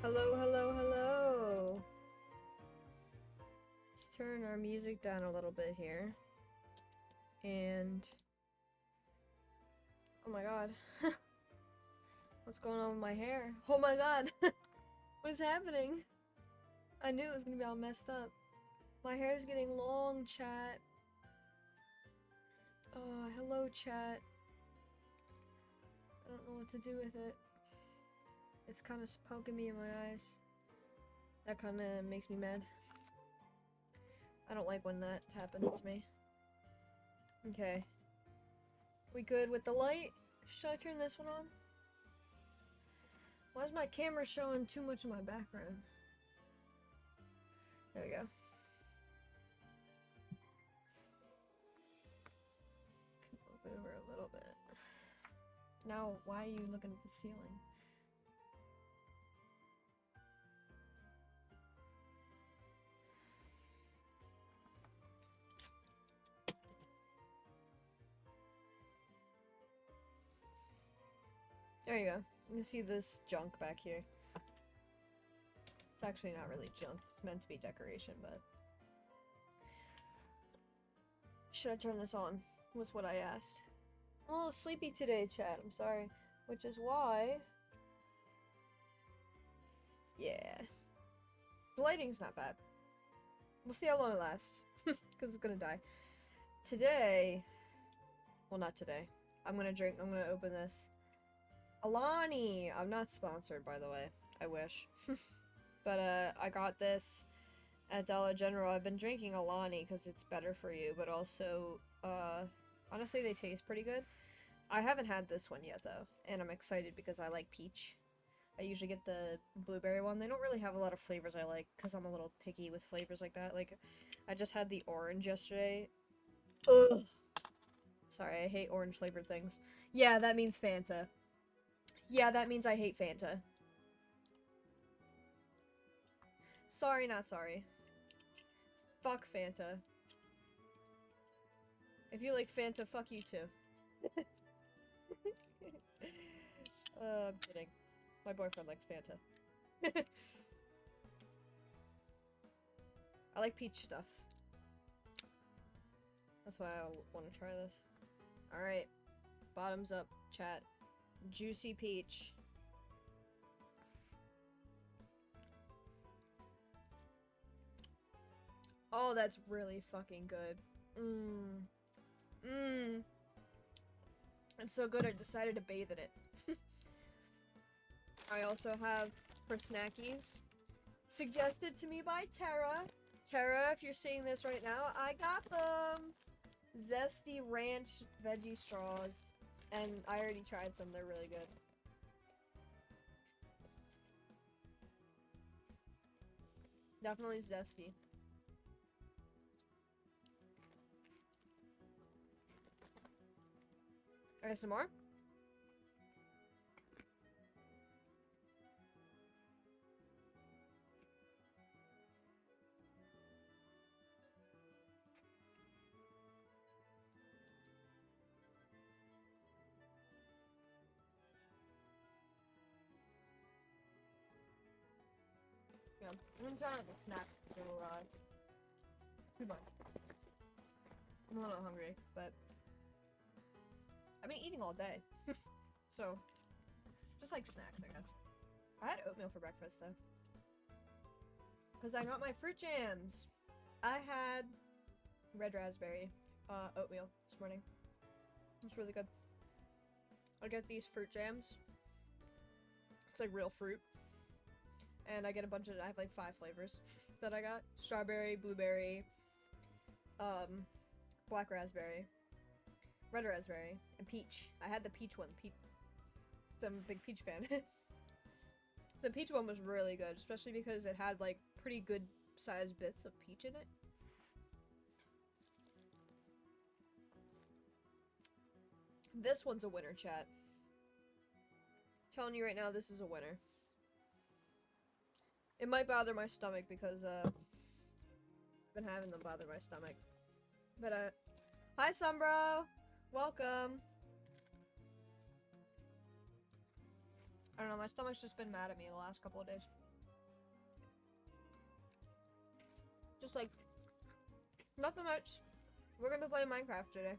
Hello, hello, hello. Let's turn our music down a little bit here. And oh my god. What's going on with my hair? Oh my god. What is happening? I knew it was gonna be all messed up. My hair is getting long, chat. Oh, hello, chat. I don't know what to do with it. It's kind of poking me in my eyes. That kind of makes me mad. I don't like when that happens to me. Okay. We good with the light? Should I turn this one on? Why is my camera showing too much of my background? There we go. Move it over a little bit. Now, why are you looking at the ceiling? There you go. You can see this junk back here. It's actually not really junk. It's meant to be decoration, but... Should I turn this on? Was what I asked. I'm a little sleepy today, chat. I'm sorry. Which is why... Yeah. The lighting's not bad. We'll see how long it lasts. Because it's gonna die. Today... Well, not today. I'm gonna open this. Alani! I'm not sponsored, by the way. I wish. But, I got this at Dollar General. I've been drinking Alani because it's better for you, but also, honestly, they taste pretty good. I haven't had this one yet, though, and I'm excited because I like peach. I usually get the blueberry one. They don't really have a lot of flavors I like because I'm a little picky with flavors like that. Like, I just had the orange yesterday. Ugh! Sorry, I hate orange-flavored things. Yeah, that means Fanta. Yeah, that means I hate Fanta. Sorry, not sorry. Fuck Fanta. If you like Fanta, fuck you too. I'm kidding. My boyfriend likes Fanta. I like peach stuff. That's why I want to try this. Alright. Bottoms up, chat. Juicy peach. Oh, that's really fucking good. Mmm. Mmm. It's so good I decided to bathe in it. I also have, for snackies, suggested to me by Tara. Tara, if you're seeing this right now, I got them! Zesty ranch veggie straws. And I already tried some, they're really good. Definitely zesty. Okay, some more? Yeah, I'm trying to snack, so, too much. I'm a little hungry, but I've been eating all day. So, just like snacks, I guess. I had oatmeal for breakfast, though. Because I got my fruit jams. I had red raspberry oatmeal this morning. It's really good. I get these fruit jams. It's like real fruit. And I get a bunch of, I have like 5 flavors that I got. Strawberry, blueberry, black raspberry, red raspberry, and peach. I had the peach one. I'm a big peach fan. The peach one was really good, especially because it had like pretty good sized bits of peach in it. This one's a winner, chat. Telling you right now, this is a winner. It might bother my stomach because, I've been having them bother my stomach. But, hi, Sumbro! Welcome! I don't know, my stomach's just been mad at me the last couple of days. Just like, nothing much. We're gonna play Minecraft today.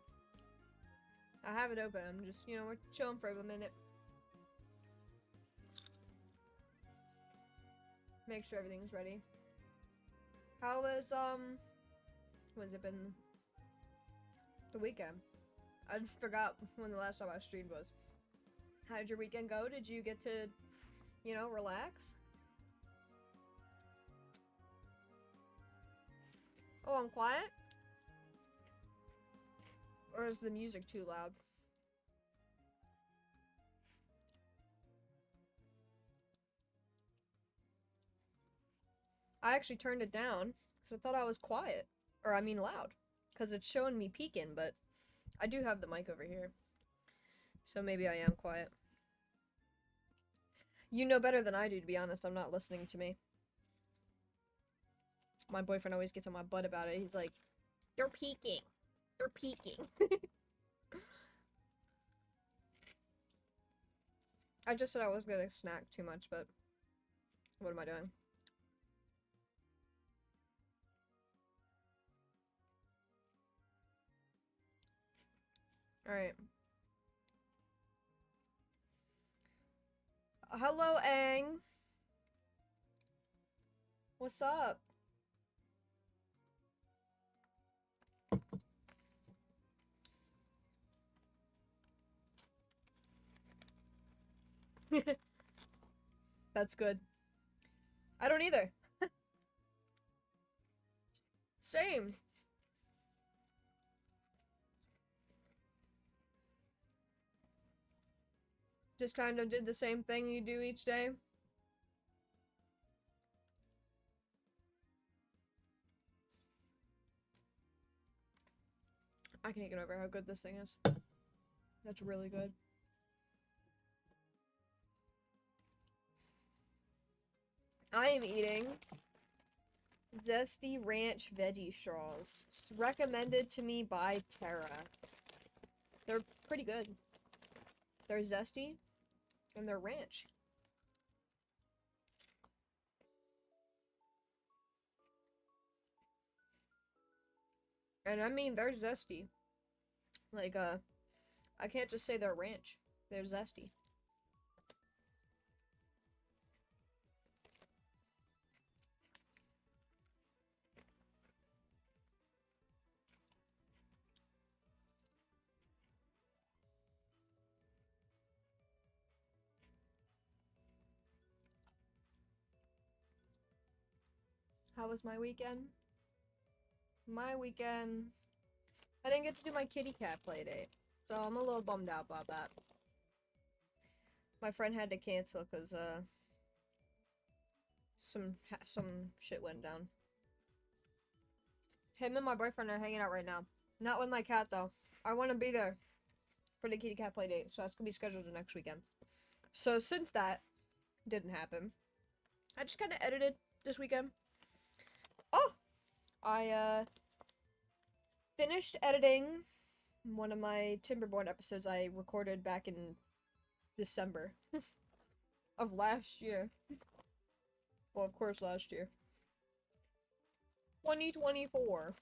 I have it open. I'm just, you know, we're chilling for a minute. Make sure everything's ready. How was, has it been the weekend? I forgot when the last time I streamed was. How did your weekend go? Did you get to, you know, relax? Oh, I'm quiet? Or is the music too loud? I actually turned it down because I thought I was quiet. Or I mean loud. Because it's showing me peeking, but I do have the mic over here. So maybe I am quiet. You know better than I do, to be honest. I'm not listening to me. My boyfriend always gets on my butt about it. He's like, "You're peeking. You're peeking." I just said I was gonna snack too much, but what am I doing? Alright. Hello, Aang. What's up? That's good. I don't either. Same. Just kind of did the same thing you do each day. I can't get over how good this thing is. That's really good. I am eating Zesty Ranch Veggie Straws. Recommended to me by Tara. They're pretty good. They're zesty and they're ranch. And I mean, they're zesty. Like, I can't just say they're ranch. They're zesty. How was my weekend? My weekend... I didn't get to do my kitty cat play date. So I'm a little bummed out about that. My friend had to cancel because, some shit went down. Him and my boyfriend are hanging out right now. Not with my cat, though. I want to be there for the kitty cat play date, so that's gonna be scheduled the next weekend. So since that didn't happen, I just kind of edited this weekend. Oh! I, finished editing one of my Timberborn episodes I recorded back in December of last year. Well, of course, last year. 2024.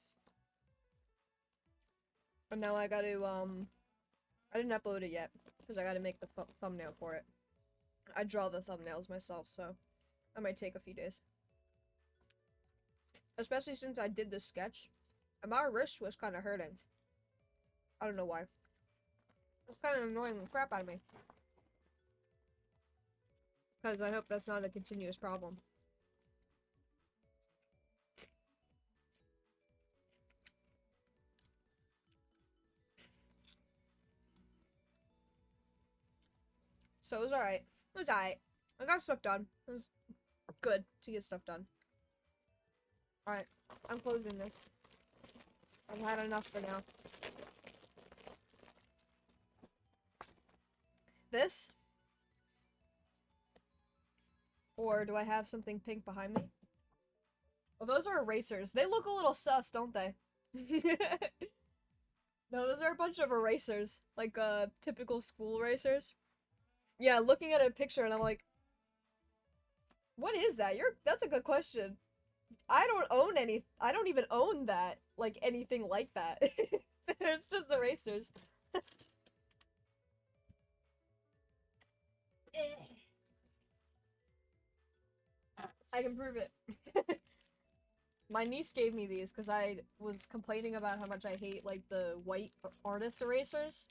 And now I gotta, I didn't upload it yet, because I gotta make the thumbnail for it. I draw the thumbnails myself, so I might take a few days. Especially since I did this sketch, and my wrist was kind of hurting. I don't know why. It's kind of annoying the crap out of me. Because I hope that's not a continuous problem. So it was alright. It was alright. I got stuff done. It was good to get stuff done. Alright, I'm closing this. I've had enough for now. This? Or do I have something pink behind me? Oh, those are erasers. They look a little sus, don't they? No, those are a bunch of erasers. Like, typical school erasers. Yeah, looking at a picture and I'm like, what is that? That's a good question. I don't own any. I don't even own that. Like anything like that. It's just erasers. I can prove it. My niece gave me these because I was complaining about how much I hate like the white artist erasers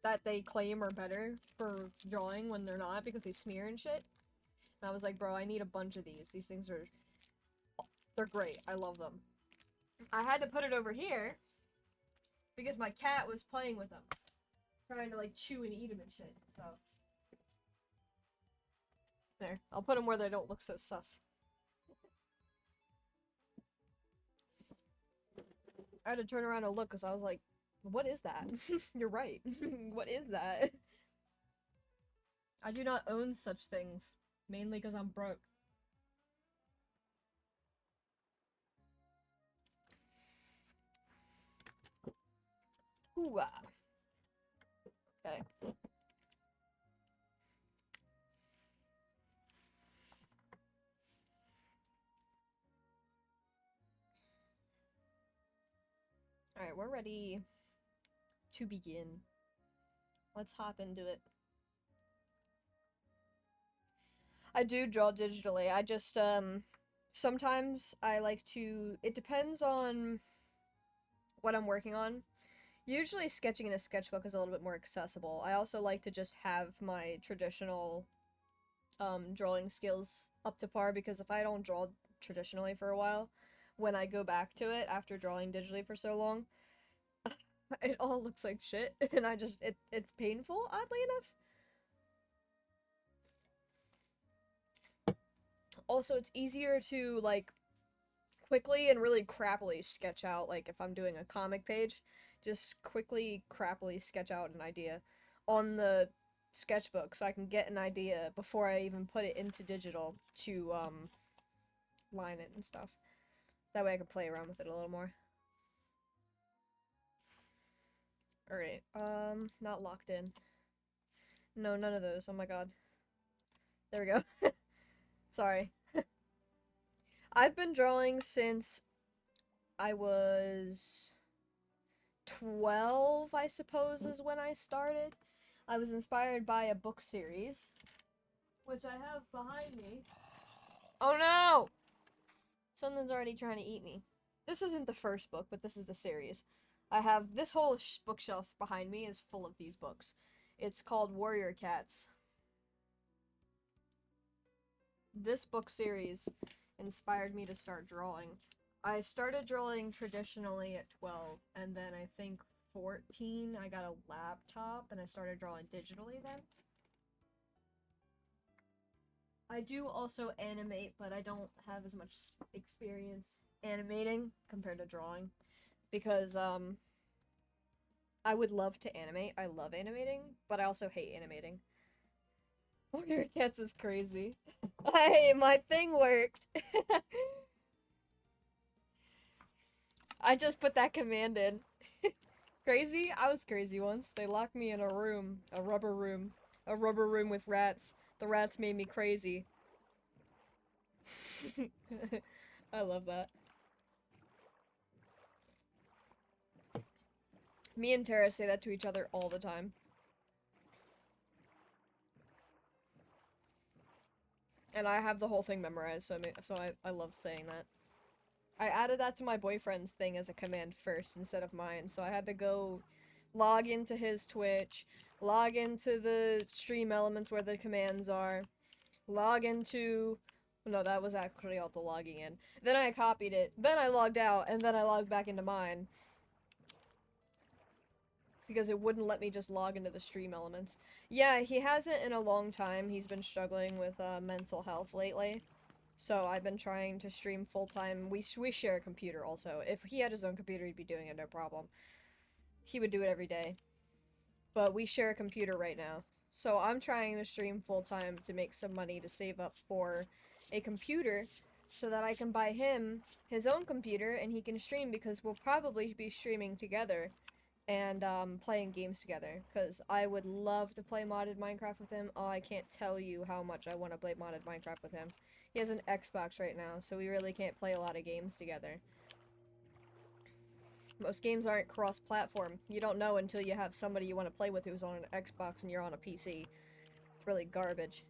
that they claim are better for drawing when they're not because they smear and shit. And I was like, bro, I need a bunch of these. These things are, they're great. I love them. I had to put it over here because my cat was playing with them, trying to like chew and eat them and shit. So there, I'll put them where they don't look so sus. I had to turn around and look because I was like, what is that? You're right. What is that? I do not own such things, mainly because I'm broke. Hooah. Okay. Alright, we're ready to begin. Let's hop into it. I do draw digitally. I just, sometimes I like to, it depends on what I'm working on. Usually sketching in a sketchbook is a little bit more accessible. I also like to just have my traditional, drawing skills up to par because if I don't draw traditionally for a while, when I go back to it after drawing digitally for so long, it all looks like shit, and I just, it's painful, oddly enough. Also, it's easier to, like, quickly and really crappily sketch out, like, if I'm doing a comic page, just quickly, crappily sketch out an idea on the sketchbook so I can get an idea before I even put it into digital to, line it and stuff. That way I can play around with it a little more. Alright, not locked in. No, none of those. Oh my god. There we go. Sorry. I've been drawing since I was 12, I suppose, is when I started. I was inspired by a book series, which I have behind me. Oh no! Something's already trying to eat me. This isn't the first book, but this is the series. I have this whole bookshelf behind me is full of these books. It's called Warrior Cats. This book series inspired me to start drawing. I started drawing traditionally at 12, and then I think 14, I got a laptop, and I started drawing digitally then. I do also animate, but I don't have as much experience animating compared to drawing, because, I would love to animate. I love animating, but I also hate animating. Warrior Cats is crazy. Hey, my thing worked! I just put that command in. Crazy? I was crazy once. They locked me in a room. A rubber room. A rubber room with rats. The rats made me crazy. I love that. Me and Tara say that to each other all the time. And I have the whole thing memorized, so I love saying that. I added that to my boyfriend's thing as a command first instead of mine, so I had to go log into his Twitch, log into the stream elements where the commands are, log into... No, that was actually all the logging in. Then I copied it, then I logged out, and then I logged back into mine. Because it wouldn't let me just log into the stream elements. Yeah, he hasn't in a long time. He's been struggling with mental health lately. So I've been trying to stream full-time. We share a computer also. If he had his own computer, he'd be doing it, no problem. He would do it every day. But we share a computer right now. So I'm trying to stream full-time to make some money to save up for a computer so that I can buy him his own computer and he can stream because we'll probably be streaming together and playing games together because I would love to play modded Minecraft with him. Oh, I can't tell you how much I want to play modded Minecraft with him. He has an Xbox right now, so we really can't play a lot of games together. Most games aren't cross-platform. You don't know until you have somebody you want to play with who's on an Xbox and you're on a PC. It's really garbage.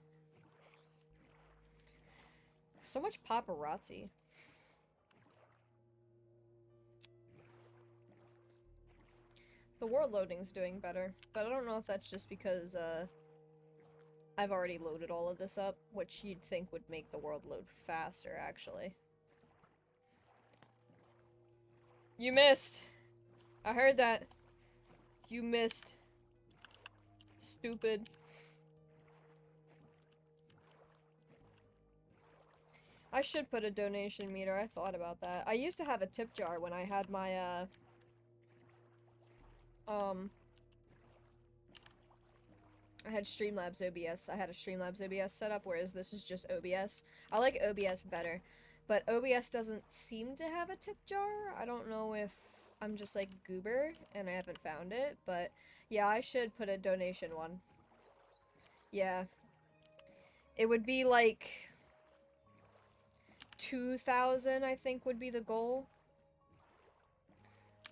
So much paparazzi. The world loading's doing better, but I don't know if that's just because, I've already loaded all of this up, which you'd think would make the world load faster, actually. You missed! I heard that. You missed. Stupid. I should put a donation meter, I thought about that. I used to have a tip jar when I had my, I had Streamlabs OBS. I had a Streamlabs OBS setup, whereas this is just OBS. I like OBS better, but OBS doesn't seem to have a tip jar. I don't know if I'm just like goober and I haven't found it, but yeah, I should put a donation one. Yeah. It would be like 2,000, I think, would be the goal.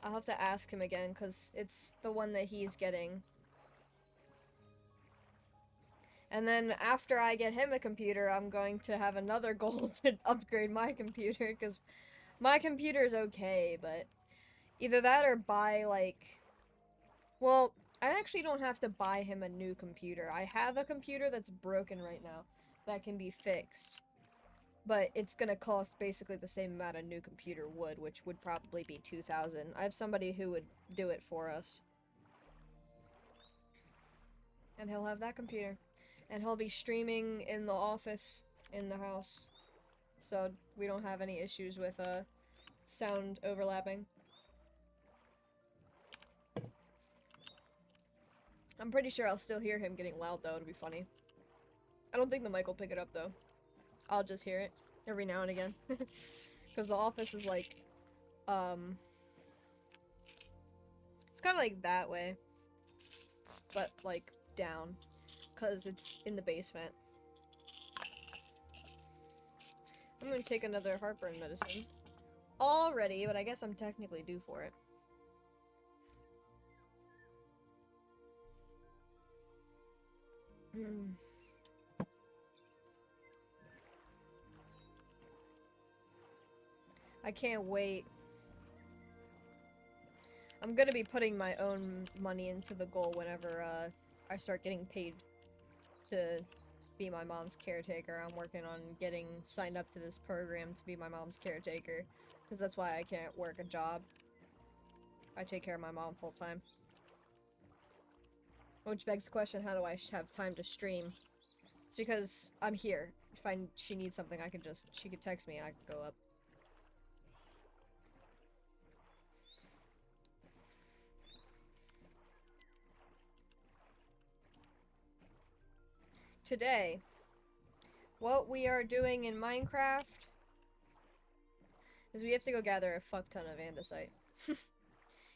I'll have to ask him again, because it's the one that he's getting. And then after I get him a computer, I'm going to have another goal to upgrade my computer, because my computer's okay, but either that or buy, like... Well, I actually don't have to buy him a new computer. I have a computer that's broken right now that can be fixed. But it's gonna cost basically the same amount a new computer would, which would probably be 2,000. I have somebody who would do it for us. And he'll have that computer. And he'll be streaming in the office, in the house. So we don't have any issues with, sound overlapping. I'm pretty sure I'll still hear him getting loud, though. It'll be funny. I don't think the mic will pick it up, though. I'll just hear it every now and again. Because the office is, like, it's kind of like that way. But, like, down. Because it's in the basement. I'm gonna take another heartburn medicine. Already, but I guess I'm technically due for it. I can't wait. I'm gonna be putting my own money into the goal whenever, I start getting paid to be my mom's caretaker. I'm working on getting signed up to this program to be my mom's caretaker. Because that's why I can't work a job. I take care of my mom full time. Which begs the question, how do I have time to stream? It's because I'm here. If she needs something, she could text me and I could go up. Today, what we are doing in Minecraft is we have to go gather a fuck ton of andesite.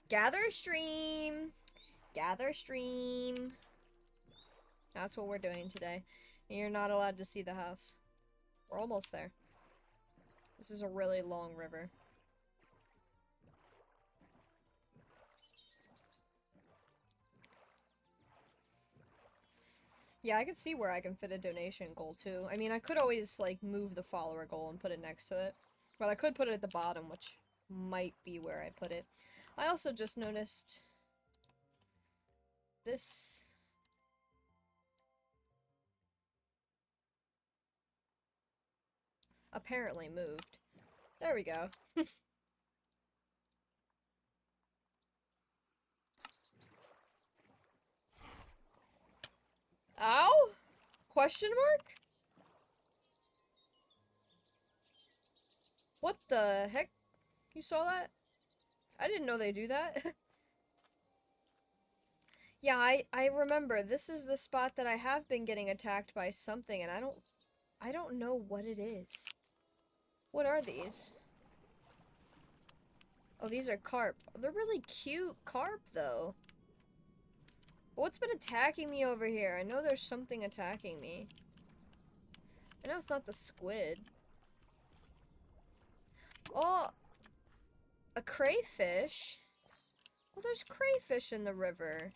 Gather stream! Gather stream! That's what we're doing today. And you're not allowed to see the house. We're almost there. This is a really long river. Yeah, I could see where I can fit a donation goal, too. I mean, I could always, like, move the follower goal and put it next to it. But I could put it at the bottom, which might be where I put it. I also just noticed... this... apparently moved. There we go. Ow? Question mark? What the heck? You saw that? I didn't know they do that. Yeah, I remember. This is the spot that I have been getting attacked by something, and I don't know what it is. What are these? Oh, these are carp. They're really cute carp, though. What's been attacking me over here? I know there's something attacking me. I know it's not the squid. Oh, a crayfish? Well, there's crayfish in the river.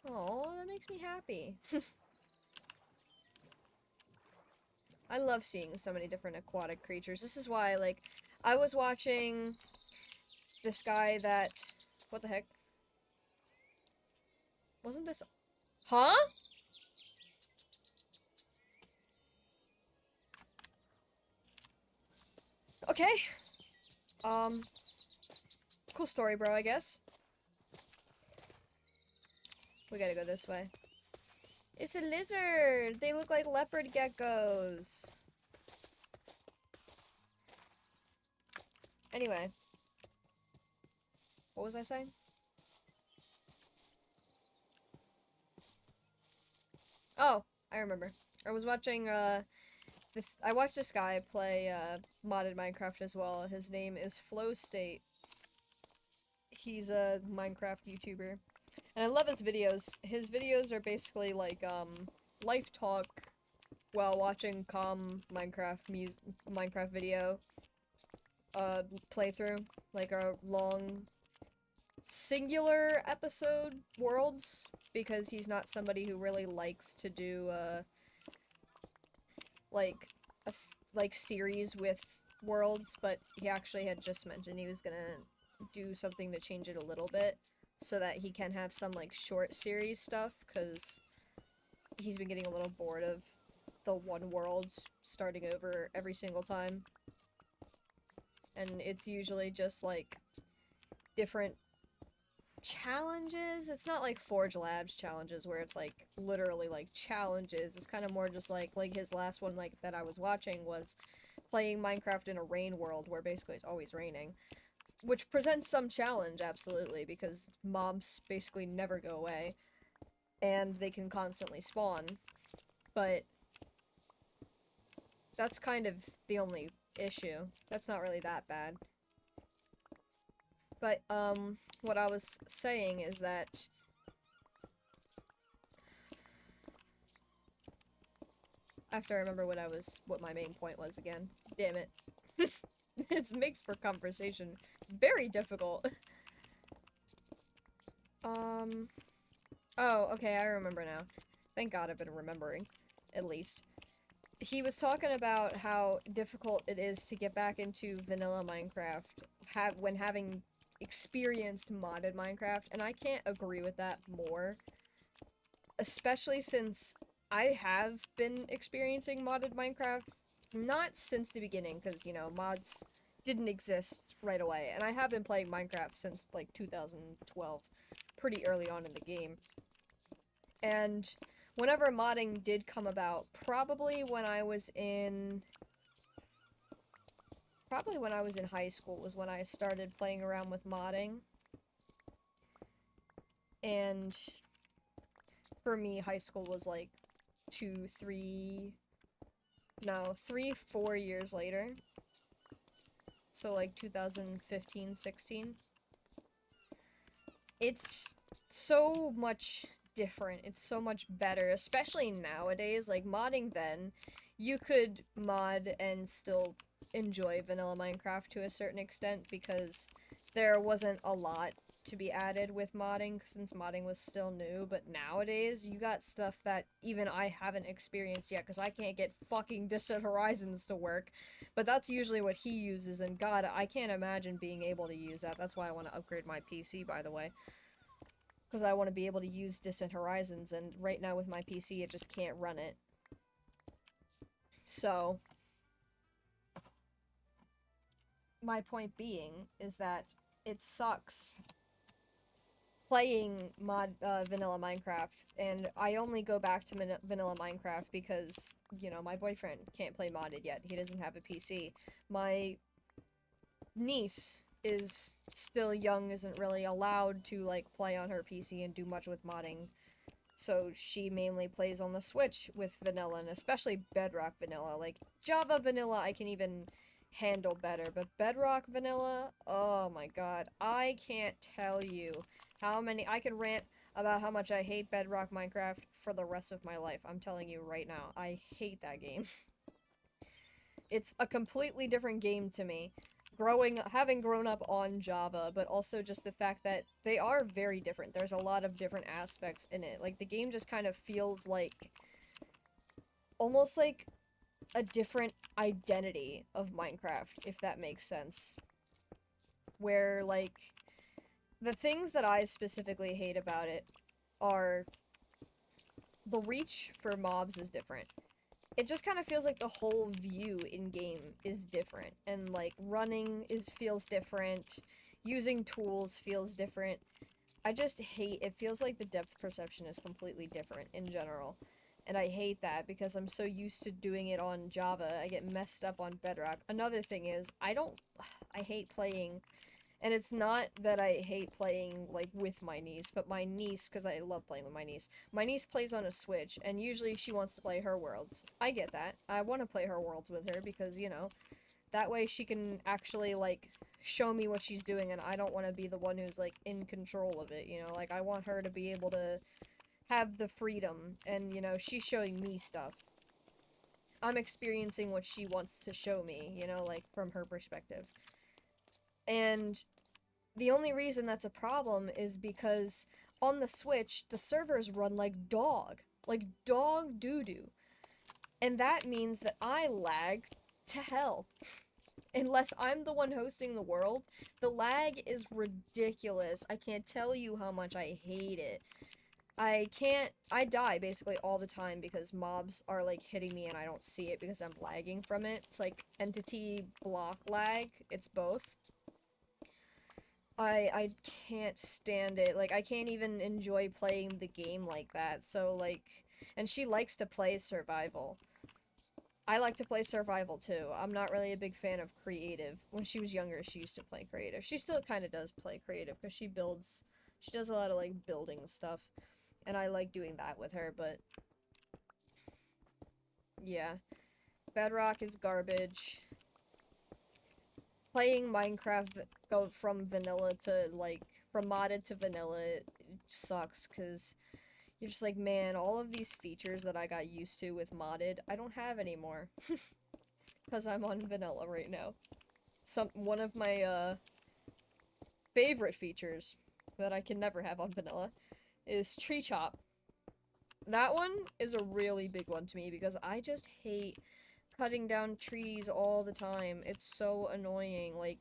Oh, that makes me happy. I love seeing so many different aquatic creatures. This is why, like, I was watching this guy that... What the heck? Wasn't this... Huh? Okay. Cool story, bro, I guess. We gotta go this way. It's a lizard! They look like leopard geckos. Anyway. What was I saying? Oh, I remember. I was watching, I watched this guy play, modded Minecraft as well. His name is Flow State. He's a Minecraft YouTuber. And I love his videos. His videos are basically like, life talk while watching calm Minecraft video, playthrough. Like a long, singular episode worlds. Because he's not somebody who really likes to do, like, series with worlds. But he actually had just mentioned he was gonna do something to change it a little bit. So that he can have some, like, short series stuff, because he's been getting a little bored of the one world starting over every single time. And it's usually just, like, different challenges. It's not like Forge Labs challenges where it's, like, literally, like, challenges. It's kind of more just, like, his last one, like, that I was watching was playing Minecraft in a rain world where basically it's always raining. Which presents some challenge, absolutely, because mobs basically never go away. And they can constantly spawn. But that's kind of the only issue. That's not really that bad. But, what I was saying is that... I have to remember what my main point was again. Damn it. It makes for conversation very difficult. Oh, okay, I remember now. Thank God I've been remembering, at least. He was talking about how difficult it is to get back into vanilla Minecraft when having experienced modded Minecraft, and I can't agree with that more. Especially since I have been experiencing modded Minecraft, not since the beginning, because, you know, mods didn't exist right away, and I have been playing Minecraft since, like, 2012, pretty early on in the game. And whenever modding did come about, probably when I was in high school was when I started playing around with modding. And for me, high school was like 3, 4 years later. So like 2015, 16. It's so much different. It's so much better, especially nowadays. Like, modding then, you could mod and still enjoy vanilla Minecraft to a certain extent because there wasn't a lot to be added with modding since modding was still new. But nowadays, you got stuff that even I haven't experienced yet because I can't get fucking Distant Horizons to work. But that's usually what he uses, and God, I can't imagine being able to use that. That's why I want to upgrade my PC, by the way. Because I want to be able to use Distant Horizons, and right now with my PC, it just can't run it. So, my point being is that it sucks playing vanilla Minecraft, and I only go back to vanilla Minecraft because, you know, my boyfriend can't play modded yet. He doesn't have a PC. My niece is still young, isn't really allowed to, like, play on her PC and do much with modding. So she mainly plays on the Switch with vanilla, and especially Bedrock vanilla. Like, Java vanilla I can even handle better, but Bedrock vanilla, oh my god. I can't tell you how many— I could rant about how much I hate Bedrock Minecraft for the rest of my life. I'm telling you right now, I hate that game. It's a completely different game to me. Having grown up on Java, but also just the fact that they are very different. There's a lot of different aspects in it. Like, the game just kind of feels like, almost like a different identity of Minecraft, if that makes sense. Where, like, the things that I specifically hate about it are the reach for mobs is different. It just kind of feels like the whole view in-game is different, and, like, running feels different, using tools feels different. I just hate, it feels like the depth perception is completely different in general, and I hate that because I'm so used to doing it on Java, I get messed up on Bedrock. Another thing is, I hate playing, and it's not that I hate playing, like, with my niece, but my niece, because I love playing with my niece plays on a Switch, and usually she wants to play her worlds. I get that. I want to play her worlds with her, because, you know, that way she can actually, like, show me what she's doing, and I don't want to be the one who's, like, in control of it, you know? Like, I want her to be able to have the freedom, and, you know, she's showing me stuff. I'm experiencing what she wants to show me, you know, like, from her perspective. And the only reason that's a problem is because on the Switch, the servers run like dog doo-doo. And that means that I lag to hell. Unless I'm the one hosting the world, the lag is ridiculous. I can't tell you how much I hate it. I die basically all the time because mobs are, like, hitting me and I don't see it because I'm lagging from it. It's like entity block lag, it's both. I can't stand it. Like, I can't even enjoy playing the game like that. So, like, and she likes to play survival. I like to play survival, too. I'm not really a big fan of creative. When she was younger, she used to play creative. She still kind of does play creative, because she does a lot of, like, building stuff. And I like doing that with her, but yeah. Bedrock is garbage. Playing Minecraft go from vanilla to, like, from modded to vanilla, it sucks, because you're just like, man, all of these features that I got used to with modded, I don't have anymore. Because I'm on vanilla right now. One of my, favorite features that I can never have on vanilla is tree chop. That one is a really big one to me, because I just hate cutting down trees all the time. It's so annoying. Like,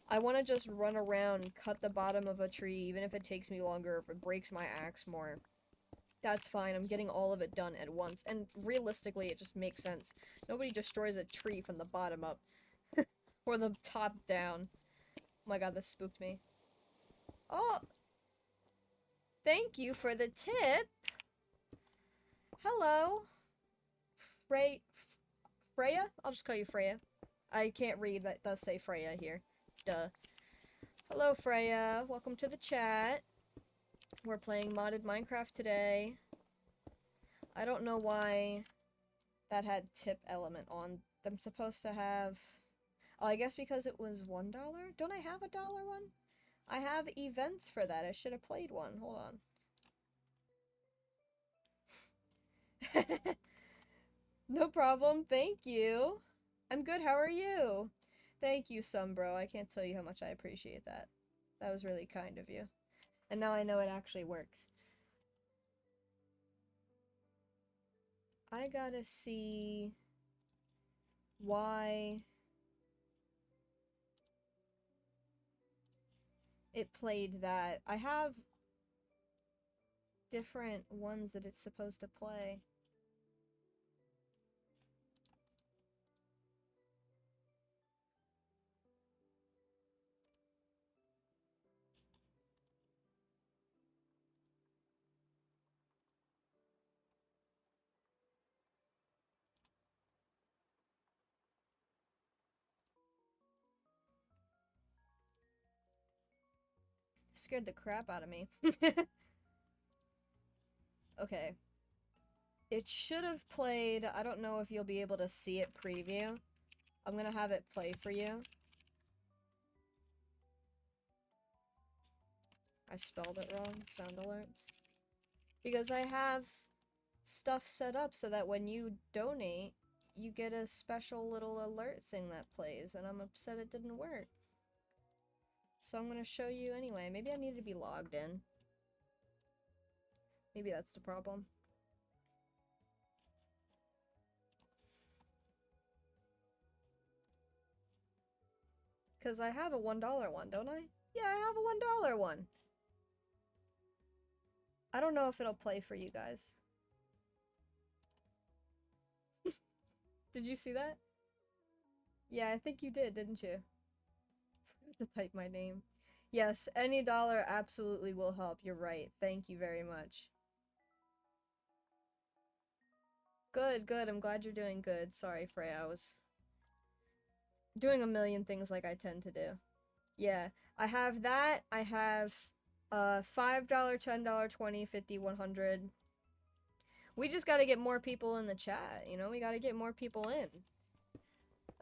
I want to just run around, cut the bottom of a tree, even if it takes me longer, if it breaks my axe more. That's fine, I'm getting all of it done at once, and realistically, it just makes sense. Nobody destroys a tree from the bottom up. Or the top down. Oh my god, this spooked me. Oh! Thank you for the tip! Hello! Freya? I'll just call you Freya. I can't read, that does say Freya here. Duh. Hello, Freya. Welcome to the chat. We're playing modded Minecraft today. I don't know why that had tip element on. I'm supposed to have... Oh, I guess because it was $1? Don't I have a dollar one? I have events for that. I should have played one. Hold on. No problem. Thank you. I'm good. How are you? Thank you, Sumbro. I can't tell you how much I appreciate that. That was really kind of you. And now I know it actually works. I gotta see why it played that. I have different ones that it's supposed to play. Scared the crap out of me. Okay. It should have played, I don't know if you'll be able to see it preview. I'm gonna have it play for you. I spelled it wrong, sound alerts. Because I have stuff set up so that when you donate, you get a special little alert thing that plays, and I'm upset it didn't work. So I'm gonna show you anyway. Maybe I need to be logged in. Maybe that's the problem. Because I have a $1 one, don't I? Yeah, I have a $1 one. I don't know if it'll play for you guys. Did you see that? Yeah, I think you did, didn't you? Forgot to type my name. Yes, any dollar absolutely will help. You're right. Thank you very much. Good, good. I'm glad you're doing good. Sorry, Freya. I was doing a million things like I tend to do. Yeah, I have that. I have $5, $10, $20, $50, $100. We just gotta get more people in the chat, you know? We gotta get more people in.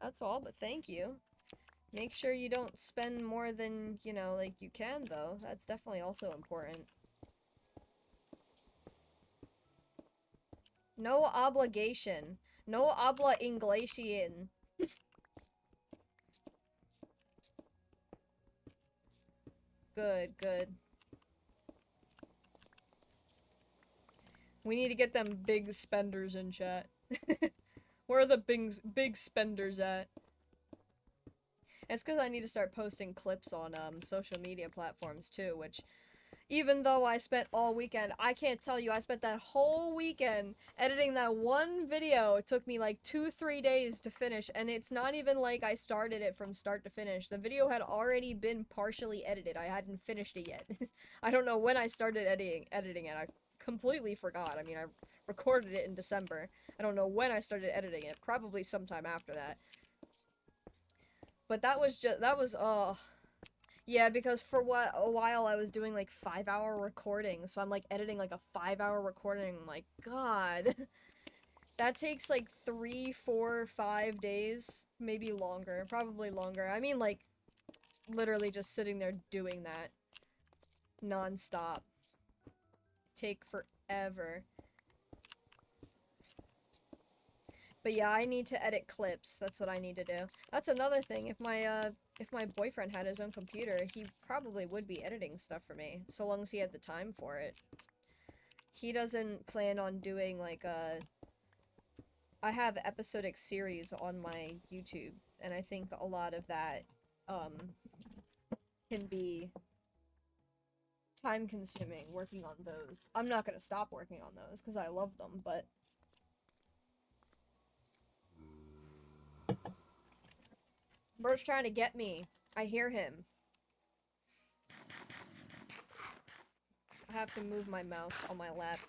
That's all, but thank you. Make sure you don't spend more than, you know, like you can, though. That's definitely also important. No obligation. No obla Inglesian. Good, good. We need to get them big spenders in chat. Where are the big spenders at? It's because I need to start posting clips on social media platforms too, which even though I spent all weekend, I can't tell you, I spent that whole weekend editing that one video. It took me like 2-3 days to finish, and it's not even like I started it from start to finish. The video had already been partially edited. I hadn't finished it yet. I don't know when I started editing it. I completely forgot. I mean, I recorded it in December. I don't know when I started editing it. Probably sometime after that. But that was yeah, because for a while I was doing like 5-hour recordings, so I'm like editing like a 5-hour recording. Like, God, that takes like 3, 4, 5 days, maybe longer, probably longer. I mean, like, literally just sitting there doing that non-stop. Take forever. But yeah, I need to edit clips. That's what I need to do. That's another thing. If my boyfriend had his own computer, he probably would be editing stuff for me, so long as he had the time for it. He doesn't plan on doing like I have episodic series on my YouTube, and I think a lot of that can be time consuming working on those. I'm not gonna stop working on those because I love them, but Bert's trying to get me. I hear him. I have to move my mouse on my lap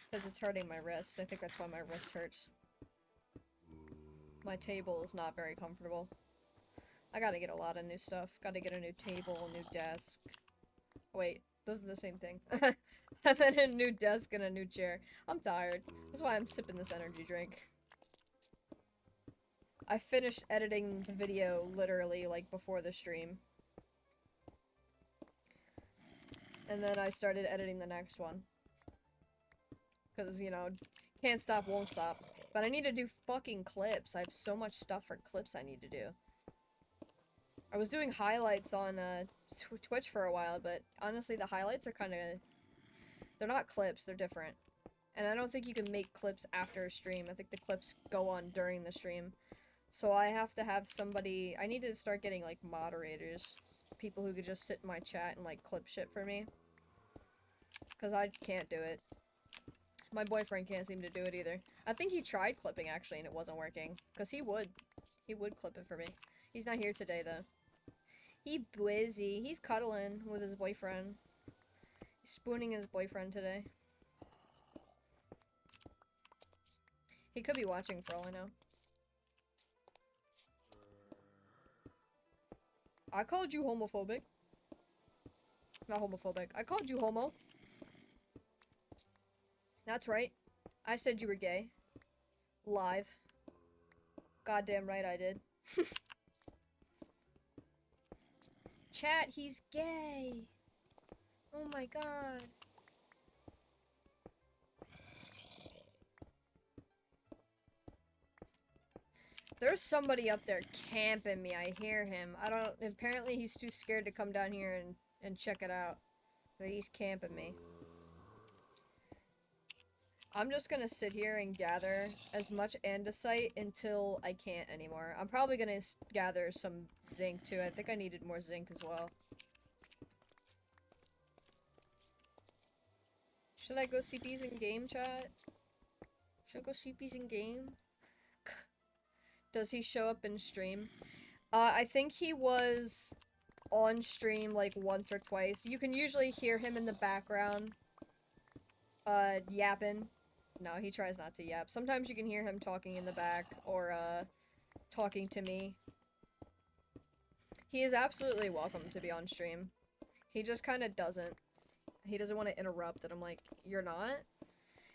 because it's hurting my wrist. I think that's why my wrist hurts. My table is not very comfortable. I gotta get a lot of new stuff. Gotta get a new table, a new desk. Wait, those are the same thing. I meant a new desk and a new chair. I'm tired. That's why I'm sipping this energy drink. I finished editing the video literally like before the stream. And then I started editing the next one. Because, you know, can't stop, won't stop. But I need to do fucking clips. I have so much stuff for clips I need to do. I was doing highlights on Twitch for a while, but honestly the highlights are kind of... They're not clips, they're different. And I don't think you can make clips after a stream. I think the clips go on during the stream. So I have to have somebody... I need to start getting, like, moderators. People who could just sit in my chat and, like, clip shit for me. Because I can't do it. My boyfriend can't seem to do it either. I think he tried clipping, actually, and it wasn't working. Because he would. He would clip it for me. He's not here today, though. He busy. He's cuddling with his boyfriend. He's spooning his boyfriend today. He could be watching for all I know. I called you homophobic. Not homophobic. I called you homo. That's right. I said you were gay. Live. Goddamn right I did. Chat, he's gay. Oh my god. There's somebody up there camping me. I hear him. I don't... Apparently he's too scared to come down here and check it out. But he's camping me. I'm just gonna sit here and gather as much andesite until I can't anymore. I'm probably gonna gather some zinc too. I think I needed more zinc as well. Should I go CPs in game, chat? Should I go CPs in game? Does he show up in stream? I think he was on stream like once or twice. You can usually hear him in the background, yapping. No, he tries not to yap. Sometimes you can hear him talking in the back, or, talking to me. He is absolutely welcome to be on stream. He just kind of doesn't. He doesn't want to interrupt, and I'm like, you're not?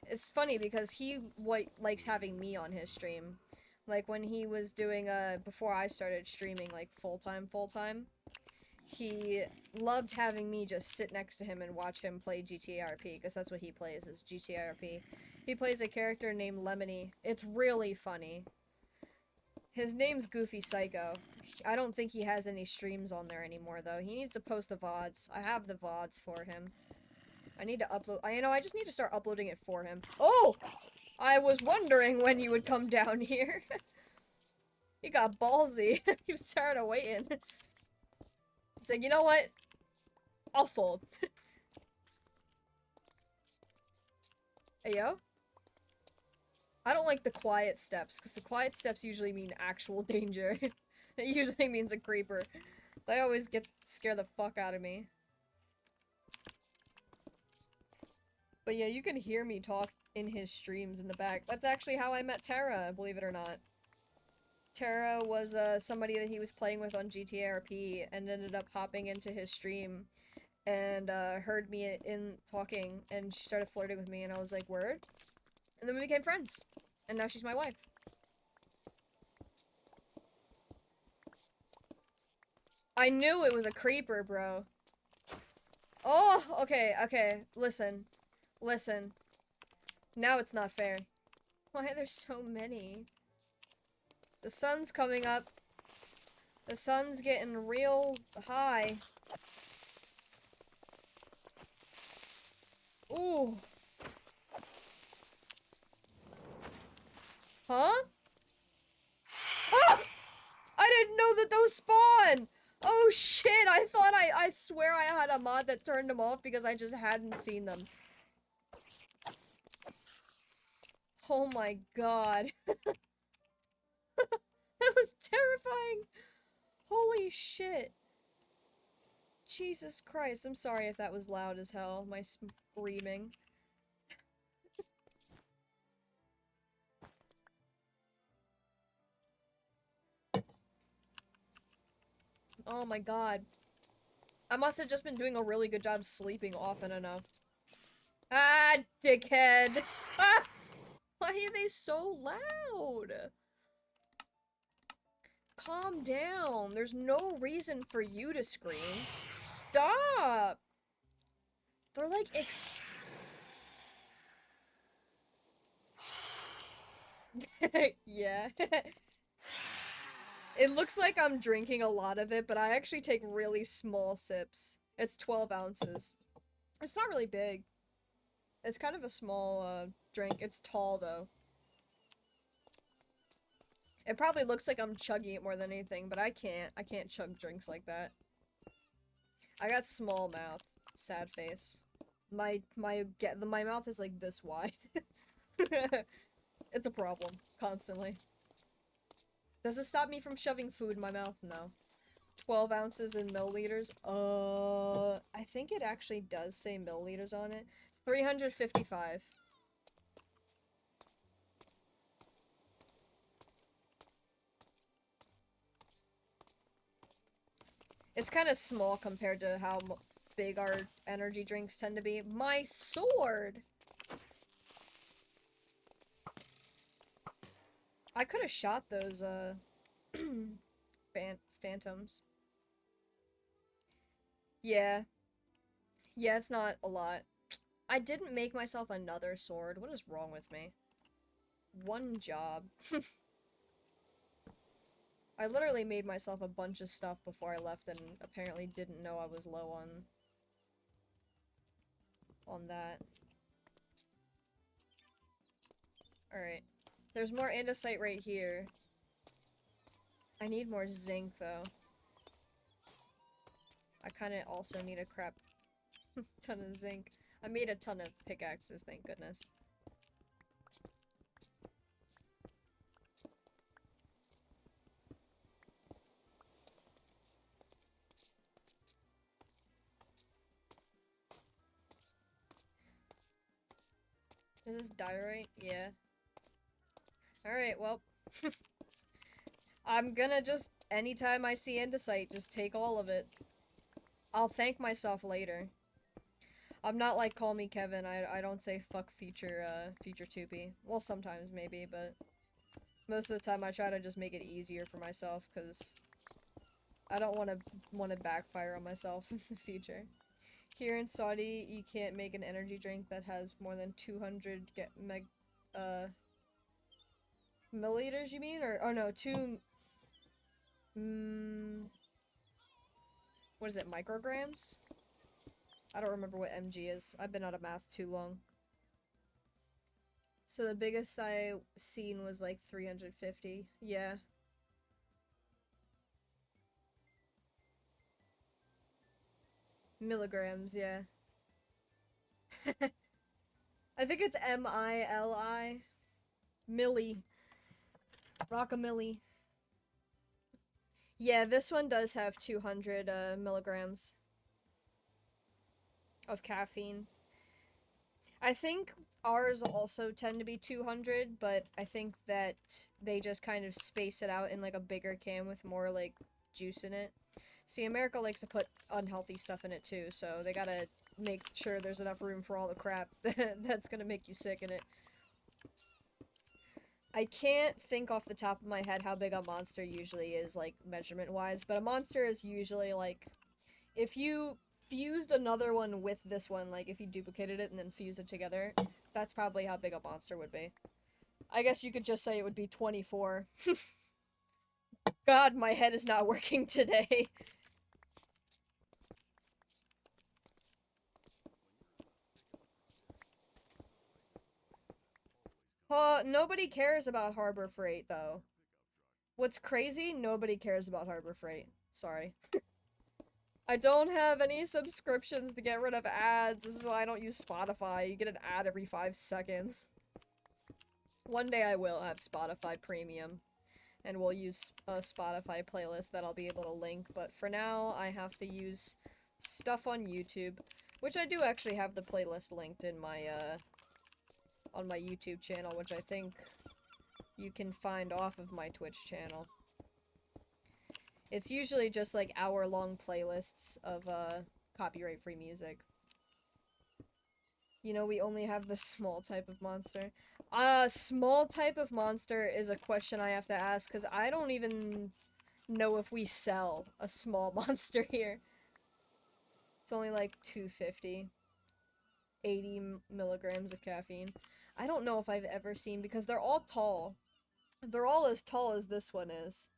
It's funny because he likes having me on his stream. Like, when he was doing, before I started streaming, like, full-time, he loved having me just sit next to him and watch him play GTA RP, because that's what he plays, is GTA RP. He plays a character named Lemony. It's really funny. His name's Goofy Psycho. I don't think he has any streams on there anymore, though. He needs to post the VODs. I have the VODs for him. I need to upload- I just need to start uploading it for him. Oh! I was wondering when you would come down here. He got ballsy. He was tired of waiting. He's like, you know what? I'll fold. Hey, yo? I don't like the quiet steps, because the quiet steps usually mean actual danger. It usually means a creeper. They always scare the fuck out of me. But yeah, you can hear me talk in his streams in the back. That's actually how I met Tara, believe it or not. Tara was somebody that he was playing with on GTA RP and ended up hopping into his stream and heard me in talking, and she started flirting with me, and I was like, word? And then we became friends. And now she's my wife. I knew it was a creeper, bro. Oh, okay, okay. Listen. Listen. Now it's not fair. Why are there so many? The sun's coming up. The sun's getting real high. Ooh. Huh? Ah! I didn't know that those spawn! Oh shit, I swear I had a mod that turned them off because I just hadn't seen them. Oh my god. That was terrifying! Holy shit. Jesus Christ, I'm sorry if that was loud as hell, my screaming. Oh my god. I must have just been doing a really good job sleeping often enough. Ah, dickhead! Ah! Why are they so loud? Calm down. There's no reason for you to scream. Stop! They're like yeah. It looks like I'm drinking a lot of it, but I actually take really small sips. It's 12 ounces. It's not really big. It's kind of a small, drink. It's tall, though. It probably looks like I'm chugging it more than anything, but I can't. I can't chug drinks like that. I got small mouth. Sad face. My mouth is like this wide. It's a problem. Constantly. Does it stop me from shoving food in my mouth? No. 12 ounces in milliliters? I think it actually does say milliliters on it. 355. It's kind of small compared to how big our energy drinks tend to be. My sword! I could have shot those, phantoms. Yeah. Yeah, it's not a lot. I didn't make myself another sword. What is wrong with me? One job. I literally made myself a bunch of stuff before I left and apparently didn't know I was low on that. Alright. There's more andesite right here. I need more zinc, though. I kinda also need a crap ton of zinc. I made a ton of pickaxes, thank goodness. Is this diorite? Yeah. Alright, well. I'm gonna just, anytime I see andesite, just take all of it. I'll thank myself later. I'm not like Call Me Kevin, I don't say fuck future 2P. Well, sometimes maybe, but most of the time I try to just make it easier for myself, because I don't want to backfire on myself in the future. Here in Saudi, you can't make an energy drink that has more than 200 milliliters, you mean? Or, oh no, what is it, micrograms? I don't remember what mg is. I've been out of math too long. So the biggest I seen was like 350. Yeah. Milligrams, yeah. I think it's M-I-L-I. Milli. Rockamilli. Yeah, this one does have 200 milligrams of caffeine. I think ours also tend to be 200, but I think that they just kind of space it out in like a bigger can with more like juice in it. See, America likes to put unhealthy stuff in it too, so they gotta make sure there's enough room for all the crap that's gonna make you sick in it. I can't think off the top of my head how big a monster usually is, like, measurement-wise, but a monster is usually, like, if you fused another one with this one, like, if you duplicated it and then fused it together, that's probably how big a monster would be. I guess you could just say it would be 24. God, my head is not working today. Nobody cares about Harbor Freight, though. What's crazy? Nobody cares about Harbor Freight. Sorry. I don't have any subscriptions to get rid of ads. This is why I don't use Spotify. You get an ad every 5 seconds. One day I will have Spotify Premium. And we'll use a Spotify playlist that I'll be able to link. But for now, I have to use stuff on YouTube. Which I do actually have the playlist linked in my, on my YouTube channel, which I think you can find off of my Twitch channel. It's usually just like hour-long playlists of copyright-free music. You know, we only have the small type of monster. Small type of monster is a question I have to ask, because I don't even know if we sell a small monster here. It's only like 250. 80 milligrams of caffeine. I don't know if I've ever seen, because they're all tall. They're all as tall as this one is.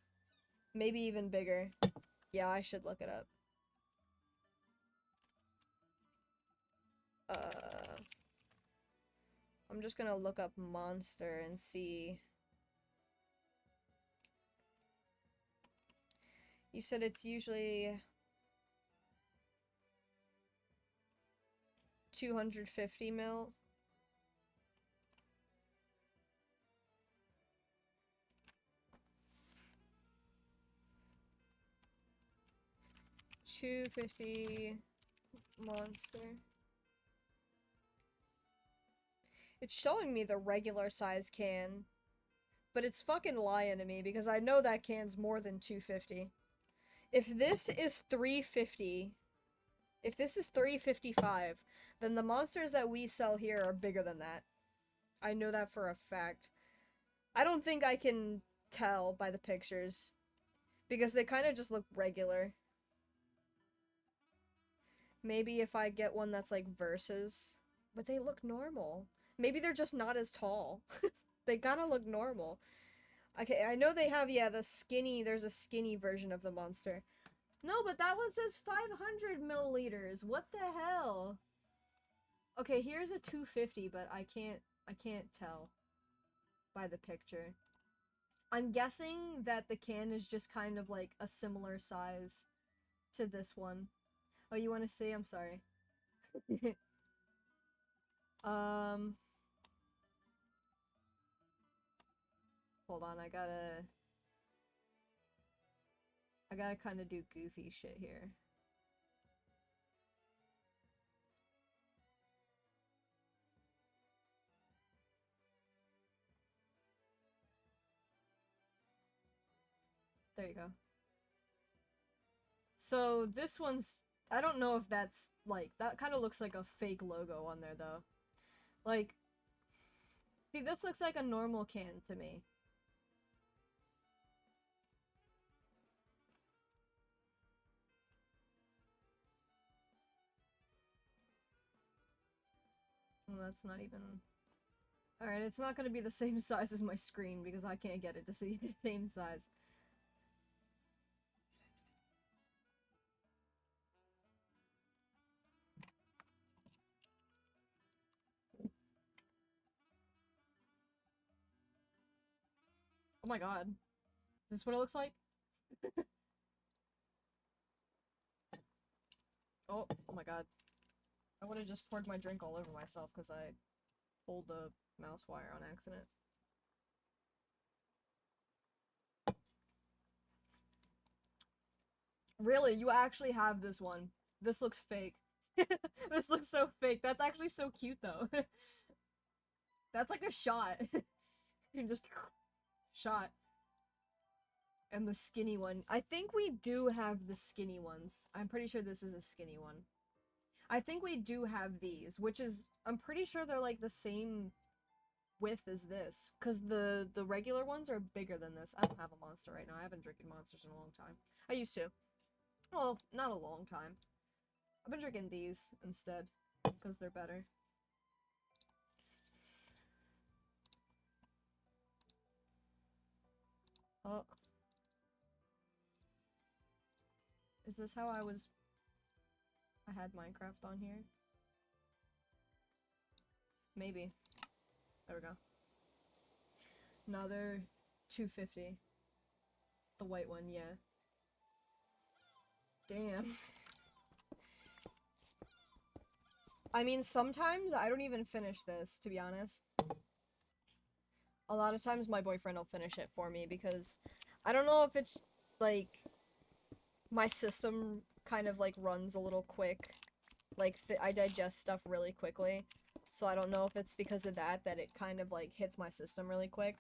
Maybe even bigger. Yeah, I should look it up. I'm just gonna look up monster and see. You said it's usually 250 mil? $250 monster. It's showing me the regular size can, but it's fucking lying to me because I know that can's more than 250. If this is 350, if this is 355, then the monsters that we sell here are bigger than that. I know that for a fact. I don't think I can tell by the pictures because they kind of just look regular. Maybe if I get one that's like versus, but they look normal. Maybe they're just not as tall. They gotta look normal. Okay, I know they have, yeah, there's a skinny version of the monster. No, but that one says 500 milliliters. What the hell? Okay, here's a 250, but I can't tell by the picture. I'm guessing that the can is just kind of like a similar size to this one. Oh, you want to see? I'm sorry. um, hold on, I gotta kind of do goofy shit here. There you go. So this one's, I don't know if that's like, that kind of looks like a fake logo on there though. Like, see, this looks like a normal can to me. Well, that's not even... Alright, it's not gonna be the same size as my screen because I can't get it to see the same size. Oh my god. Is this what it looks like? Oh my god. I would have just poured my drink all over myself because I pulled the mouse wire on accident. Really? You actually have this one. This looks fake. This looks so fake. That's actually so cute though. That's like a shot. You just shot. And the skinny one. I think we do have the skinny ones. I'm pretty sure this is a skinny one. I think we do have these, which is, I'm pretty sure they're like the same width as this. Because the regular ones are bigger than this. I don't have a monster right now. I haven't drinking monsters in a long time. I used to. Well, not a long time. I've been drinking these instead. Because they're better. Oh. Is this how I had Minecraft on here? Maybe. There we go. Another 250. The white one, yeah. Damn. I mean, sometimes I don't even finish this, to be honest. A lot of times my boyfriend will finish it for me because I don't know if it's, like, my system kind of, like, runs a little quick. Like, I digest stuff really quickly. So I don't know if it's because of that it kind of, like, hits my system really quick.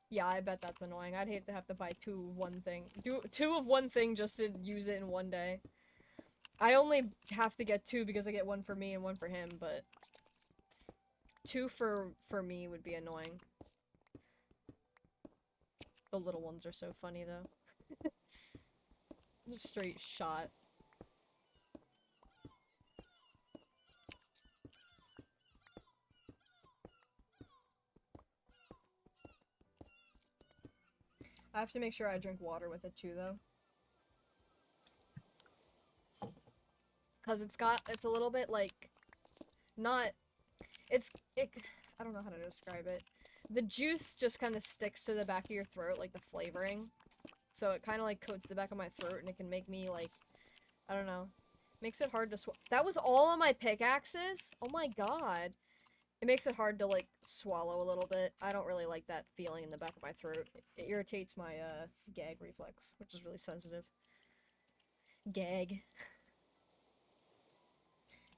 Yeah, I bet that's annoying. I'd hate to have to buy two of one thing just to use it in one day. I only have to get two because I get one for me and one for him, but two for me would be annoying. The little ones are so funny, though. Just straight shot. I have to make sure I drink water with it too, though. Cause it's a little bit like, not, I don't know how to describe it. The juice just kind of sticks to the back of your throat, like the flavoring. So it kind of like coats the back of my throat and it can make me like, I don't know. Makes it hard to that was all on my pickaxes? Oh my god. It makes it hard to, like, swallow a little bit. I don't really like that feeling in the back of my throat. It irritates my, gag reflex, which is really sensitive. Gag.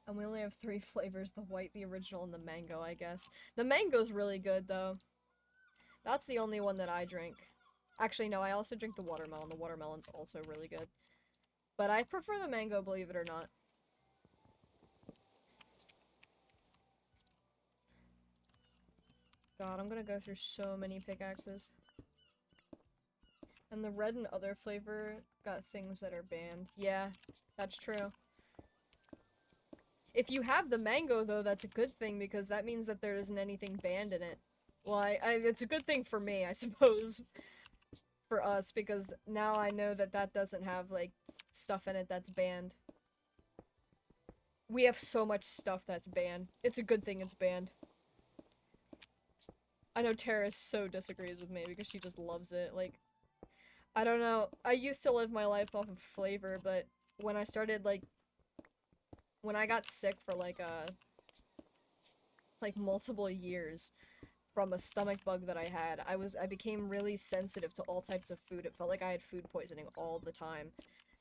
And we only have 3 flavors, the white, the original, and the mango, I guess. The mango's really good, though. That's the only one that I drink. Actually, no, I also drink the watermelon. The watermelon's also really good. But I prefer the mango, believe it or not. God, I'm gonna go through so many pickaxes. And the red and other flavor got things that are banned. Yeah, that's true. If you have the mango, though, that's a good thing, because that means that there isn't anything banned in it. Well, it's a good thing for me, I suppose, for us, because now I know that that doesn't have, like, stuff in it that's banned. We have so much stuff that's banned. It's a good thing it's banned. I know Tara so disagrees with me because she just loves it. Like, I don't know. I used to live my life off of flavor, but when I started, like, when I got sick for, like multiple years from a stomach bug that I had, I became really sensitive to all types of food. It felt like I had food poisoning all the time.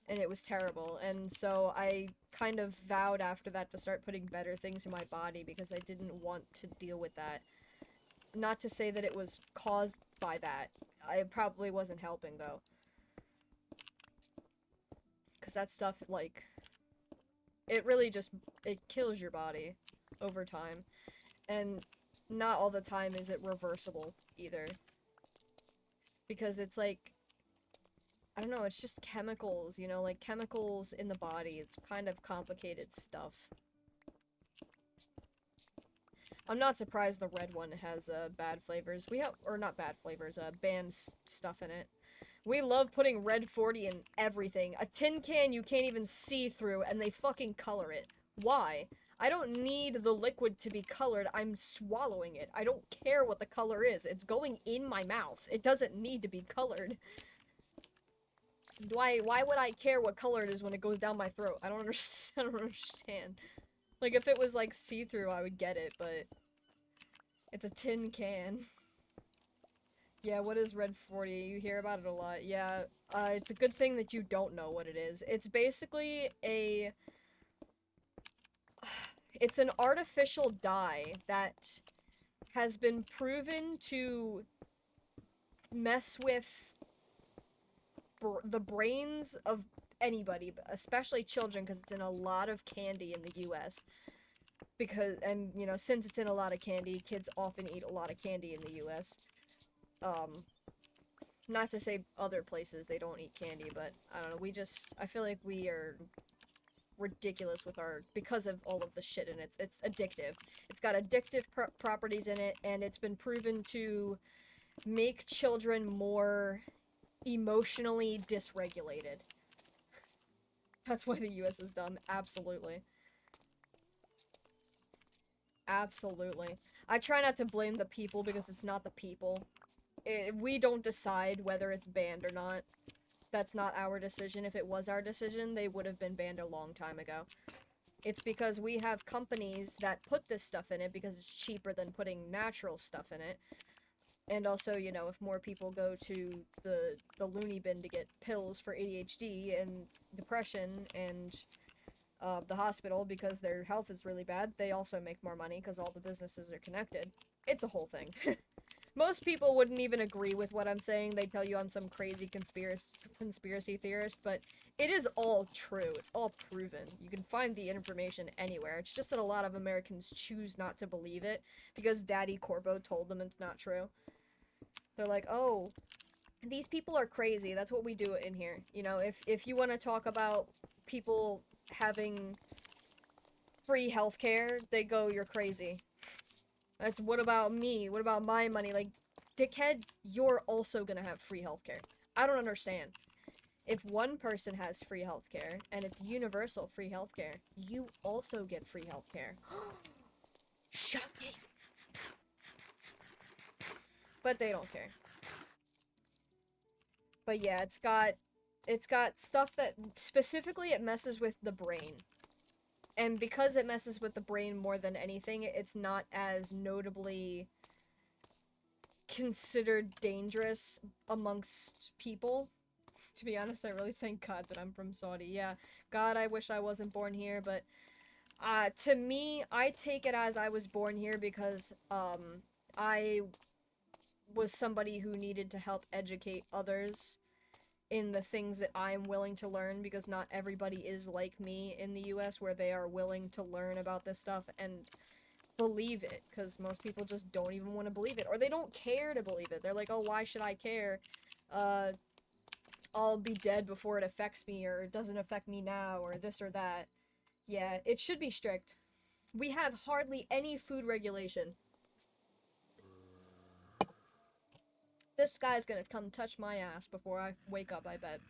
And it was terrible. And so I kind of vowed after that to start putting better things in my body because I didn't want to deal with that. Not to say that it was caused by that. I probably wasn't helping, though. Because that stuff, like, it really just, it kills your body over time. And not all the time is it reversible, either. Because it's like, I don't know, it's just chemicals, you know, like chemicals in the body. It's kind of complicated stuff. I'm not surprised the red one has bad flavors. We have, or not bad flavors, banned stuff in it. We love putting red 40 in everything. A tin can you can't even see through, and they fucking color it. Why? I don't need the liquid to be colored. I'm swallowing it. I don't care what the color is. It's going in my mouth. It doesn't need to be colored. Why would I care what color it is when it goes down my throat? I don't understand. I don't understand. Like, if it was, like, see-through, I would get it, but it's a tin can. Yeah, what is Red 40? You hear about it a lot. Yeah, it's a good thing that you don't know what it is. It's basically a... It's an artificial dye that has been proven to mess with the brains of anybody, especially children, because it's in a lot of candy in the US. Because, and, you know, since it's in a lot of candy, kids often eat a lot of candy in the US. Not to say other places they don't eat candy, but I don't know, I feel like we are ridiculous with because of all of the shit in it. It's addictive. It's got addictive properties in it, and it's been proven to make children more emotionally dysregulated. That's why the US is dumb. Absolutely. Absolutely. I try not to blame the people because it's not the people. We don't decide whether it's banned or not. That's not our decision. If it was our decision, they would have been banned a long time ago. It's because we have companies that put this stuff in it because it's cheaper than putting natural stuff in it. And also, you know, if more people go to the loony bin to get pills for ADHD and depression and the hospital because their health is really bad, they also make more money because all the businesses are connected. It's a whole thing. Most people wouldn't even agree with what I'm saying. They tell you I'm some crazy conspiracy theorist, but it is all true. It's all proven. You can find the information anywhere. It's just that a lot of Americans choose not to believe it because Daddy Corbo told them it's not true. They're like, oh, these people are crazy. That's what we do in here. You know, if you want to talk about people having free healthcare, they go, you're crazy. That's, what about me? What about my money? Like, dickhead, you're also gonna have free healthcare. I don't understand. If one person has free healthcare, and it's universal free healthcare, you also get free healthcare. Shocking. But they don't care. But yeah, it's got stuff that, specifically, it messes with the brain. And because it messes with the brain more than anything, it's not as notably considered dangerous amongst people. To be honest, I really thank God that I'm from Saudi. Yeah, God, I wish I wasn't born here, but to me, I take it as I was born here because I was somebody who needed to help educate others in the things that I'm willing to learn, because not everybody is like me in the US where they are willing to learn about this stuff and believe it, because most people just don't even want to believe it, or they don't care to believe it. They're like, oh, why should I care? I'll be dead before it affects me, or it doesn't affect me now, or this or that. Yeah, it should be strict. We have hardly any food regulation. This guy's gonna come touch my ass before I wake up, I bet.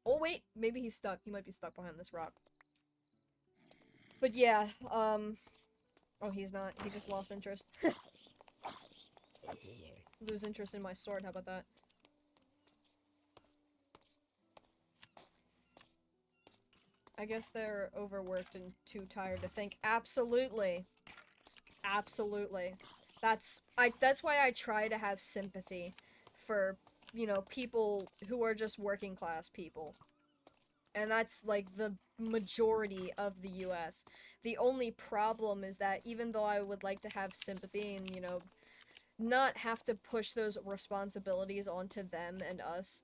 Oh wait, maybe he's stuck. He might be stuck behind this rock. But yeah, oh, he's not. He just lost interest. Lose interest in my sword, how about that? I guess they're overworked and too tired to think. Absolutely. Absolutely. That's why I try to have sympathy for, you know, people who are just working class people. And that's like the majority of the US. The only problem is that even though I would like to have sympathy and, you know, not have to push those responsibilities onto them and us,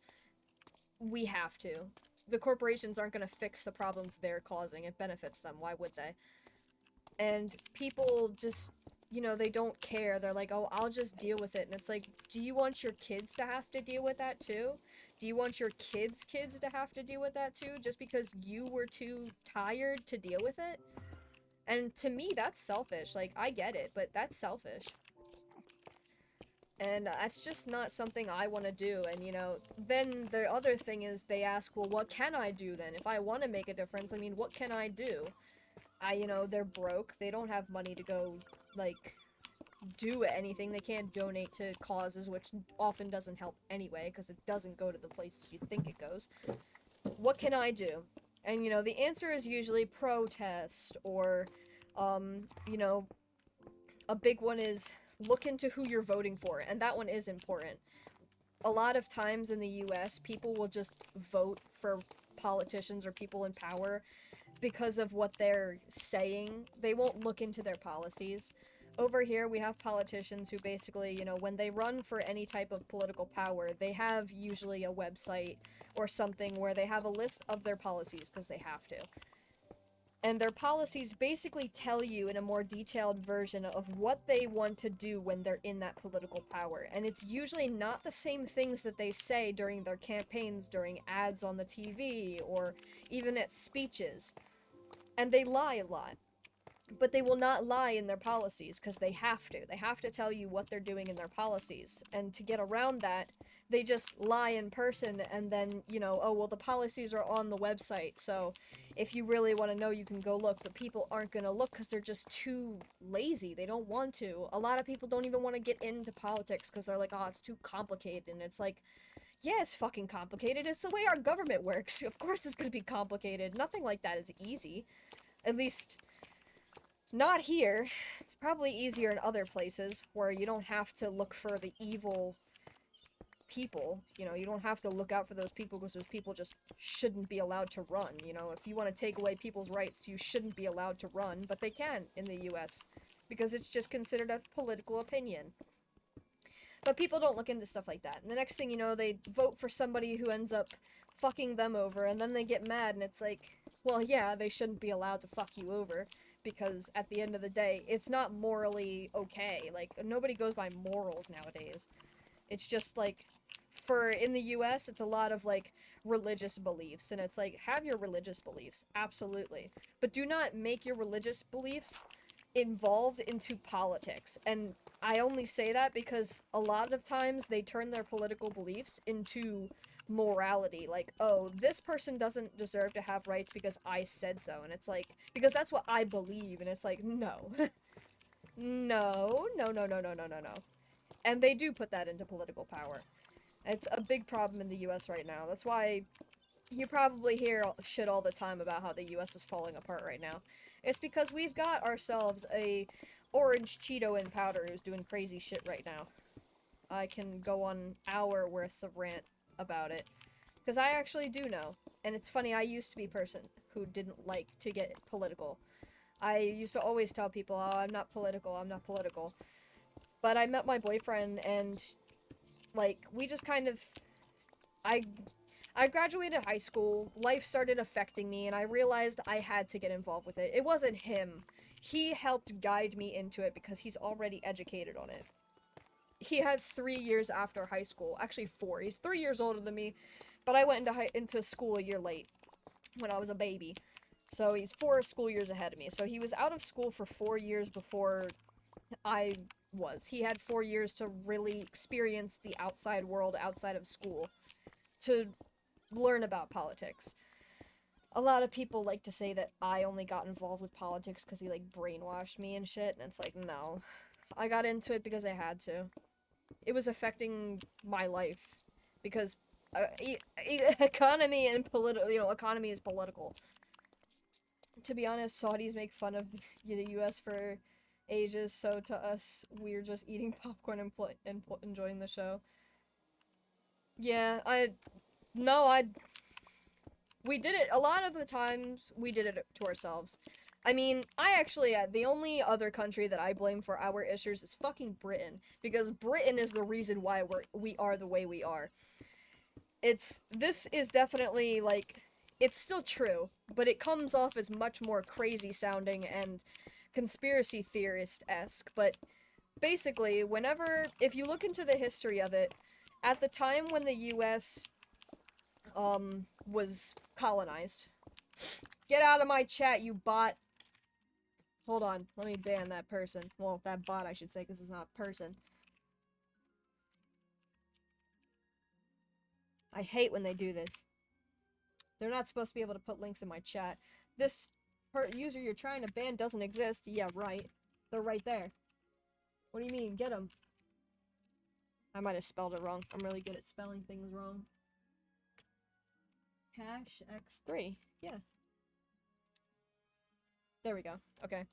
we have to. The corporations aren't going to fix the problems they're causing. It benefits them. Why would they? And people just, you know, they don't care. They're like, oh, I'll just deal with it. And it's like, do you want your kids to have to deal with that too? Do you want your kids' kids to have to deal with that too? Just because you were too tired to deal with it? And to me, that's selfish. Like, I get it, but that's selfish. And that's just not something I want to do. And, you know, then the other thing is they ask, well, what can I do then? If I want to make a difference, I mean, what can I do? You know, they're broke. They don't have money to go, like, do anything. They can't donate to causes, which often doesn't help anyway, because it doesn't go to the places you think it goes. What can I do? And, you know, the answer is usually protest, or, you know, a big one is look into who you're voting for, and that one is important. A lot of times in the US, people will just vote for politicians or people in power because of what they're saying. They won't look into their policies. Over here, we have politicians who basically, you know, when they run for any type of political power, they have usually a website or something where they have a list of their policies, because they have to. And their policies basically tell you in a more detailed version of what they want to do when they're in that political power. And it's usually not the same things that they say during their campaigns, during ads on the TV, or even at speeches. And they lie a lot. But they will not lie in their policies, because they have to. They have to tell you what they're doing in their policies. And to get around that, they just lie in person, and then, you know, oh, well, the policies are on the website, so if you really want to know, you can go look. But people aren't going to look because they're just too lazy. They don't want to. A lot of people don't even want to get into politics because they're like, oh, it's too complicated. And it's like, yeah, it's fucking complicated. It's the way our government works. Of course it's going to be complicated. Nothing like that is easy. At least, not here. It's probably easier in other places where you don't have to look for the evil people. You know, you don't have to look out for those people because those people just shouldn't be allowed to run. You know, if you want to take away people's rights, you shouldn't be allowed to run, but they can in the US because it's just considered a political opinion. But people don't look into stuff like that. And the next thing you know, they vote for somebody who ends up fucking them over, and then they get mad, and it's like, well, yeah, they shouldn't be allowed to fuck you over, because at the end of the day, it's not morally okay. Like, nobody goes by morals nowadays. It's just like, in the US, it's a lot of, like, religious beliefs, and it's like, have your religious beliefs, absolutely. But do not make your religious beliefs involved into politics. And I only say that because a lot of times they turn their political beliefs into morality. Like, oh, this person doesn't deserve to have rights because I said so. And it's like, because that's what I believe. And it's like, no. No, no, no, no, no, no, no, no. And they do put that into political power. It's a big problem in the US right now. That's why you probably hear shit all the time about how the US is falling apart right now. It's because we've got ourselves a orange Cheeto in powder who's doing crazy shit right now. I can go on hour worths of rant about it. Because I actually do know. And it's funny, I used to be a person who didn't like to get political. I used to always tell people, oh, I'm not political, I'm not political. But I met my boyfriend, and, like, we just kind of... I graduated high school, life started affecting me, and I realized I had to get involved with it. It wasn't him. He helped guide me into it because he's already educated on it. He had 3 years after high school. Actually 4. He's 3 years older than me, but I went into school a year late when I was a baby. So he's 4 school years ahead of me. So he was out of school for 4 years before I was. He had 4 years to really experience the outside world outside of school, to learn about politics. A lot of people like to say that I only got involved with politics because he, like, brainwashed me and shit, and it's like, no. I got into it because I had to. It was affecting my life, because economy and economy is political. To be honest, Saudis make fun of the US for ages, so to us, we're just eating popcorn and enjoying the show. Yeah, we did it, a lot of the times, we did it to ourselves. I mean, the only other country that I blame for our issues is fucking Britain, because Britain is the reason why we are the way we are. This is definitely, like, it's still true, but it comes off as much more crazy sounding and conspiracy theorist-esque, but basically, if you look into the history of it, at the time when the US, was colonized. Get out of my chat, you bot! Hold on, let me ban that person. Well, that bot, I should say, because it's not a person. I hate when they do this. They're not supposed to be able to put links in my chat. This user you're trying to ban doesn't exist. Yeah, right. They're right there. What do you mean? Get them. I might have spelled it wrong. I'm really good at spelling things wrong. Hash X3. Yeah. There we go. Okay.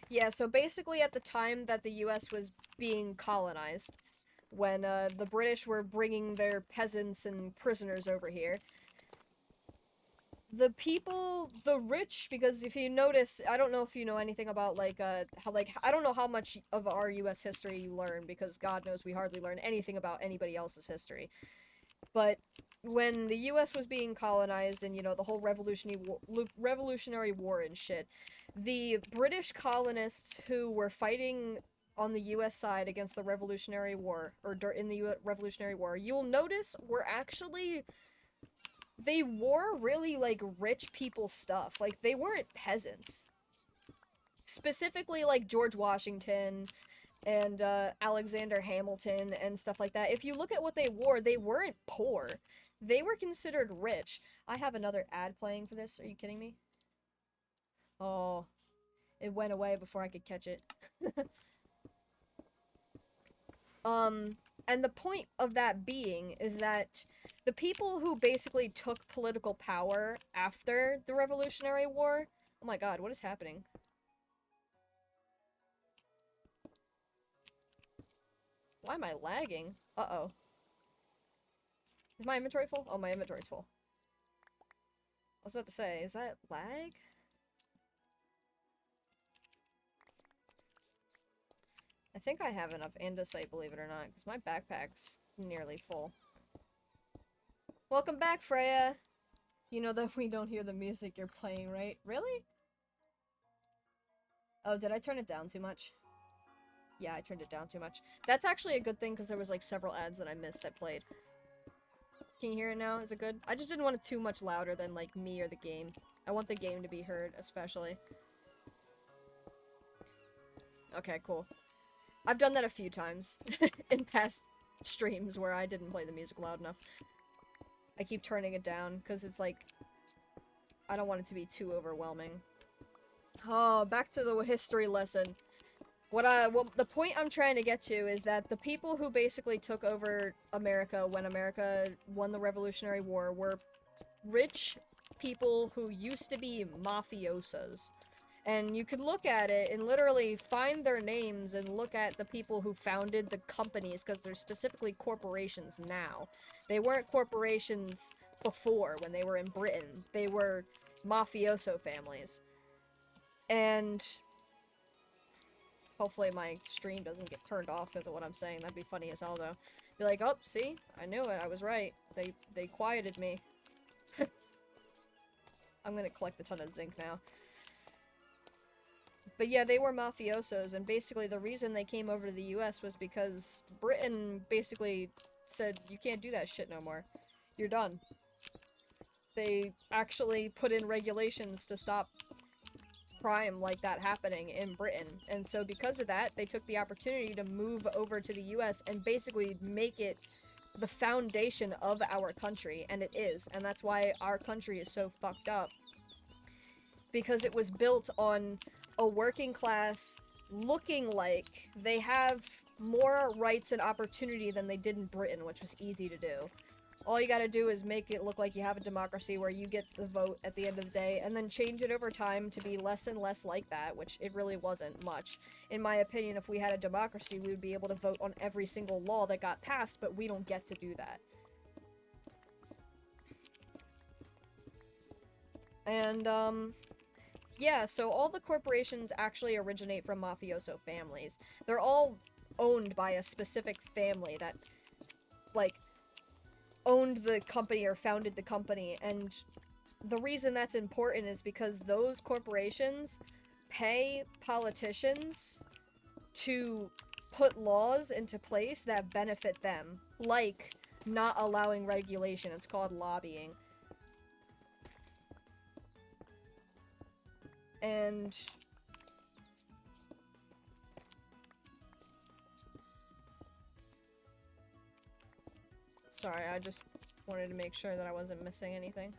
Yeah, so basically at the time that the US was being colonized, when, the British were bringing their peasants and prisoners over here, the people, the rich, because if you notice, I don't know if you know anything about, like, I don't know how much of our US history you learn, because God knows we hardly learn anything about anybody else's history. But when the US was being colonized and, the whole Revolutionary War and shit, the British colonists who were fighting on the US side against the Revolutionary War, or in the Revolutionary War, you'll notice they wore really, like, rich people stuff. Like, they weren't peasants. Specifically, like, George Washington and, Alexander Hamilton and stuff like that. If you look at what they wore, they weren't poor. They were considered rich. I have another ad playing for this. Are you kidding me? Oh. It went away before I could catch it. And the point of that being is that the people who basically took political power after the Revolutionary War... Oh my god, what is happening? Why am I lagging? Uh-oh. Is my inventory full? Oh, my inventory's full. I was about to say, is that lag? I think I have enough andesite, believe it or not, because my backpack's nearly full. Welcome back, Freya! You know that we don't hear the music you're playing, right? Really? Oh, did I turn it down too much? Yeah, I turned it down too much. That's actually a good thing, because there was, like, several ads that I missed that played. Can you hear it now? Is it good? I just didn't want it too much louder than, like, me or the game. I want the game to be heard, especially. Okay, cool. I've done that a few times in past streams where I didn't play the music loud enough. I keep turning it down, because it's like... I don't want it to be too overwhelming. Oh, back to the history lesson. The point I'm trying to get to is that the people who basically took over America when America won the Revolutionary War were rich people who used to be mafiosos. And you could look at it and literally find their names and look at the people who founded the companies, because they're specifically corporations now. They weren't corporations before, when they were in Britain. They were mafioso families. And... hopefully my stream doesn't get turned off because of what I'm saying. That'd be funny as hell, though. Be like, oh, see? I knew it. I was right. They quieted me. I'm gonna collect a ton of zinc now. But yeah, they were mafiosos, and basically the reason they came over to the US was because Britain basically said, you can't do that shit no more. You're done. They actually put in regulations to stop crime like that happening in Britain. And so because of that, they took the opportunity to move over to the US and basically make it the foundation of our country, and it is. And that's why our country is so fucked up. Because it was built on a working class looking like they have more rights and opportunity than they did in Britain, which was easy to do. All you gotta do is make it look like you have a democracy where you get the vote at the end of the day, and then change it over time to be less and less like that, which it really wasn't much. In my opinion, if we had a democracy, we would be able to vote on every single law that got passed, but we don't get to do that. And, yeah, so all the corporations actually originate from mafioso families. They're all owned by a specific family that, like, owned the company or founded the company, and the reason that's important is because those corporations pay politicians to put laws into place that benefit them, like not allowing regulation. It's called lobbying. And sorry, I just wanted to make sure that I wasn't missing anything.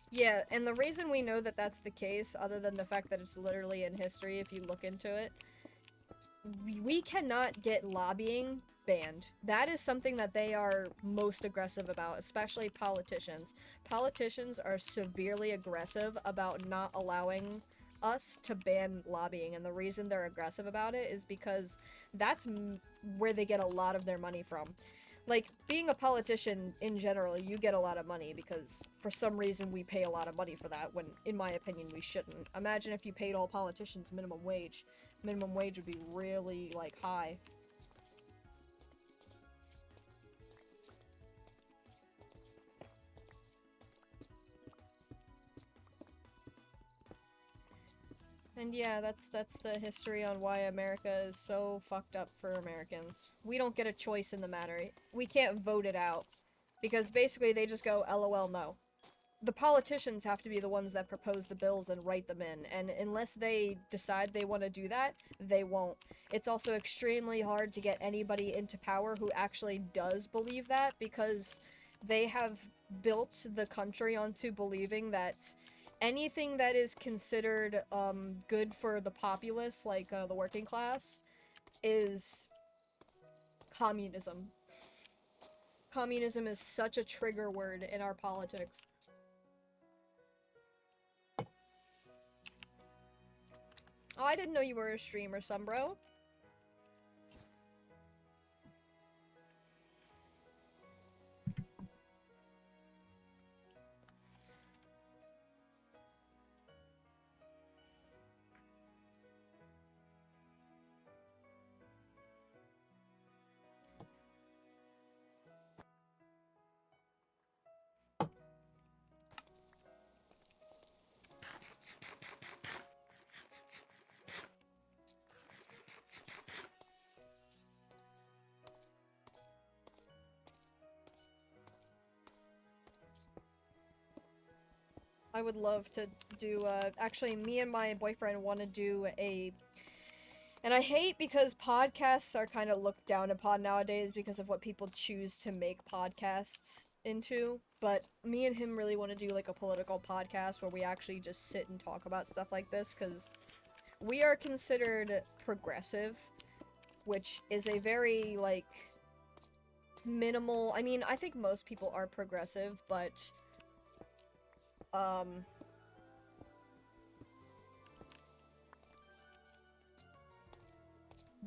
Yeah, and the reason we know that that's the case, other than the fact that it's literally in history if you look into it, we cannot get lobbying banned. That is something that they are most aggressive about, especially politicians. Politicians are severely aggressive about not allowing us to ban lobbying, and the reason they're aggressive about it is because that's where they get a lot of their money from. Like, being a politician in general, you get a lot of money because for some reason we pay a lot of money for that when, in my opinion, we shouldn't. Imagine if you paid all politicians minimum wage. Minimum wage would be really, like, high. And yeah, that's the history on why America is so fucked up for Americans. We don't get a choice in the matter. We can't vote it out. Because basically they just go, LOL, no. The politicians have to be the ones that propose the bills and write them in, and unless they decide they want to do that, they won't. It's also extremely hard to get anybody into power who actually does believe that, because they have built the country onto believing that anything that is considered good for the populace, like the working class, is communism. Communism is such a trigger word in our politics. Oh, I didn't know you were a streamer, Sumbro. I would love to do, actually, me and my boyfriend want to do and I hate because podcasts are kind of looked down upon nowadays because of what people choose to make podcasts into, but me and him really want to do, like, a political podcast where we actually just sit and talk about stuff like this, because we are considered progressive, which is a very, like, minimal, I mean, I think most people are progressive, but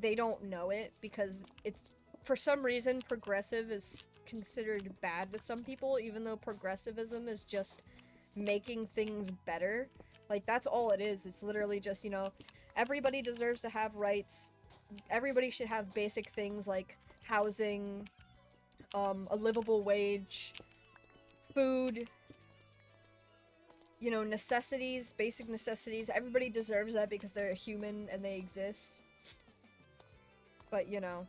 they don't know it because it's, for some reason, progressive is considered bad to some people, even though progressivism is just making things better. Like, that's all it is. It's literally just, you know, everybody deserves to have rights. Everybody should have basic things like housing, a livable wage, food, you know, necessities, basic necessities. Everybody deserves that because they're a human and they exist. But, you know,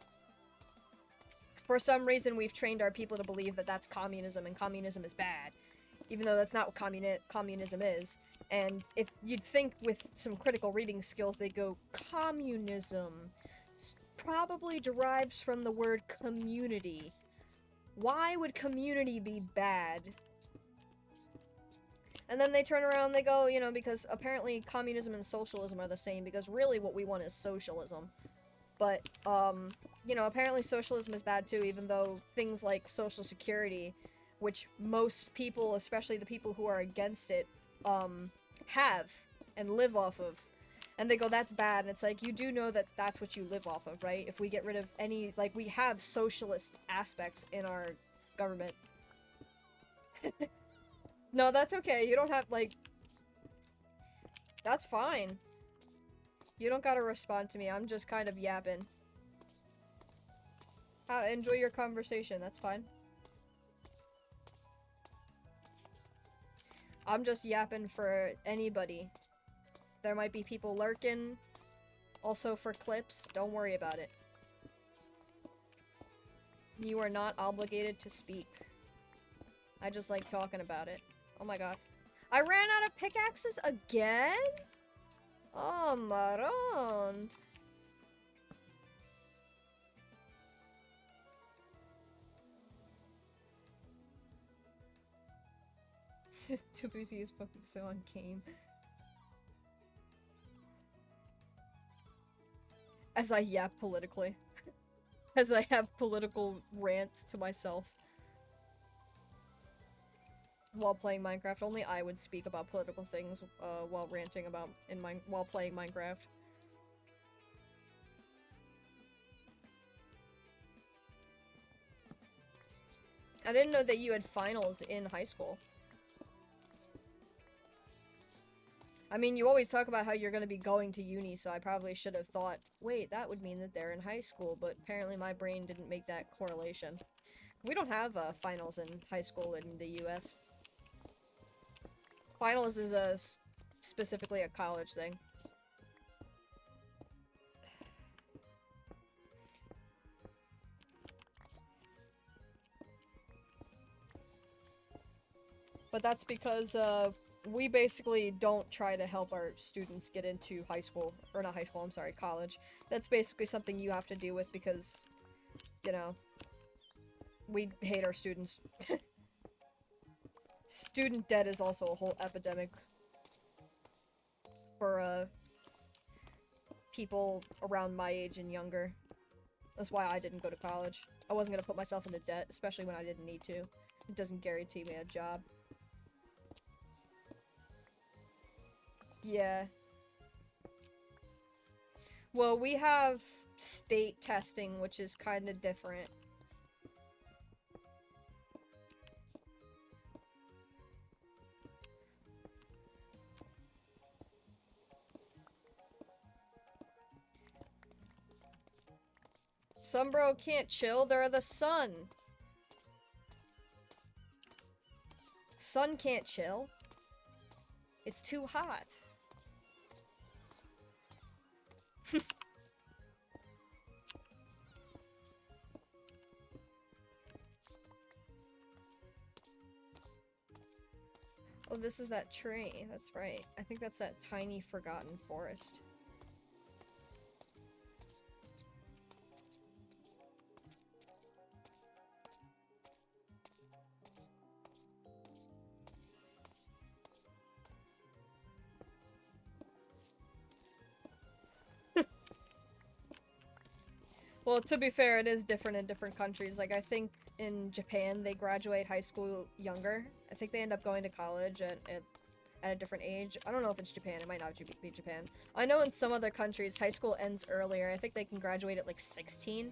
For some reason, we've trained our people to believe that that's communism, and communism is bad. Even though that's not what communism is. And if you'd think with some critical reading skills, they'd go, communism probably derives from the word community. Why would community be bad? And then they turn around and they go, you know, because apparently communism and socialism are the same, because really what we want is socialism. But, you know, apparently socialism is bad too, even though things like Social Security, which most people, especially the people who are against it, have and live off of. And they go, that's bad. And it's like, you do know that that's what you live off of, right? If we get rid of any, like, we have socialist aspects in our government. No, that's okay. You don't have, like... That's fine. You don't gotta respond to me. I'm just kind of yapping. Enjoy your conversation. That's fine. I'm just yapping for anybody. There might be people lurking. Also for clips. Don't worry about it. You are not obligated to speak. I just like talking about it. Oh my god. I ran out of pickaxes again? Oh, Maron. Too busy as focusing on game. As I yap politically. As I have political rants to myself. While playing Minecraft. Only I would speak about political things while ranting about while playing Minecraft. I didn't know that you had finals in high school. I mean, you always talk about how you're going to be going to uni, so I probably should have thought, wait, that would mean that they're in high school, but apparently my brain didn't make that correlation. We don't have finals in high school in the US. Finals is specifically a college thing. But that's because, we basically don't try to help our students get into high school, or not high school, I'm sorry, college. That's basically something you have to deal with because, you know, we hate our students. Student debt is also a whole epidemic for, people around my age and younger. That's why I didn't go to college. I wasn't gonna put myself into debt, especially when I didn't need to. It doesn't guarantee me a job. Yeah. Well, we have state testing, which is kind of different. Sunbro can't chill, they're the sun. Sun can't chill. It's too hot. Oh, this is that tree. That's right. I think that's that tiny forgotten forest. Well, to be fair, it is different in different countries. Like, I think in Japan, they graduate high school younger. I think they end up going to college at a different age. I don't know if it's Japan. It might not be Japan. I know in some other countries, high school ends earlier. I think they can graduate at, like, 16.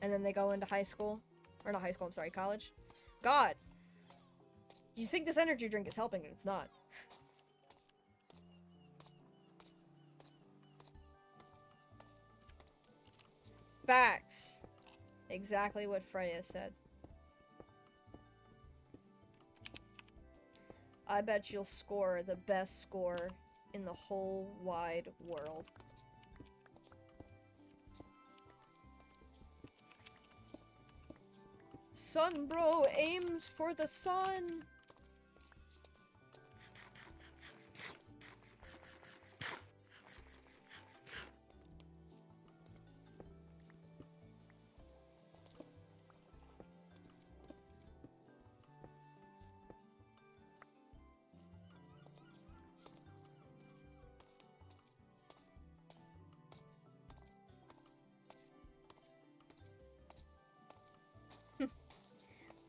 And then they go into high school. Or not high school, I'm sorry, college. God! You think this energy drink is helping, and it's not. Facts. Exactly what Freya said. I bet you'll score the best score in the whole wide world. Sun bro aims for the sun.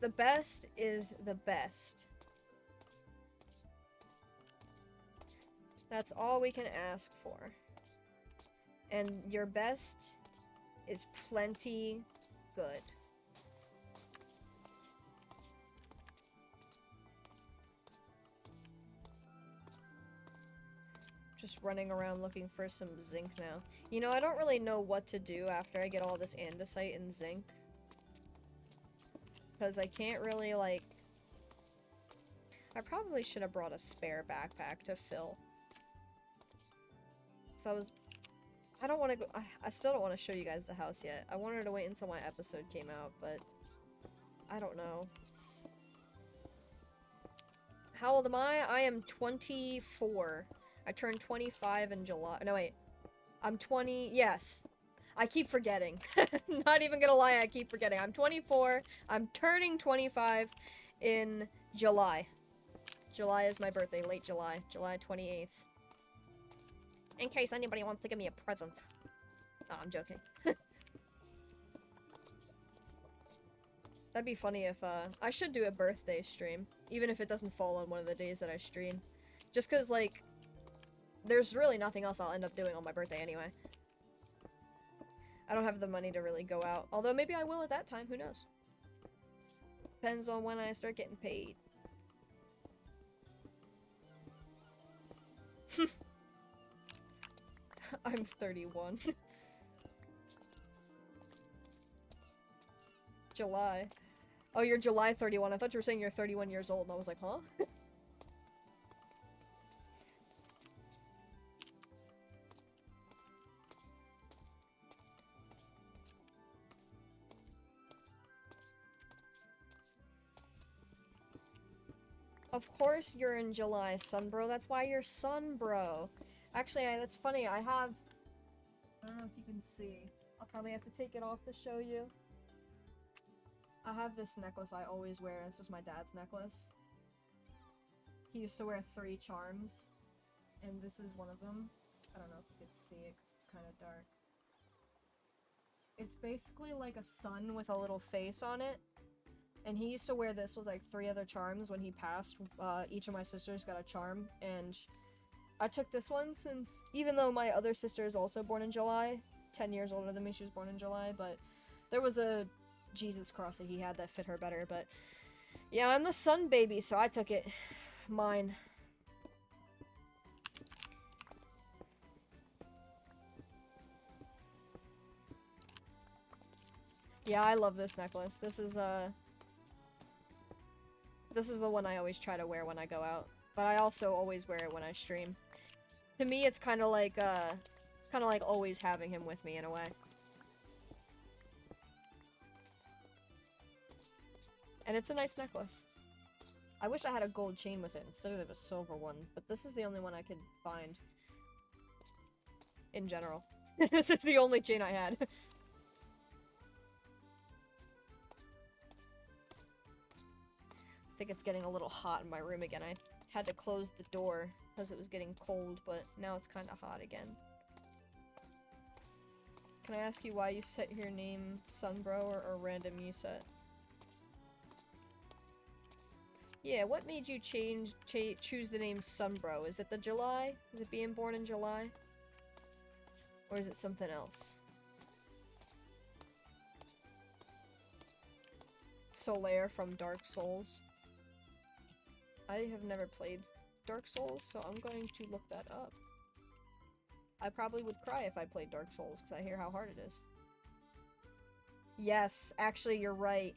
The best is the best. That's all we can ask for. And your best is plenty good. Just running around looking for some zinc now. You know, I don't really know what to do after I get all this andesite and zinc. Because I can't really, like... I probably should have brought a spare backpack to fill. So I don't want to go... I still don't want to show you guys the house yet. I wanted to wait until my episode came out, but... I don't know. How old am I? I am 24. I turned 25 in July. No, wait. I'm 20. Yes. I keep forgetting. Not even gonna lie, I keep forgetting. I'm 24. I'm turning 25 in July. July is my birthday. Late July. July 28th. In case anybody wants to give me a present. Oh, I'm joking. That'd be funny if, I should do a birthday stream. Even if it doesn't fall on one of the days that I stream. Just cause, like, there's really nothing else I'll end up doing on my birthday anyway. I don't have the money to really go out. Although maybe I will at that time, who knows? Depends on when I start getting paid. I'm 31. July. Oh, you're July 31. I thought you were saying you're 31 years old, and I was like, huh? Of course you're in July, son bro. That's why you're son bro. Actually, that's funny. I don't know if you can see. I'll probably have to take it off to show you. I have this necklace I always wear. This is my dad's necklace. He used to wear 3 charms. And this is one of them. I don't know if you can see it because it's kind of dark. It's basically like a sun with a little face on it. And he used to wear this with like 3 other charms when he passed. Each of my sisters got a charm, and I took this one since, even though my other sister is also born in July, 10 years older than me, she was born in July, but there was a Jesus cross that he had that fit her better, but yeah, I'm the sun baby, so I took it. Mine. Yeah, I love this necklace. This is the one I always try to wear when I go out. But I also always wear it when I stream. To me, it's kind of like always having him with me in a way. And it's a nice necklace. I wish I had a gold chain with it instead of a silver one, but this is the only one I could find. In general. This is the only chain I had. I think it's getting a little hot in my room again. I had to close the door because it was getting cold, but now it's kind of hot again. Can I ask you why you set your name Sunbro or random you set? Yeah, what made you choose the name Sunbro? Is it the July? Is it being born in July? Or is it something else? Solaire from Dark Souls. I have never played Dark Souls, so I'm going to look that up. I probably would cry if I played Dark Souls, because I hear how hard it is. Yes, actually, you're right.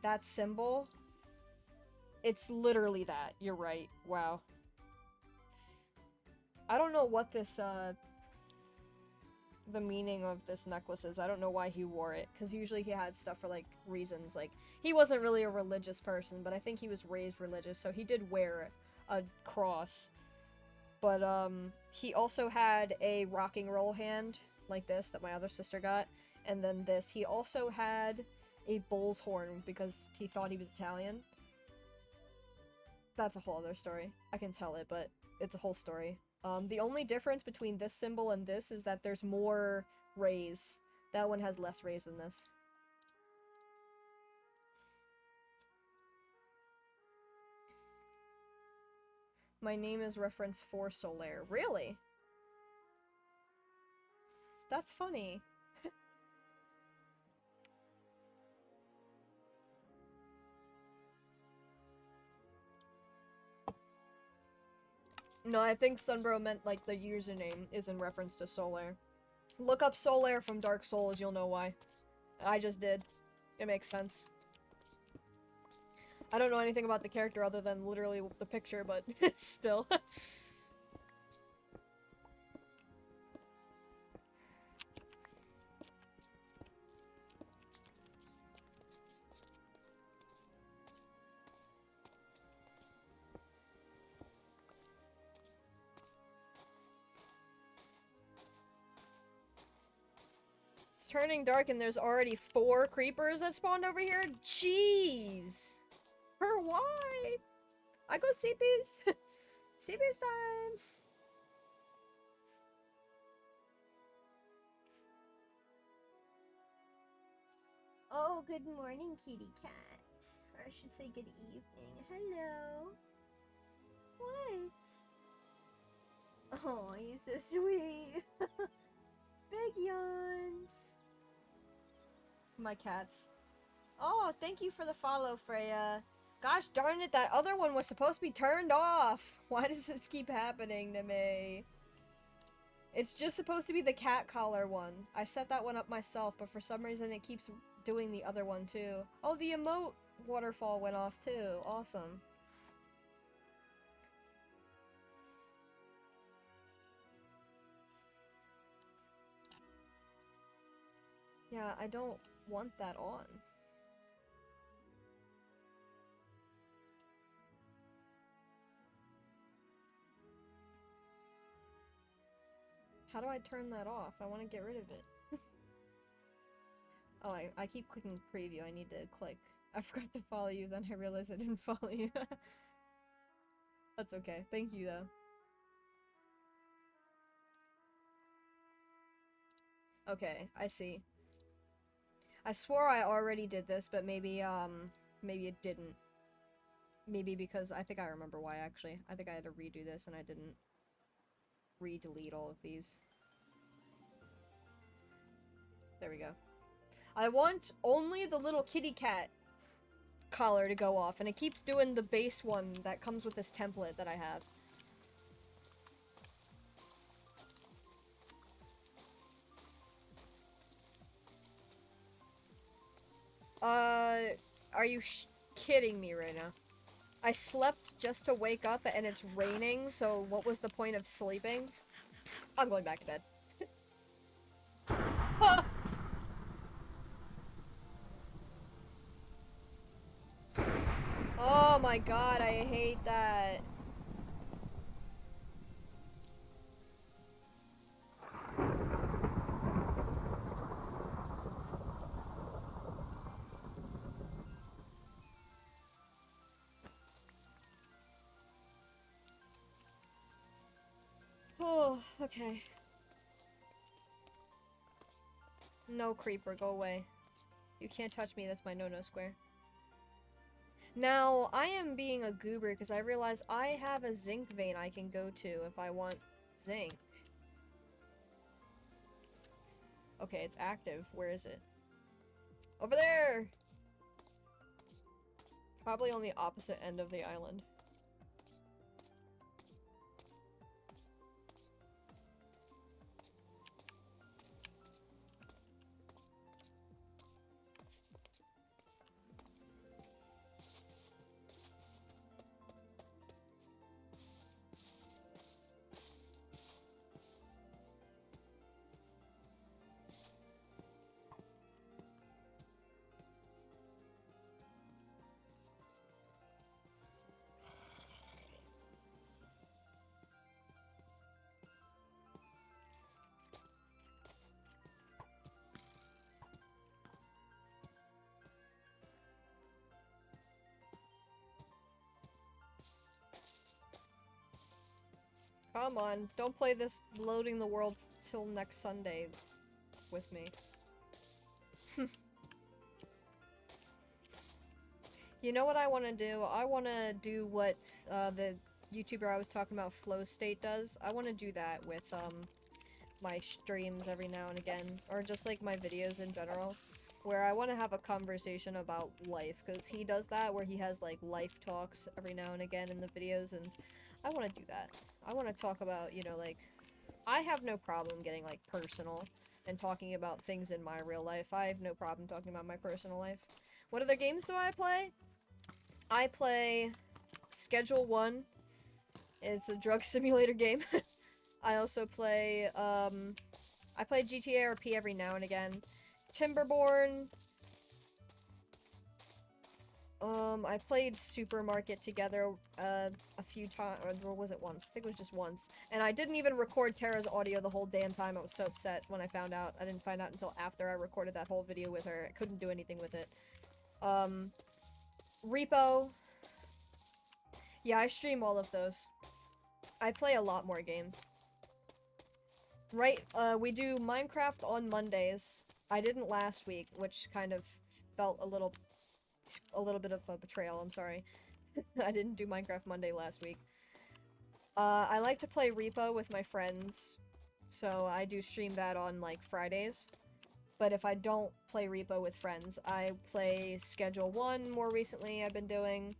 That symbol, it's literally that. You're right. Wow. I don't know what this, the meaning of this necklace is. I don't know why he wore it, because usually he had stuff for, like, reasons. Like, he wasn't really a religious person, but I think he was raised religious, so he did wear a cross. But, he also had a rocking roll hand, like this, that my other sister got, and then this. He also had a bull's horn, because he thought he was Italian. That's a whole other story. I can tell it, but it's a whole story. The only difference between this symbol and this is that there's more rays. That one has less rays than this. My name is reference for Solaire. Really? That's funny. No, I think Sunbro meant, like, the username is in reference to Solaire. Look up Solaire from Dark Souls, you'll know why. I just did. It makes sense. I don't know anything about the character other than literally the picture, but still. It's turning dark and there's already 4 creepers that spawned over here? Jeez! For why? I go CP's. CP's time! Oh, good morning, kitty cat. Or I should say good evening. Hello. What? Oh, he's so sweet. Big yawns. My cats. Oh, thank you for the follow, Freya. Gosh darn it, that other one was supposed to be turned off. Why does this keep happening to me? It's just supposed to be the cat collar one. I set that one up myself, but for some reason it keeps doing the other one too. Oh, the emote waterfall went off too. Awesome. Yeah, I don't want that on. How do I turn that off? I want to get rid of it. Oh, I keep clicking preview. I need to click. I forgot to follow you, then I realized I didn't follow you. That's okay. Thank you, though. Okay, I see. I swore I already did this, but maybe it didn't. Maybe because I think I remember why, actually. I think I had to redo this, and I didn't re-delete all of these. There we go. I want only the little kitty cat collar to go off, and it keeps doing the base one that comes with this template that I have. Are you kidding me right now? I slept just to wake up and it's raining, so what was the point of sleeping? I'm going back to bed. Ah! Oh my god, I hate that. Oh, okay. No, creeper, go away. You can't touch me, that's my no-no square. Now, I am being a goober because I realize I have a zinc vein I can go to if I want zinc. Okay, it's active. Where is it? Over there! Probably on the opposite end of the island. Come on, don't play this loading the world till next Sunday with me. You know what I want to do? I want to do what the YouTuber I was talking about, Flow State, does. I want to do that with my streams every now and again, or just like my videos in general, where I want to have a conversation about life, because he does that where he has like life talks every now and again in the videos, and I want to do that. I want to talk about, you know, like, I have no problem getting like personal and talking about things in my real life. I have no problem talking about my personal life. What other games do I play? I play Schedule 1. It's a drug simulator game. I also play, I play GTA RP every now and again. Timberborn. I played Supermarket together, a few times, or was it once? I think it was just once. And I didn't even record Tara's audio the whole damn time. I was so upset when I found out. I didn't find out until after I recorded that whole video with her. I couldn't do anything with it. Repo. Yeah, I stream all of those. I play a lot more games. Right, we do Minecraft on Mondays. I didn't last week, which kind of felt a little bit of a betrayal, I'm sorry. I didn't do Minecraft Monday last week. I like to play Repo with my friends, so I do stream that on, like, Fridays. But if I don't play Repo with friends, I play Schedule 1 more recently I've been doing.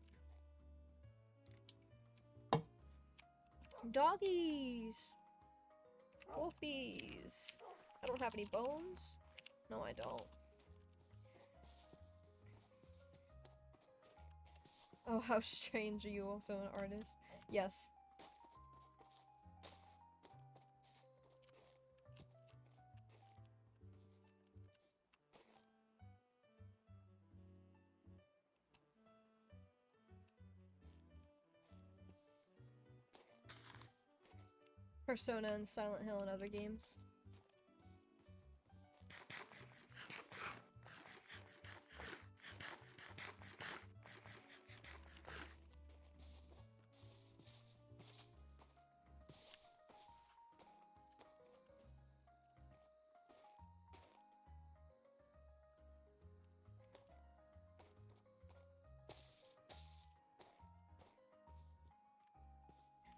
Doggies! Wolfies! I don't have any bones? No, I don't. Oh, how strange. Are you also an artist? Yes. Persona and Silent Hill and other games.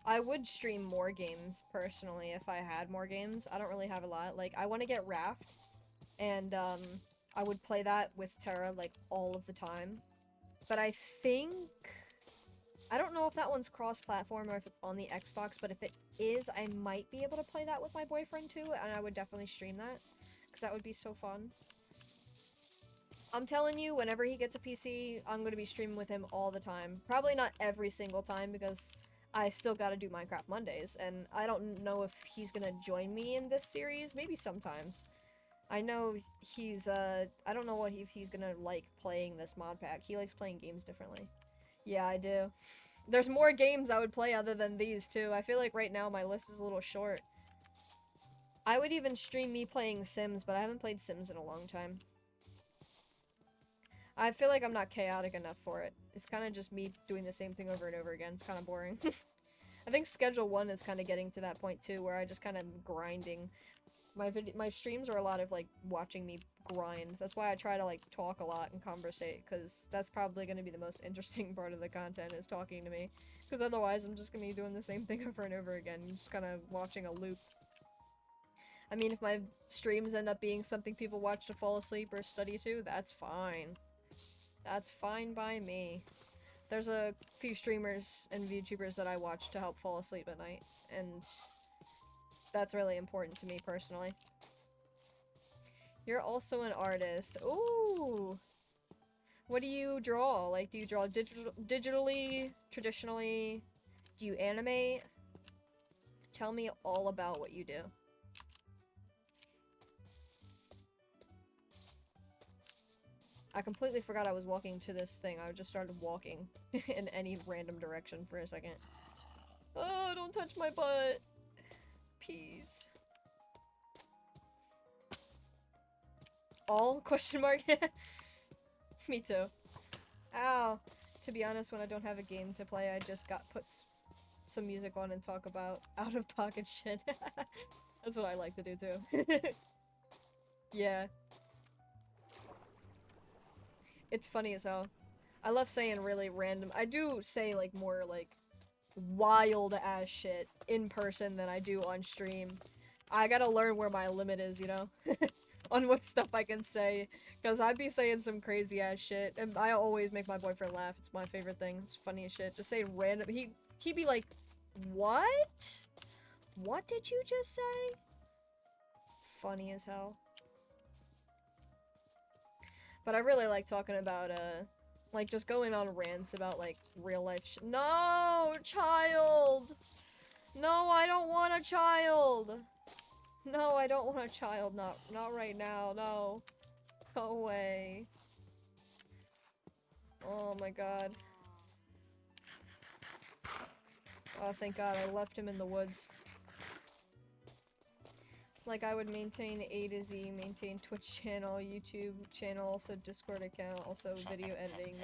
I would stream more games, personally, if I had more games. I don't really have a lot. Like, I want to get Raft, and, I would play that with Tara, like, all of the time. But I think... I don't know if that one's cross-platform or if it's on the Xbox, but if it is, I might be able to play that with my boyfriend, too, and I would definitely stream that, because that would be so fun. I'm telling you, whenever he gets a PC, I'm going to be streaming with him all the time. Probably not every single time, because I still gotta do Minecraft Mondays, and I don't know if he's gonna join me in this series. Maybe sometimes. I know he's, I don't know if he's gonna like playing this mod pack. He likes playing games differently. Yeah, I do. There's more games I would play other than these, too. I feel like right now my list is a little short. I would even stream me playing Sims, but I haven't played Sims in a long time. I feel like I'm not chaotic enough for it. It's kind of just me doing the same thing over and over again. It's kind of boring. I think Schedule 1 is kind of getting to that point too, where I just kind of grinding. My streams are a lot of like watching me grind. That's why I try to like talk a lot and conversate, because that's probably going to be the most interesting part of the content, is talking to me. Because otherwise I'm just going to be doing the same thing over and over again, just kind of watching a loop. I mean, if my streams end up being something people watch to fall asleep or study to, that's fine. That's fine by me. There's a few streamers and VTubers that I watch to help fall asleep at night, and that's really important to me personally. You're also an artist. Ooh! What do you draw? Like, do you draw digitally, traditionally? Do you animate? Tell me all about what you do. I completely forgot I was walking to this thing. I just started walking in any random direction for a second. Oh, don't touch my butt. Peace. All? Question mark? Me too. Ow. To be honest, when I don't have a game to play, I just got put some music on and talk about out-of-pocket shit. That's what I like to do too. Yeah. It's funny as hell. I love saying really random- I do say, like, more, like, wild-ass shit in person than I do on stream. I gotta learn where my limit is, you know? On what stuff I can say. Because I'd be saying some crazy-ass shit, and I always make my boyfriend laugh. It's my favorite thing. It's funny as shit. Just say random- he'd be like, what? What did you just say? Funny as hell. But I really like talking about, like, just going on rants about, like, real life No, child! No, I don't want a child! No, I don't want a child. Not right now, no. Go away. Oh my god. Oh, thank god, I left him in the woods. Like, I would maintain A to Z, maintain Twitch channel, YouTube channel, also Discord account, also video editing,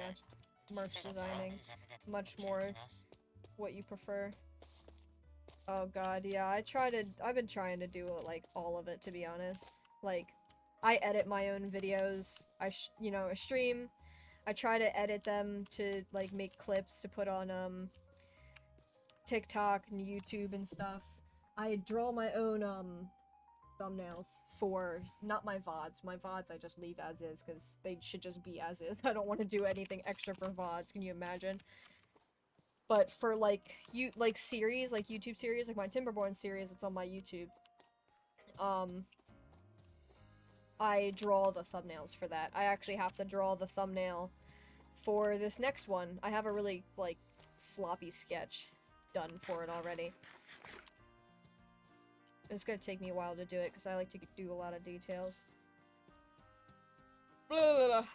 merch designing, much more. What you prefer. Oh god, yeah, I've been trying to do, like, all of it, to be honest. Like, I edit my own videos, I stream, I try to edit them to, like, make clips to put on, TikTok and YouTube and stuff. I draw my own, thumbnails for, not my VODs. My VODs I just leave as is, because they should just be as is. I don't want to do anything extra for VODs, can you imagine? But for, like, series, like, YouTube series, like my Timberborn series, it's on my YouTube. I draw the thumbnails for that. I actually have to draw the thumbnail for this next one. I have a really, like, sloppy sketch done for it already. It's gonna take me a while to do it, because I like to do a lot of details. Blah, blah, blah.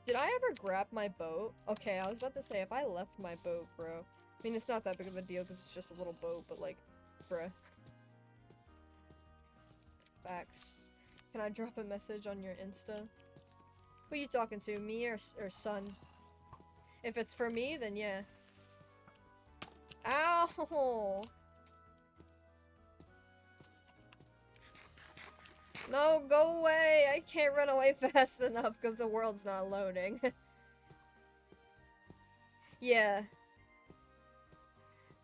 Did I ever grab my boat? Okay, I was about to say, if I left my boat, bro. I mean, it's not that big of a deal, because it's just a little boat, but, like, bruh. Facts. Can I drop a message on your Insta? Who you talking to, me or son? If it's for me, then yeah. Ow! No, go away! I can't run away fast enough because the world's not loading. Yeah.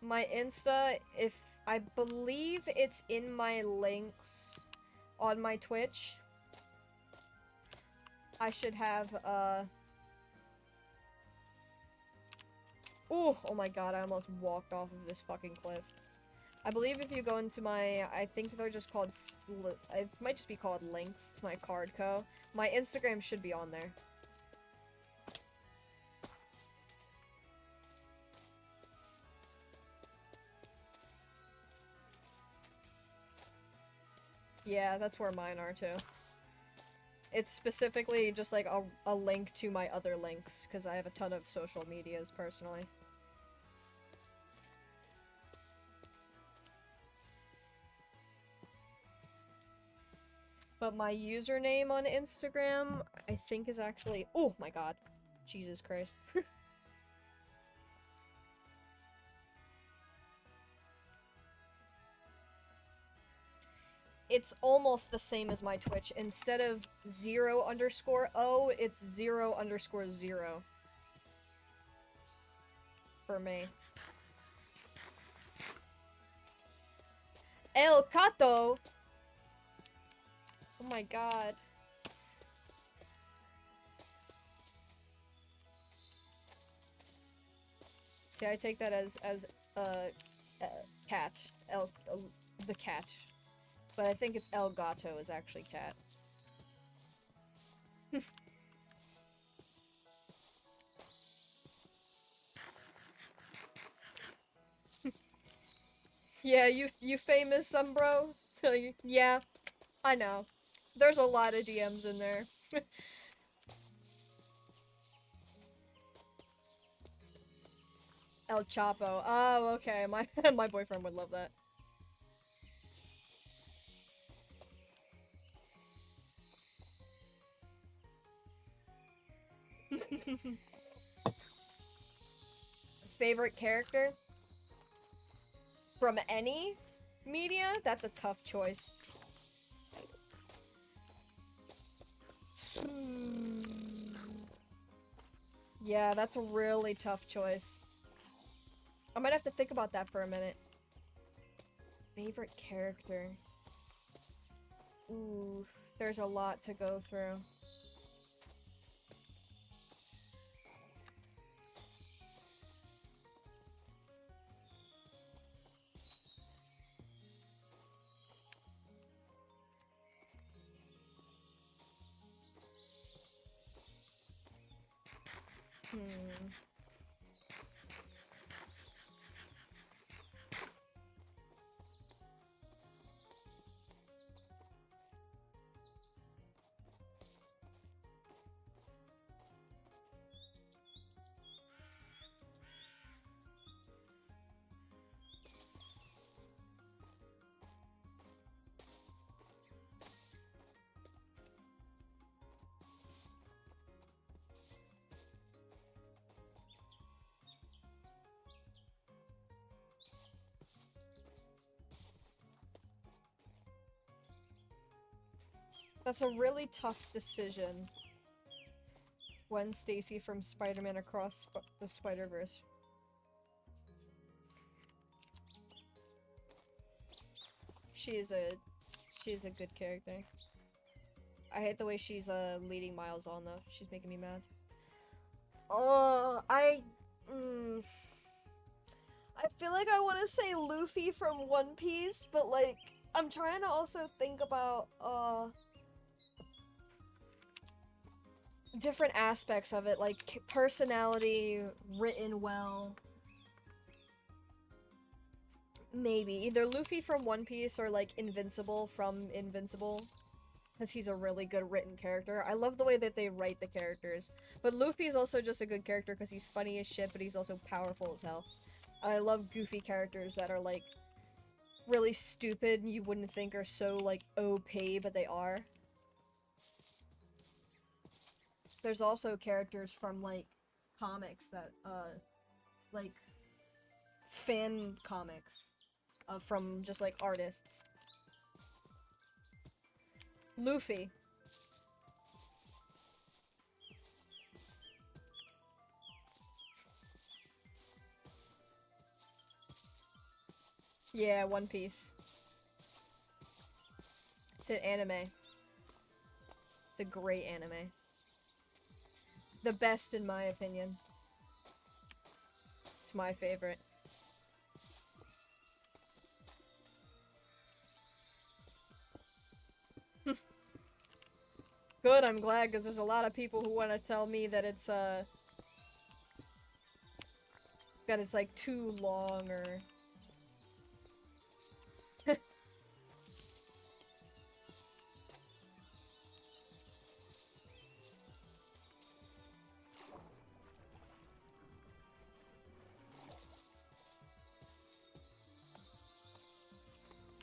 My Insta, I believe it's in my links on my Twitch. I should have, Ooh, oh my god, I almost walked off of this fucking cliff. I believe if you go into my, I think they're just called, it might just be called links, it's my card co. My Instagram should be on there. Yeah, that's where mine are too. It's specifically just like a link to my other links, because I have a ton of social medias personally. But my username on Instagram, I think is actually- oh my god. Jesus Christ. It's almost the same as my Twitch. Instead of 0_O, it's 0_0. For me. El Cato! Oh my god. See, I take that as cat. The cat. But I think it's El Gato is actually cat. Yeah, you famous, bro? So yeah, I know. There's a lot of DMs in there. El Chapo. Oh, okay. My my boyfriend would love that. Favorite character? From any media? That's a tough choice. Yeah, that's a really tough choice. I might have to think about that for a minute. Favorite character? Ooh, there's a lot to go through. That's a really tough decision. Gwen Stacy from Spider-Man Across the Spider-Verse. She's a good character. I hate the way she's leading Miles on though. She's making me mad. I feel like I want to say Luffy from One Piece, but like I'm trying to also think about different aspects of it, like personality, written well. Maybe either Luffy from One Piece or like Invincible from Invincible, because he's a really good written character. I love the way that they write the characters, but Luffy is also just a good character because he's funny as shit, but he's also powerful as hell. I love goofy characters that are like really stupid and you wouldn't think are so like OP, but they are. There's also characters from, like, comics that, like, fan comics, from just, like, artists. Luffy. Yeah, One Piece. It's an anime. It's a great anime. The best in my opinion. It's my favorite. Good, I'm glad, because there's a lot of people who want to tell me that it's, that it's, like, too long, or...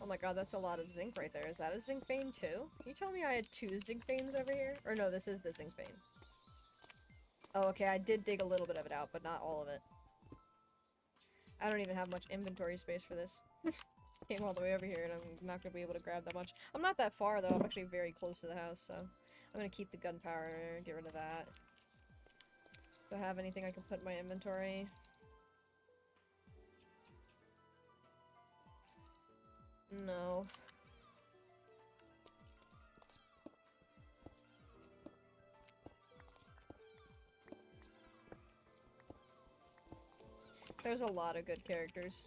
Oh my god, that's a lot of zinc right there. Is that a zinc vein too? You tell me I had 2 zinc veins over here? Or no, this is the zinc vein. Oh, okay, I did dig a little bit of it out, but not all of it. I don't even have much inventory space for this. Came all the way over here and I'm not gonna be able to grab that much. I'm not that far though, I'm actually very close to the house, so... I'm gonna keep the gunpowder, get rid of that. Do I have anything I can put in my inventory? No. There's a lot of good characters.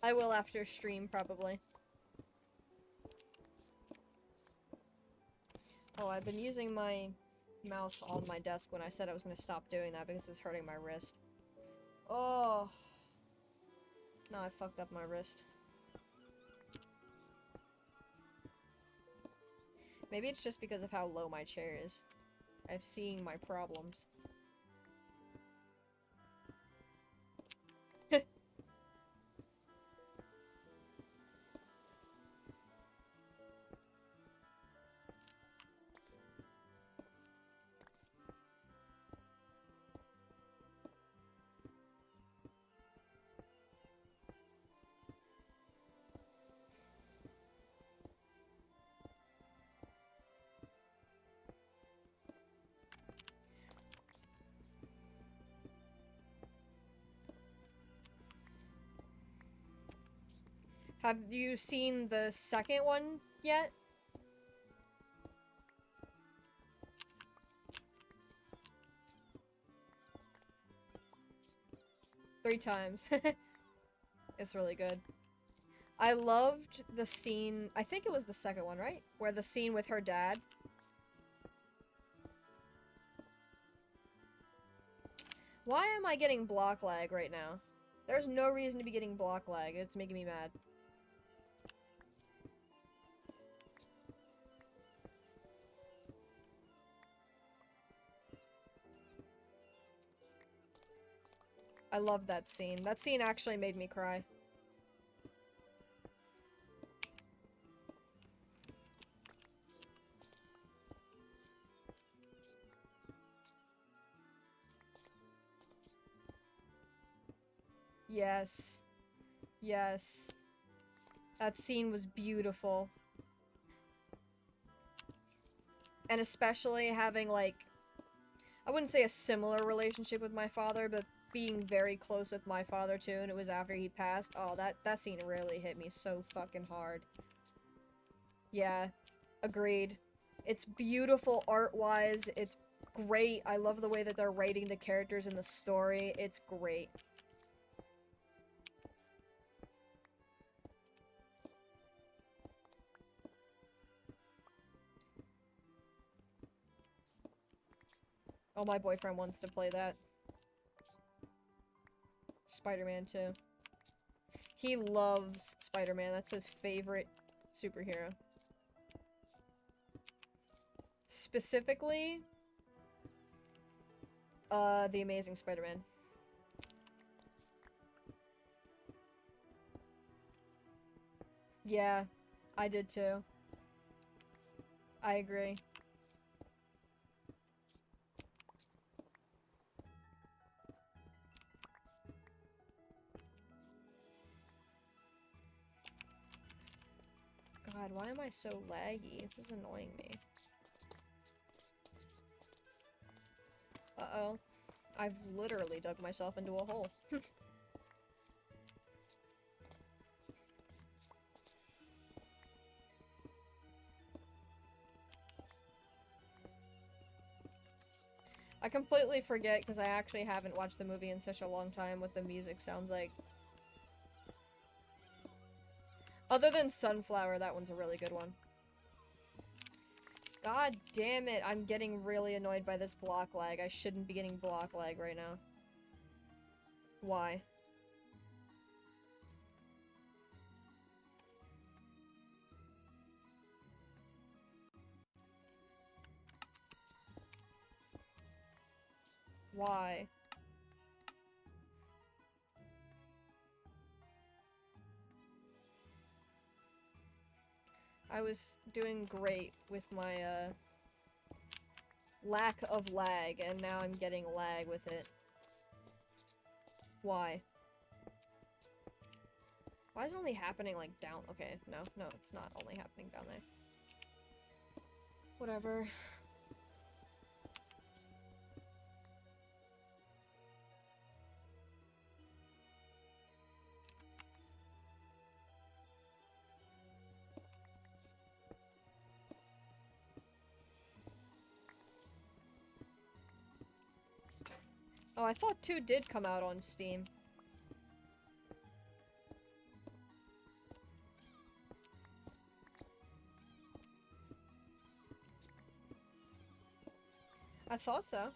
I will after stream, probably. Oh, I've been using my mouse on my desk when I said I was going to stop doing that because it was hurting my wrist. Oh. No, I fucked up my wrist. Maybe it's just because of how low my chair is. I'm seeing my problems. Have you seen the second one yet? Three times. It's really good. I loved the scene, I think it was the second one, right? Where the scene with her dad. Why am I getting block lag right now? There's no reason to be getting block lag. It's making me mad. I love that scene. That scene actually made me cry. Yes. Yes. That scene was beautiful. And especially having, like, I wouldn't say a similar relationship with my father, but being very close with my father too, and it was after he passed. Oh, that scene really hit me so fucking hard. Yeah, agreed. It's beautiful art-wise, it's great. I love the way that they're writing the characters in the story. It's great. Oh, my boyfriend wants to play that. Spider-Man 2. He loves Spider-Man. That's his favorite superhero. Specifically, The Amazing Spider-Man. Yeah, I did too. I agree. God, why am I so laggy? This is annoying me. Uh-oh. I've literally dug myself into a hole. I completely forget because I actually haven't watched the movie in such a long time what the music sounds like. Other than Sunflower, that one's a really good one. God damn it, I'm getting really annoyed by this block lag. I shouldn't be getting block lag right now. Why? Why? I was doing great with my, lack of lag, and now I'm getting lag with it. Why? Why is it only happening, like, down? Okay, no, it's not only happening down there. Whatever. Oh, I thought 2 did come out on Steam. I thought so.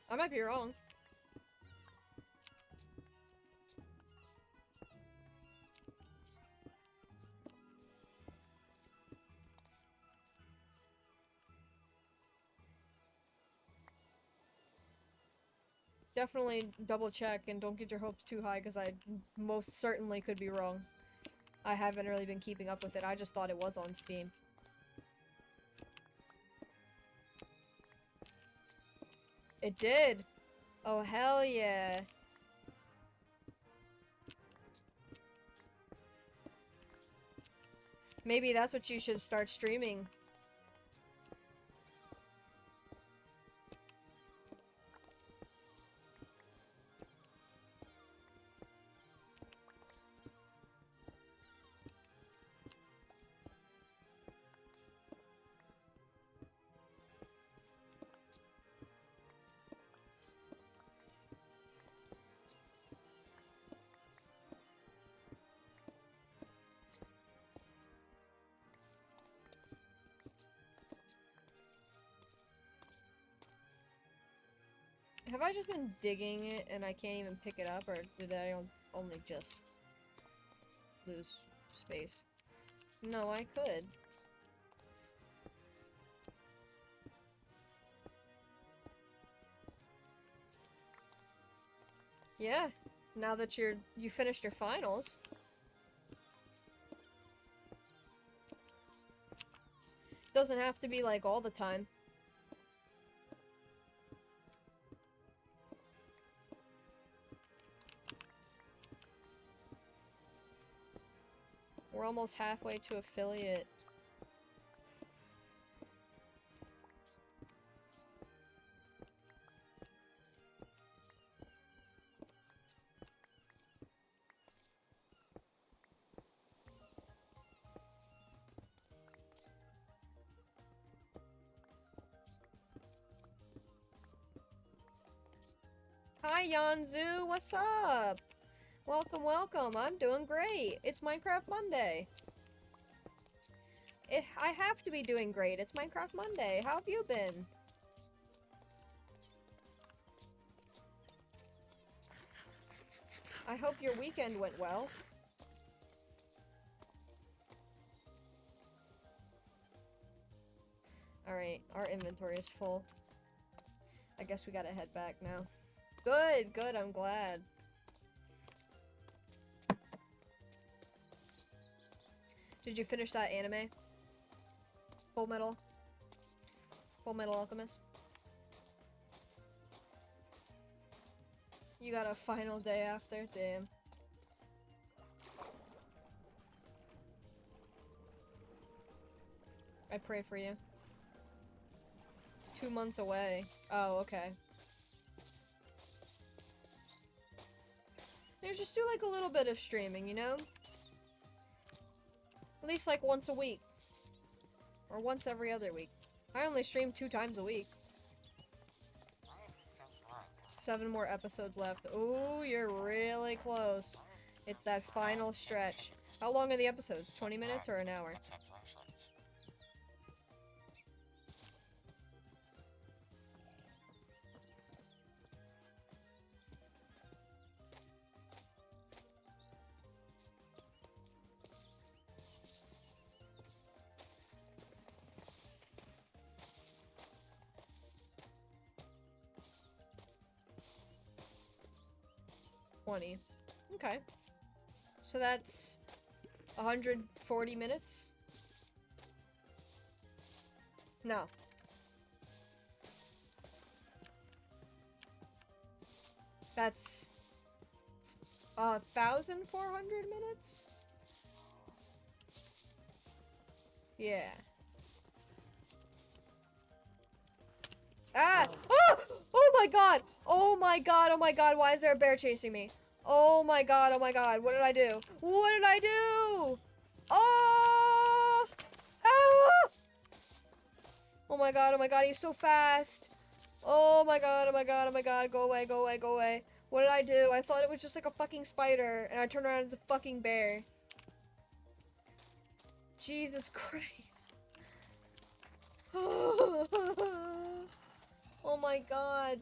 I might be wrong. Definitely double check and don't get your hopes too high because I most certainly could be wrong. I haven't really been keeping up with it. I just thought it was on Steam. It did! Oh, hell yeah. Maybe that's what you should start streaming. Have I just been digging it and I can't even pick it up, or did I only just lose space? No, I could. Yeah, now that you finished your finals. Doesn't have to be like all the time. We're almost halfway to affiliate. Hi Yanzu, what's up? Welcome, welcome. I'm doing great. It's Minecraft Monday. I have to be doing great. It's Minecraft Monday. How have you been? I hope your weekend went well. Alright, our inventory is full. I guess we gotta head back now. Good, good, I'm glad. Did you finish that anime? Full Metal Alchemist? You got a final day after? Damn. I pray for you. 2 months away. Oh, okay. You just do like a little bit of streaming, you know? At least like once a week. Or once every other week. I only stream 2 times a week. 7 more episodes left. Ooh, you're really close. It's that final stretch. How long are the episodes? 20 minutes or an hour? Okay. So that's 140 minutes? No. That's 1,400 minutes? Yeah. Ah! Oh! Oh my god! Oh my god, oh my god, why is there a bear chasing me? Oh my god, what did I do? What did I do? Oh! Ah! Oh my god, he's so fast. Oh my god, go away, go away, go away. What did I do? I thought it was just like a fucking spider, and I turned around as a fucking bear. Jesus Christ. Oh my god.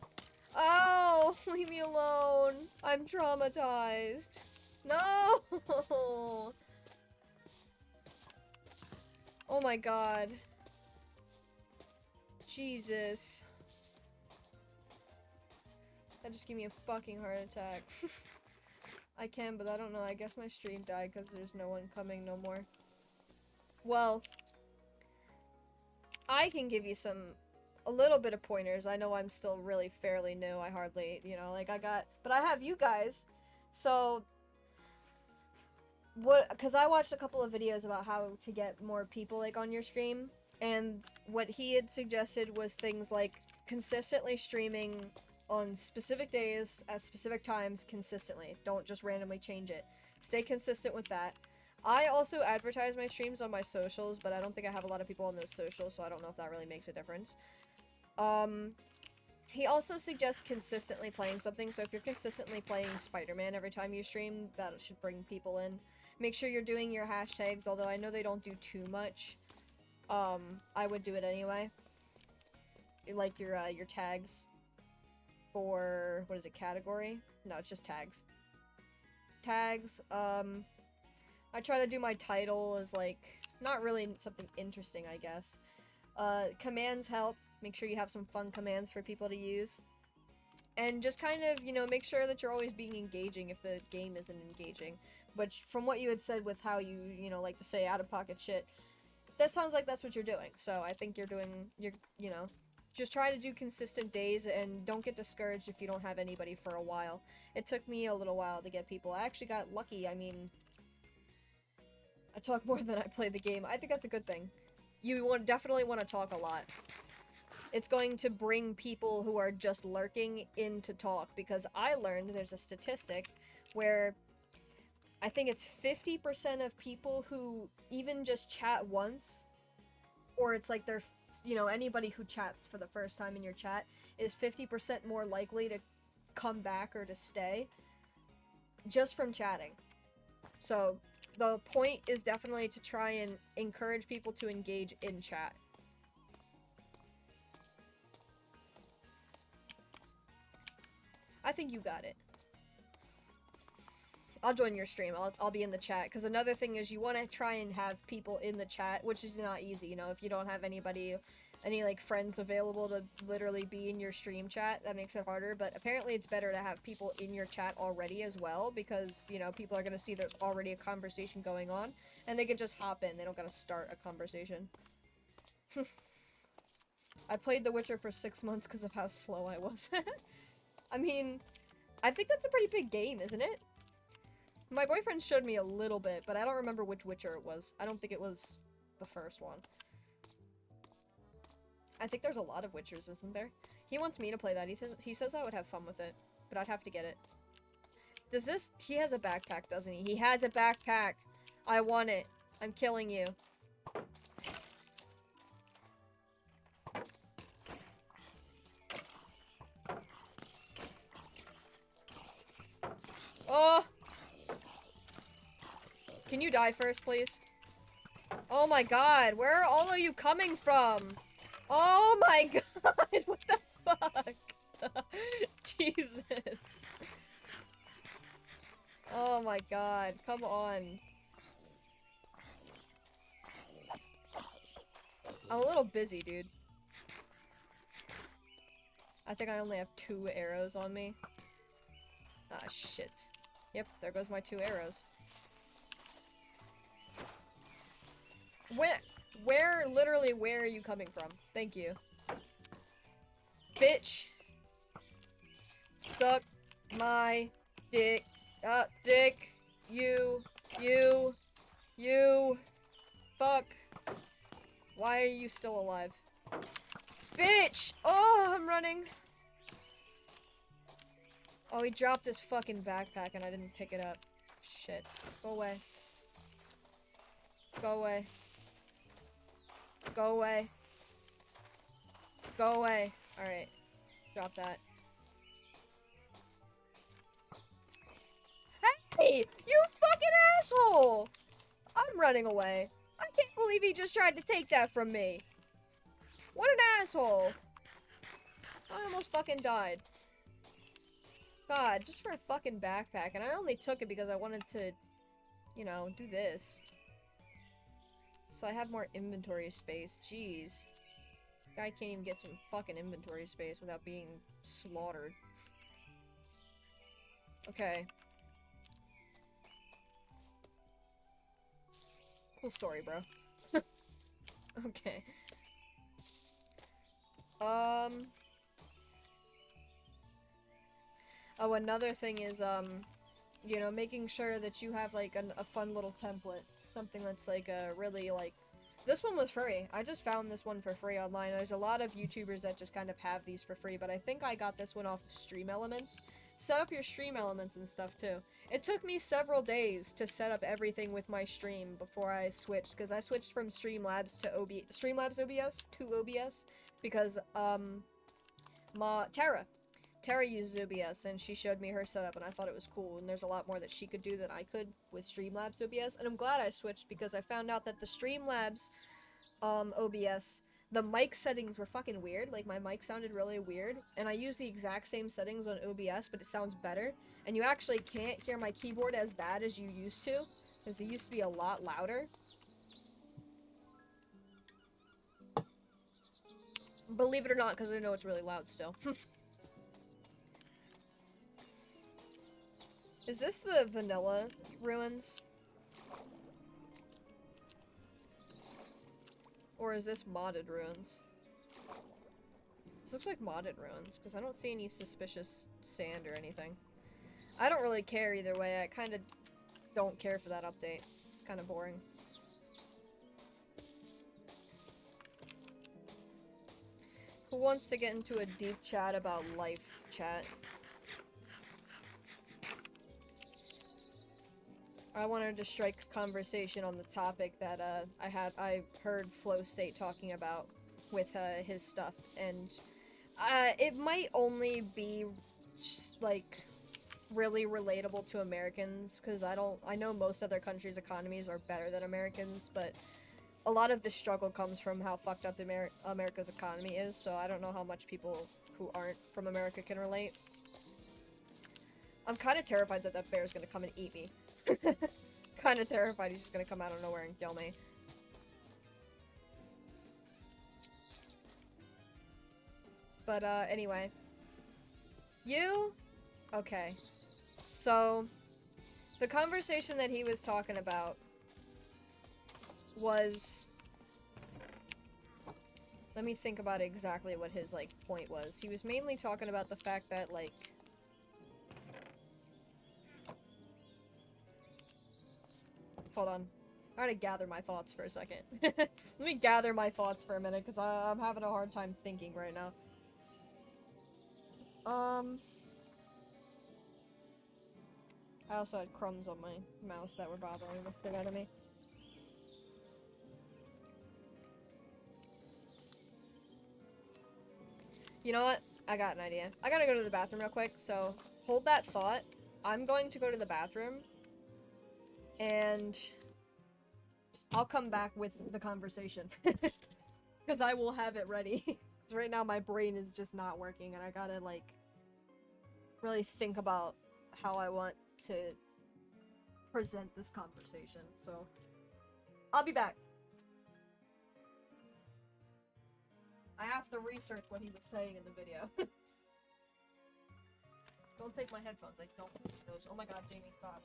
Oh, leave me alone. I'm traumatized. No! Oh my god. Jesus. That just gave me a fucking heart attack. I can, but I don't know. I guess my stream died because there's no one coming no more. Well, I can give you a little bit of pointers. I know I'm still really fairly new. I hardly, you know, like but I have you guys. So, because I watched a couple of videos about how to get more people, like, on your stream. And what he had suggested was things like consistently streaming on specific days at specific times consistently. Don't just randomly change it. Stay consistent with that. I also advertise my streams on my socials, but I don't think I have a lot of people on those socials, so I don't know if that really makes a difference. He also suggests consistently playing something, so if you're consistently playing Spider-Man every time you stream, that should bring people in. Make sure you're doing your hashtags, although I know they don't do too much. I would do it anyway. Like your tags for, what is it, category? No, it's just tags. Tags, I try to do my title as, like, not really something interesting, I guess. Commands help. Make sure you have some fun commands for people to use. And just kind of, you know, make sure that you're always being engaging if the game isn't engaging. But from what you had said with how you know, like to say out-of-pocket shit, that sounds like that's what you're doing. So I think you know, just try to do consistent days and don't get discouraged if you don't have anybody for a while. It took me a little while to get people. I actually got lucky. I mean, I talk more than I play the game. I think that's a good thing. You definitely want to talk a lot. It's going to bring people who are just lurking in to talk, because I learned there's a statistic where I think it's 50% of people who even just chat once, or it's like they're, you know, anybody who chats for the first time in your chat is 50% more likely to come back or to stay just from chatting. So the point is definitely to try and encourage people to engage in chat. I think you got it. I'll join your stream. I'll be in the chat. Because another thing is you want to try and have people in the chat, which is not easy, you know, if you don't have anybody, any, like, friends available to literally be in your stream chat, that makes it harder. But apparently it's better to have people in your chat already as well, because, you know, people are going to see there's already a conversation going on, and they can just hop in. They don't got to start a conversation. I played The Witcher for 6 months because of how slow I was. I mean, I think that's a pretty big game, isn't it? My boyfriend showed me a little bit, but I don't remember which Witcher it was. I don't think it was the first one. I think there's a lot of Witchers, isn't there? He wants me to play that. He says I would have fun with it, but I'd have to get it. Does this... He has a backpack, doesn't he? He has a backpack! I want it. I'm killing you. Oh! Can you die first, please? Oh my god, where are all of you coming from? Oh my god, what the fuck? Jesus. Oh my god, come on. I'm a little busy, dude. I think I only have 2 arrows on me. Ah, shit. Yep, there goes my 2 arrows. Literally, where are you coming from? Thank you. Bitch! Suck my dick. Dick. You. Fuck. Why are you still alive? Bitch! Oh, I'm running. Oh, he dropped his fucking backpack and I didn't pick it up. Shit. Go away. Go away. Go away. Go away. Alright. Drop that. Hey! You fucking asshole! I'm running away. I can't believe he just tried to take that from me. What an asshole. I almost fucking died. God, just for a fucking backpack. And I only took it because I wanted to, you know, do this. So I have more inventory space. Jeez. Guy can't even get some fucking inventory space without being slaughtered. Okay. Cool story, bro. Okay. Oh, another thing is, you know, making sure that you have, like, a fun little template. Something that's, like, a really, like... This one was free. I just found this one for free online. There's a lot of YouTubers that just kind of have these for free, but I think I got this one off of Stream Elements. Set up your Stream Elements and stuff, too. It took me several days to set up everything with my stream before I switched, because I switched from Streamlabs to Streamlabs OBS to OBS, because, Tara uses OBS, and she showed me her setup, and I thought it was cool, and there's a lot more that she could do than I could with Streamlabs OBS, and I'm glad I switched, because I found out that the Streamlabs, OBS, the mic settings were fucking weird. Like, my mic sounded really weird, and I use the exact same settings on OBS, but it sounds better, and you actually can't hear my keyboard as bad as you used to, because it used to be a lot louder. Believe it or not, because I know it's really loud still. Is this the vanilla ruins? Or is this modded ruins? This looks like modded ruins, because I don't see any suspicious sand or anything. I don't really care either way. I kind of don't care for that update. It's kind of boring. Who wants to get into a deep chat about life, chat? I wanted to strike a conversation on the topic that I heard Flow State talking about with his stuff, and it might only be just, like, really relatable to Americans, because I know most other countries' economies are better than Americans, but a lot of the struggle comes from how fucked up America's economy is, so I don't know how much people who aren't from America can relate. I'm kind of terrified that that bear's gonna come and eat me. Kind of terrified he's just gonna come out of nowhere and kill me. But, anyway. You? Okay. So, the conversation that he was talking about was... Let me think about exactly what his, like, point was. He was mainly talking about the fact that, like... Hold on. I'm gonna gather my thoughts for a second. Let me gather my thoughts for a minute, because I'm having a hard time thinking right now. I also had crumbs on my mouse that were bothering the shit out of me. You know what? I got an idea. I gotta go to the bathroom real quick, so hold that thought. I'm going to go to the bathroom, and I'll come back with the conversation. Because I will have it ready. Because right now my brain is just not working, and I gotta, like, really think about how I want to present this conversation. So, I'll be back. I have to research what he was saying in the video. Don't take my headphones. I don't need those. Oh my god, Jamie, stop.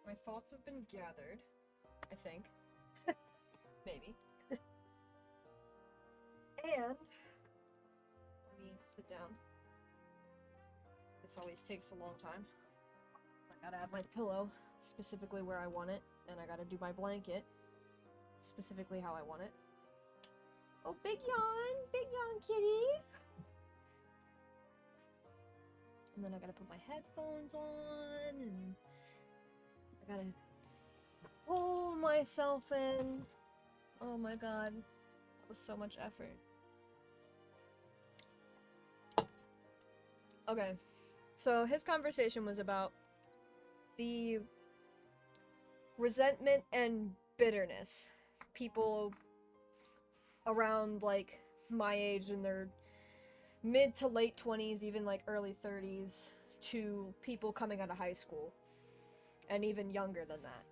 My thoughts have been gathered, I think. Maybe. And let me sit down. This always takes a long time. So I gotta have my pillow specifically where I want it, and I gotta do my blanket specifically how I want it. Oh, big yawn, kitty. And then I gotta put my headphones on, and I gotta pull myself in. Oh my god, that was so much effort. Okay, so his conversation was about the resentment and bitterness people around, like, my age in their mid to late 20s, even like early 30s, to people coming out of high school, and even younger than that,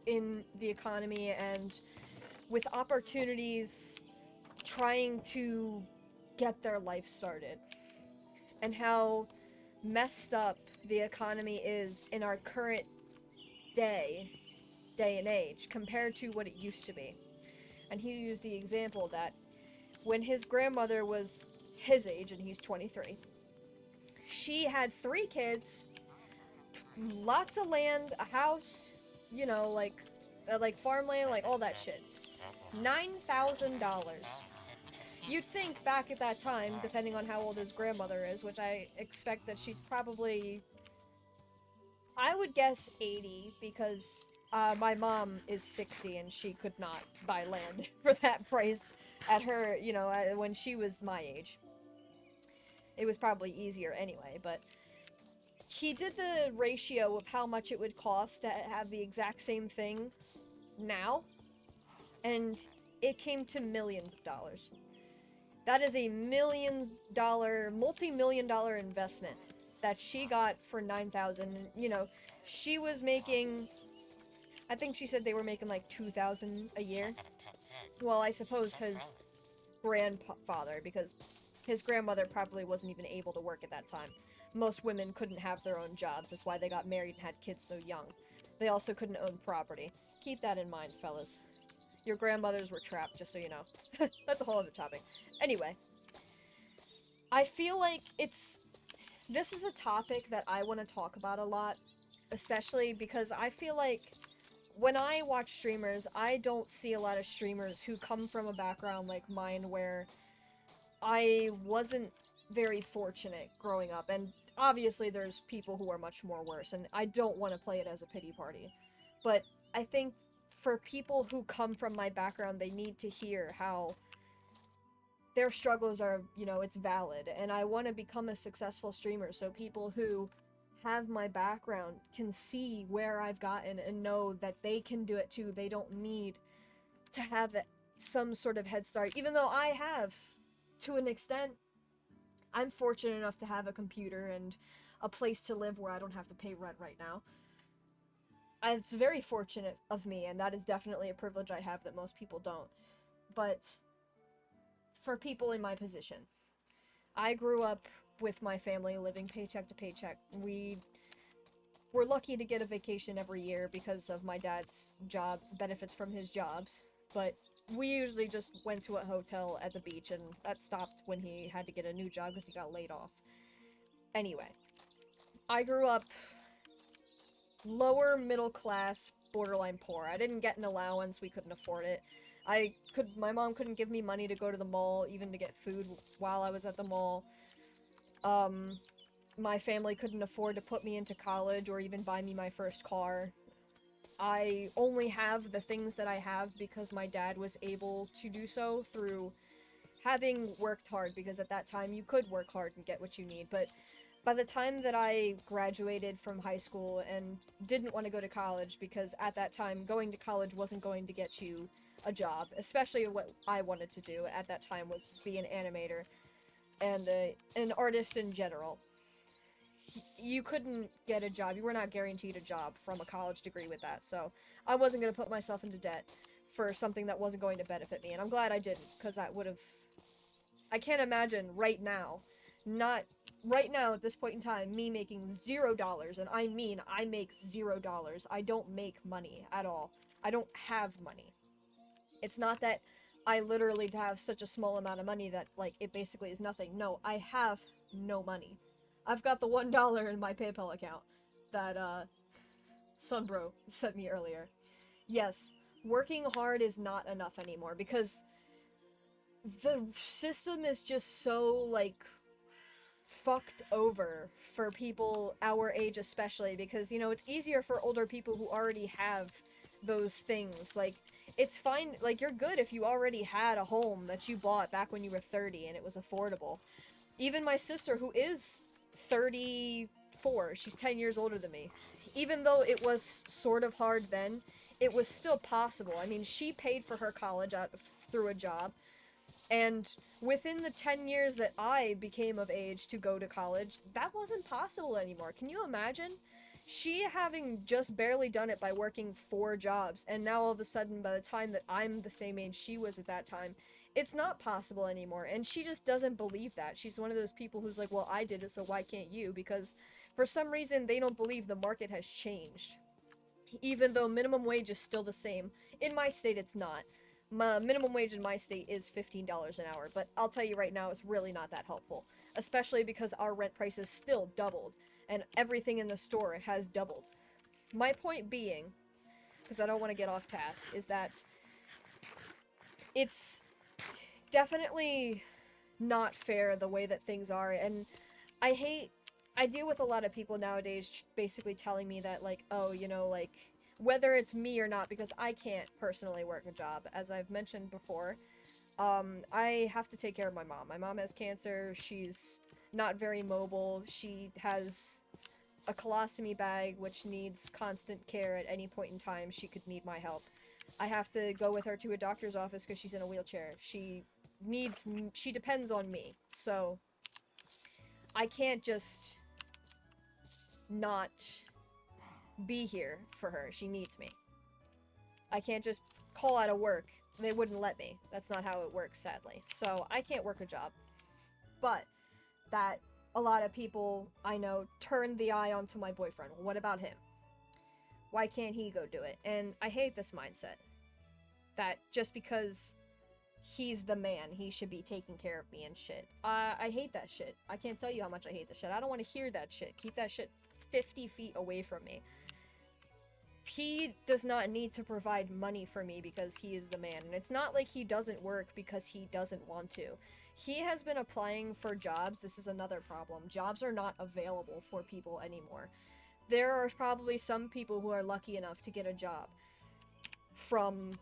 in the economy and with opportunities trying to get their life started, and how messed up the economy is in our current day and age compared to what it used to be. And he used the example that when his grandmother was his age, and he's 23, she had 3 kids, lots of land, a house, you know, like farmland, like all that shit. $9,000. You'd think back at that time, depending on how old his grandmother is, which I expect that she's probably, I would guess 80, because my mom is 60 and she could not buy land for that price at her, you know, when she was my age. It was probably easier anyway, but he did the ratio of how much it would cost to have the exact same thing now, and it came to millions of dollars. That is a multi-million-dollar investment that she got for $9,000. You know, she was making, I think she said they were making like $2,000 a year. Well, I suppose his grandfather, because his grandmother probably wasn't even able to work at that time. Most women couldn't have their own jobs. That's why they got married and had kids so young. They also couldn't own property. Keep that in mind, fellas. Your grandmothers were trapped, just so you know. That's a whole other topic. Anyway, I feel like this is a topic that I want to talk about a lot, especially because I feel like when I watch streamers, I don't see a lot of streamers who come from a background like mine where I wasn't very fortunate growing up, and obviously there's people who are much more worse, and I don't want to play it as a pity party, but I think for people who come from my background, they need to hear how their struggles are, you know, it's valid, and I want to become a successful streamer so people who have my background can see where I've gotten and know that they can do it too. They don't need to have some sort of head start, even though I have, to an extent. I'm fortunate enough to have a computer and a place to live where I don't have to pay rent right now. It's very fortunate of me, and that is definitely a privilege I have that most people don't. But for people in my position, I grew up with my family living paycheck to paycheck. We were lucky to get a vacation every year because of my dad's job, benefits from his jobs, but we usually just went to a hotel at the beach, and that stopped when he had to get a new job because he got laid off. Anyway, I grew up lower middle class, borderline poor. I didn't get an allowance, we couldn't afford it. My mom couldn't give me money to go to the mall, even to get food while I was at the mall. My family couldn't afford to put me into college or even buy me my first car. I only have the things that I have because my dad was able to do so through having worked hard, because at that time you could work hard and get what you need. But by the time that I graduated from high school and didn't want to go to college, because at that time going to college wasn't going to get you a job, especially what I wanted to do at that time was be an animator and an artist in general. You couldn't get a job. You were not guaranteed a job from a college degree with that, so I wasn't going to put myself into debt for something that wasn't going to benefit me, and I'm glad I didn't, because I can't imagine right now Not right now at this point in time, me making $0, and I mean I make $0. I don't make money at all. I don't have money. It's not that I literally have such a small amount of money that, like, it basically is nothing. No, I have no money. I've got the $1 in my PayPal account that, Sunbro sent me earlier. Yes, working hard is not enough anymore, because the system is just so, like, fucked over for people our age especially, because, you know, it's easier for older people who already have those things. Like, it's fine, like, you're good if you already had a home that you bought back when you were 30 and it was affordable. Even my sister, who is 34, she's 10 years older than me, even though it was sort of hard then, it was still possible. I mean, she paid for her college out through a job. And within the 10 years that I became of age to go to college, that wasn't possible anymore. Can you imagine? She having just barely done it by working 4 jobs, and now all of a sudden, by the time that I'm the same age she was at that time, it's not possible anymore. And she just doesn't believe that. She's one of those people who's like, well, I did it, so why can't you? Because for some reason, they don't believe the market has changed. Even though minimum wage is still the same. In my state, it's not. My minimum wage in my state is $15 an hour, but I'll tell you right now, it's really not that helpful. Especially because our rent prices still doubled, and everything in the store has doubled. My point being, because I don't want to get off task, is that it's definitely not fair the way that things are, and I deal with a lot of people nowadays basically telling me that, like, oh, you know, like, whether it's me or not, because I can't personally work a job, as I've mentioned before, I have to take care of my mom. My mom has cancer, she's not very mobile, she has a colostomy bag, which needs constant care at any point in time. She could need my help. I have to go with her to a doctor's office because she's in a wheelchair. She depends on me, so I can't just not be here for her. She needs me. I can't just call out of work. They wouldn't let me. That's not how it works, sadly. So I can't work a job. But that a lot of people I know turned the eye onto my boyfriend. Well, what about him? Why can't he go do it? And I hate this mindset. That just because he's the man, he should be taking care of me and shit. I hate that shit. I can't tell you how much I hate that shit. I don't want to hear that shit. Keep that shit 50 feet away from me. He does not need to provide money for me because he is the man. And it's not like he doesn't work because he doesn't want to. He has been applying for jobs. This is another problem. Jobs are not available for people anymore. There are probably some people who are lucky enough to get a job from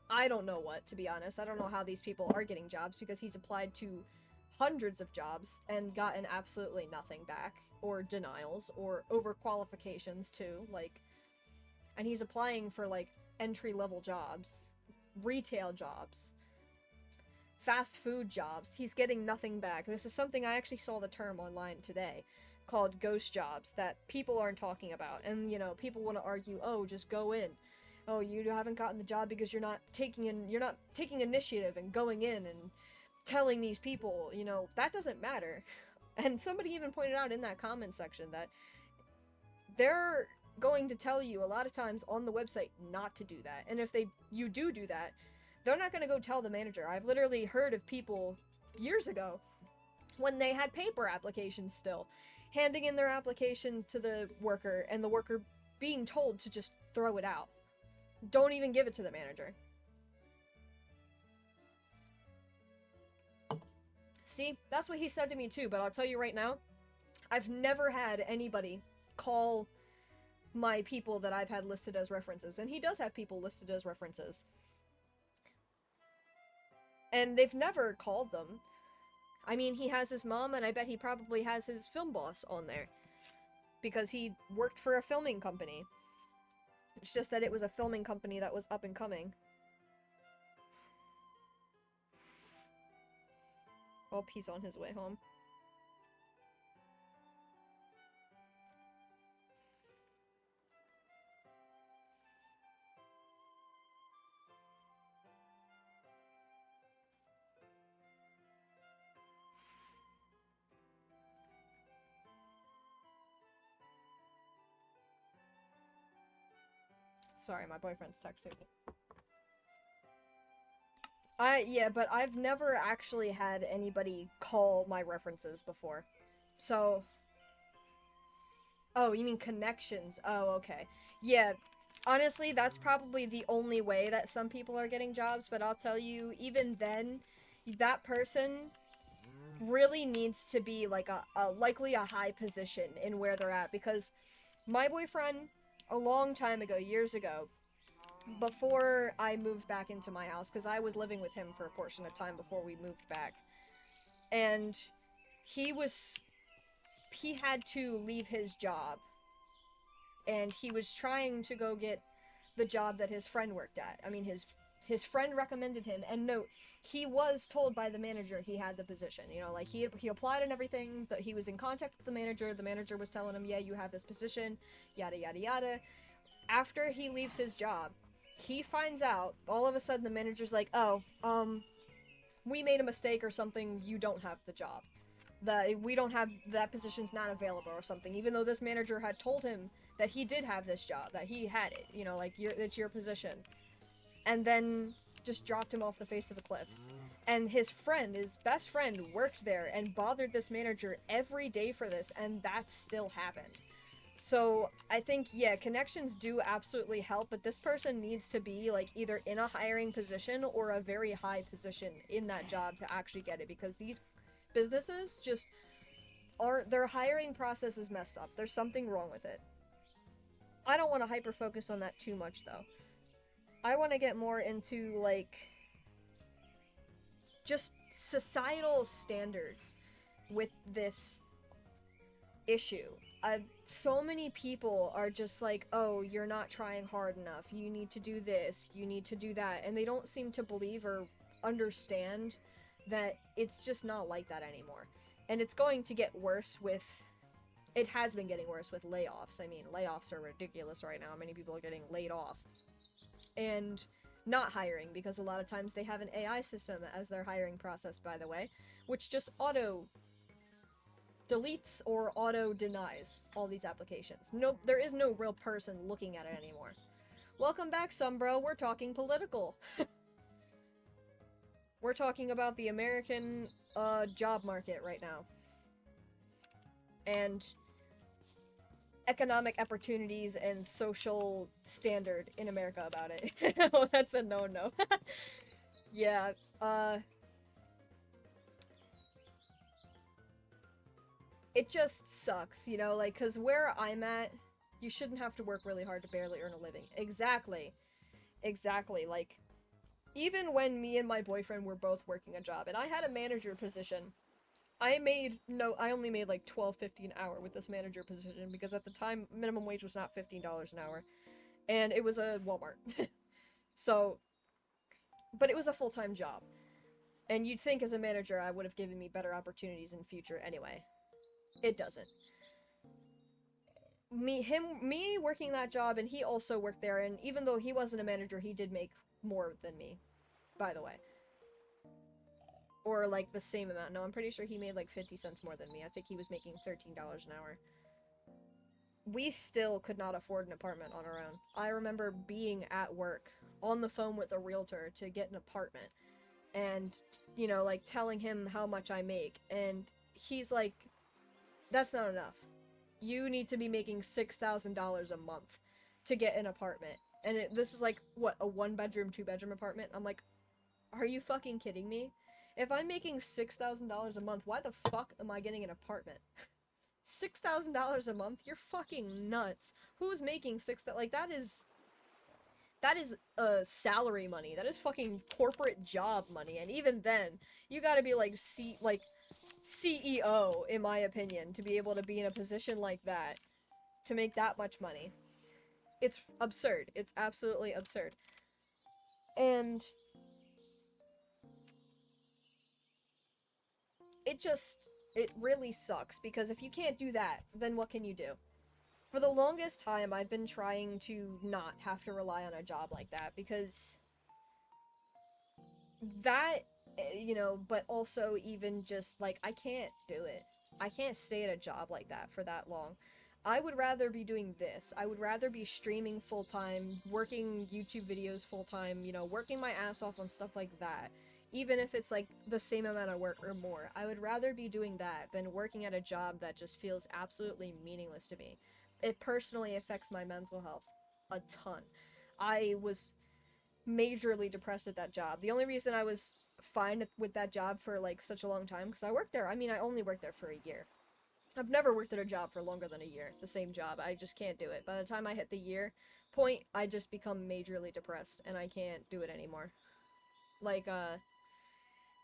I don't know what, to be honest. I don't know how these people are getting jobs because he's applied to hundreds of jobs and gotten absolutely nothing back, or denials, or overqualifications too, like, and he's applying for, like, entry-level jobs, retail jobs, fast food jobs. He's getting nothing back. This is something I actually saw the term online today, called ghost jobs, that people aren't talking about, and, you know, people want to argue, oh, just go in. Oh, you haven't gotten the job because you're not taking initiative and going in and telling these people, you know, that doesn't matter. And somebody even pointed out in that comment section that they're going to tell you a lot of times on the website not to do that. And if you do that, they're not going to go tell the manager. I've literally heard of people years ago, when they had paper applications still, handing in their application to the worker, and the worker being told to just throw it out. Don't even give it to the manager. See, that's what he said to me too, but I'll tell you right now, I've never had anybody call my people that I've had listed as references, and he does have people listed as references. And they've never called them. I mean, he has his mom, and I bet he probably has his film boss on there. Because he worked for a filming company. It's just that it was a filming company that was up and coming. Oh, he's on his way home. Sorry, my boyfriend's texting me. Yeah, but I've never actually had anybody call my references before. So... Oh, you mean connections. Oh, okay. Yeah, honestly, that's probably the only way that some people are getting jobs, but I'll tell you, even then, that person really needs to be, like, likely a high position in where they're at, because my boyfriend, a long time ago, years ago, before I moved back into my house, because I was living with him for a portion of time before we moved back, and he had to leave his job, and he was trying to go get the job that his friend worked at. I mean, his friend recommended him, and note, he was told by the manager he had the position. You know, like, he applied and everything, that he was in contact with the manager was telling him, yeah, you have this position, yada yada yada. After he leaves his job, he finds out, all of a sudden the manager's like, oh, we made a mistake or something, you don't have the job. We don't have, that position's not available or something, even though this manager had told him that he did have this job, that he had it, you know, like, it's your position. And then just dropped him off the face of a cliff. And his best friend, worked there and bothered this manager every day for this, and that still happened. So, I think, yeah, connections do absolutely help, but this person needs to be, like, either in a hiring position or a very high position in that job to actually get it, because these businesses just aren't, their hiring process is messed up. There's something wrong with it. I don't want to hyper-focus on that too much, though. I want to get more into, like, just societal standards with this issue. So many people are just like, oh, you're not trying hard enough, you need to do this, you need to do that, and they don't seem to believe or understand that it's just not like that anymore. And it's going to get worse with, it has been getting worse with layoffs. I mean, layoffs are ridiculous right now. Many people are getting laid off. And not hiring, because a lot of times they have an AI system as their hiring process, by the way, which just auto deletes or auto denies all these applications. No, there is no real person looking at it anymore. Welcome back, Sumbro. We're talking political. We're talking about the American job market right now. And economic opportunities and social standard in America about it. Oh, that's a no-no. Yeah, it just sucks, you know, like, because where I'm at, you shouldn't have to work really hard to barely earn a living. Exactly. Exactly, like, even when me and my boyfriend were both working a job, and I had a manager position, I only made like $12.50 an hour with this manager position, because at the time, minimum wage was not $15 an hour, and it was a Walmart. So, but it was a full-time job, and you'd think as a manager I would have given me better opportunities in future anyway. It doesn't. Me working that job, and he also worked there, and even though he wasn't a manager, he did make more than me, by the way. Or, like, the same amount. No, I'm pretty sure he made, like, 50 cents more than me. I think he was making $13 an hour. We still could not afford an apartment on our own. I remember being at work, on the phone with a realtor to get an apartment, and, you know, like, telling him how much I make, and he's like, that's not enough. You need to be making $6,000 a month to get an apartment. And this is like, what, a 1-bedroom, 2-bedroom apartment? I'm like, are you fucking kidding me? If I'm making $6,000 a month, why the fuck am I getting an apartment? $6,000 a month? You're fucking nuts. Who's making like, that is salary money. That is fucking corporate job money. And even then, you gotta be like, CEO, in my opinion, to be able to be in a position like that, to make that much money. It's absurd. It's absolutely absurd. And it really sucks, because if you can't do that, then what can you do? For the longest time, I've been trying to not have to rely on a job like that, because that, you know, but also even just, like, I can't do it. I can't stay at a job like that for that long. I would rather be doing this. I would rather be streaming full-time, working YouTube videos full-time, you know, working my ass off on stuff like that. Even if it's like the same amount of work or more. I would rather be doing that than working at a job that just feels absolutely meaningless to me. It personally affects my mental health a ton. I was majorly depressed at that job. The only reason I was fine with that job for like such a long time, because I worked there, I mean, I only worked there for a year. I've never worked at a job for longer than a year, the same job. I just can't do it. By the time I hit the year point, I just become majorly depressed, and I can't do it anymore. Like,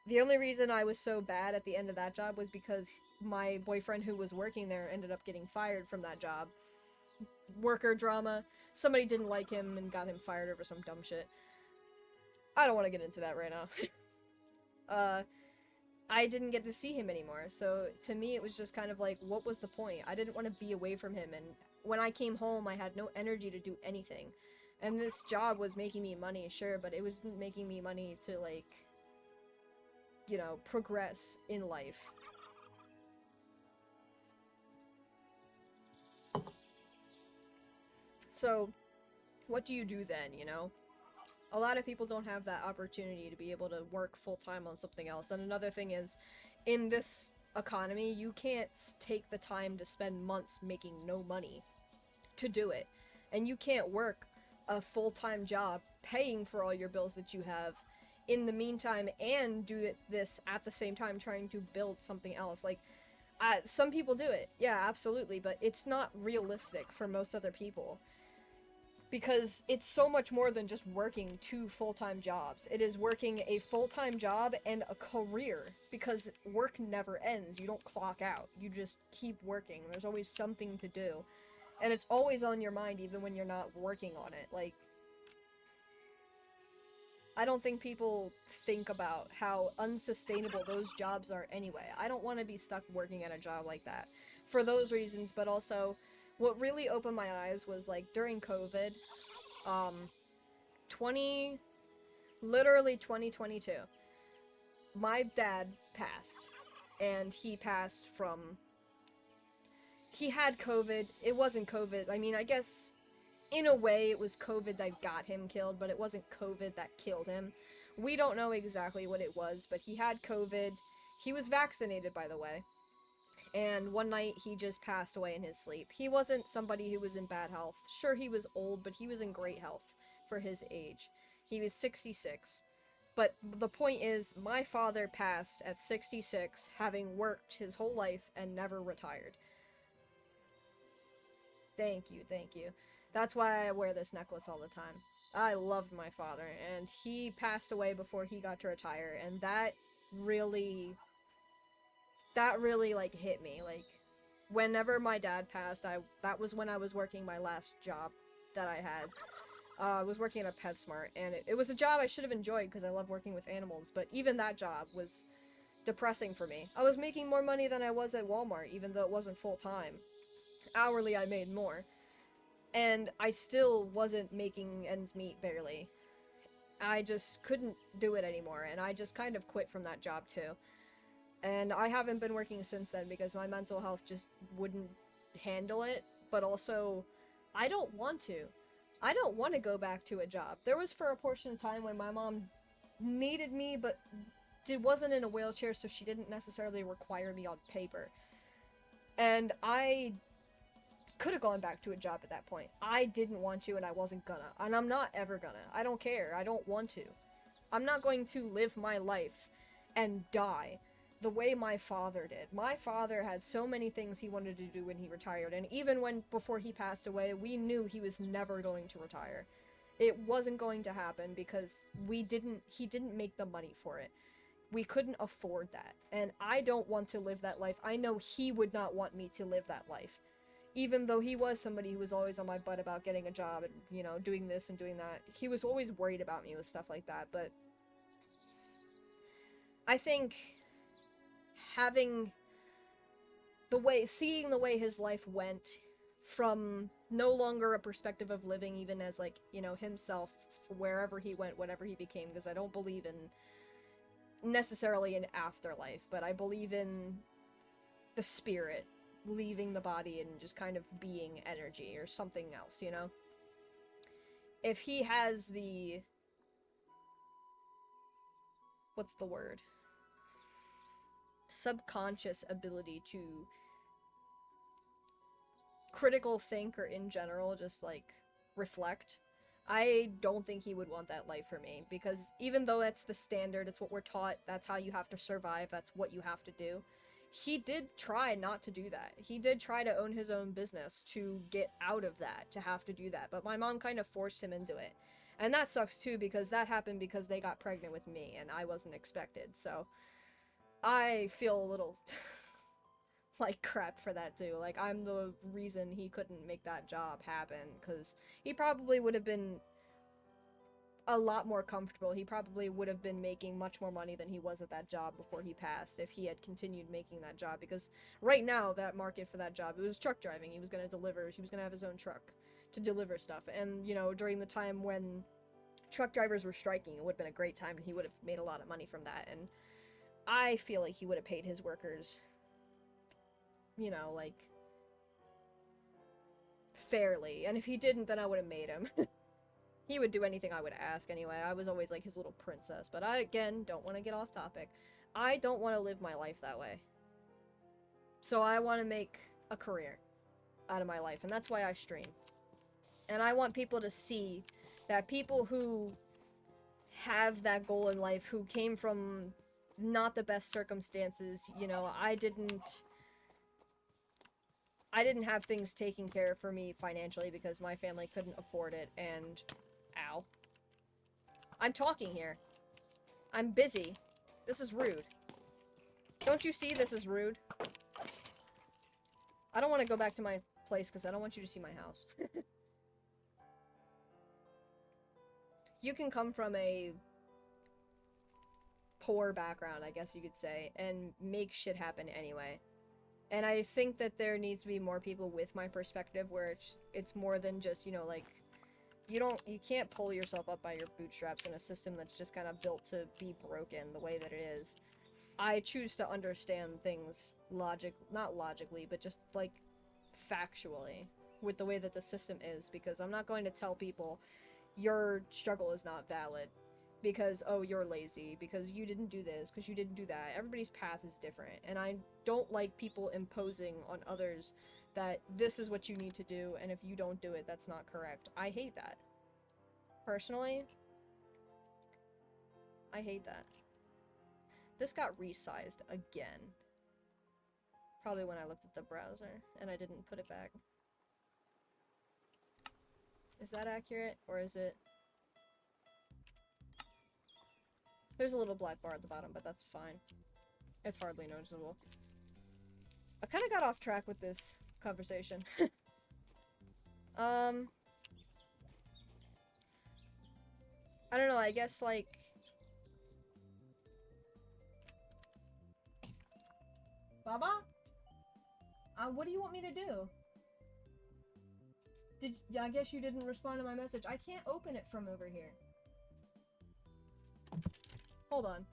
the only reason I was so bad at the end of that job was because my boyfriend who was working there ended up getting fired from that job. Worker drama. Somebody didn't like him and got him fired over some dumb shit. I don't want to get into that right now. I didn't get to see him anymore, so to me it was just kind of like, what was the point? I didn't want to be away from him, and when I came home I had no energy to do anything. And this job was making me money, sure, but it wasn't making me money to, like, you know, progress in life. So, what do you do then, you know? A lot of people don't have that opportunity to be able to work full-time on something else. And another thing is, in this economy, you can't take the time to spend months making no money to do it. And you can't work a full-time job paying for all your bills that you have in the meantime and do this at the same time trying to build something else. Like, some people do it. Yeah, absolutely. But it's not realistic for most other people. Because it's so much more than just working 2 full-time jobs. It is working a full-time job and a career, because work never ends. You don't clock out. You just keep working. There's always something to do. And it's always on your mind even when you're not working on it. Like, I don't think people think about how unsustainable those jobs are anyway. I don't want to be stuck working at a job like that. For those reasons, but also what really opened my eyes was, like, during COVID, literally 2022, my dad passed, and he passed from, he had COVID. It wasn't COVID. I mean, I guess, in a way, it was COVID that got him killed, but it wasn't COVID that killed him. We don't know exactly what it was, but he had COVID. He was vaccinated, by the way. And one night, he just passed away in his sleep. He wasn't somebody who was in bad health. Sure, he was old, but he was in great health for his age. He was 66. But the point is, my father passed at 66, having worked his whole life and never retired. Thank you, thank you. That's why I wear this necklace all the time. I loved my father, and he passed away before he got to retire, and that really, like, hit me. Like, whenever my dad passed, that was when I was working my last job that I had. I was working at a PetSmart, and it was a job I should have enjoyed because I love working with animals, but even that job was depressing for me. I was making more money than I was at Walmart, even though it wasn't full-time. Hourly, I made more. And I still wasn't making ends meet, barely. I just couldn't do it anymore, and I just kind of quit from that job, too. And I haven't been working since then because my mental health just wouldn't handle it, but also, I don't want to. I don't want to go back to a job. There was for a portion of time when my mom needed me, but it wasn't in a wheelchair, so she didn't necessarily require me on paper. And I could have gone back to a job at that point. I didn't want to, and I wasn't gonna. And I'm not ever gonna. I don't care. I don't want to. I'm not going to live my life and die the way my father did. My father had so many things he wanted to do when he retired, and even before he passed away, we knew he was never going to retire. It wasn't going to happen because he didn't make the money for it. We couldn't afford that, and I don't want to live that life. I know he would not want me to live that life. Even though he was somebody who was always on my butt about getting a job and, you know, doing this and doing that. He was always worried about me with stuff like that, but I think seeing the way his life went from no longer a perspective of living even as, like, you know, himself, wherever he went, whatever he became, because I don't believe in necessarily an afterlife, but I believe in the spirit leaving the body and just kind of being energy or something else, you know? If he has the... what's the word? Subconscious ability to critical think, or in general just like reflect, I don't think he would want that life for me, because even though that's the standard, it's what we're taught, that's how you have to survive, that's what you have to do, he did try not to do that. He did try to own his own business to get out of that, to have to do that, but my mom kind of forced him into it. And that sucks too, because that happened because they got pregnant with me and I wasn't expected, so I feel a little like crap for that too. Like, I'm the reason he couldn't make that job happen, because he probably would have been a lot more comfortable. He probably would have been making much more money than he was at that job before he passed if he had continued making that job, because right now that market for that job, it was truck driving. He was going to deliver, he was going to have his own truck to deliver stuff, and you know, during the time when truck drivers were striking, it would have been a great time and he would have made a lot of money from that. And I feel like he would have paid his workers, you know, like, fairly. And if he didn't, then I would have made him. He would do anything I would ask anyway. I was always like his little princess. But I, again, don't want to get off topic. I don't want to live my life that way. So I want to make a career out of my life. And that's why I stream. And I want people to see that people who have that goal in life, who came from not the best circumstances, you know, I didn't have things taken care of for me financially because my family couldn't afford it, and ow. I'm talking here. I'm busy. This is rude. Don't you see this is rude? I don't want to go back to my place because I don't want you to see my house. You can come from a poor background, I guess you could say, and make shit happen anyway. And I think that there needs to be more people with my perspective where it's more than just, you know, like, you can't pull yourself up by your bootstraps in a system that's just kind of built to be broken the way that it is. I choose to understand things not logically, but just, like, factually with the way that the system is, because I'm not going to tell people your struggle is not valid because, oh, you're lazy, because you didn't do this, because you didn't do that. Everybody's path is different, and I don't like people imposing on others that this is what you need to do, and if you don't do it, that's not correct. I hate that. Personally, I hate that. This got resized again. Probably when I looked at the browser, and I didn't put it back. Is that accurate, or is it... There's a little black bar at the bottom, but that's fine. It's hardly noticeable. I kind of got off track with this conversation. I don't know, I guess, like... Baba? What do you want me to do? I guess you didn't respond to my message. I can't open it from over here. Hold on.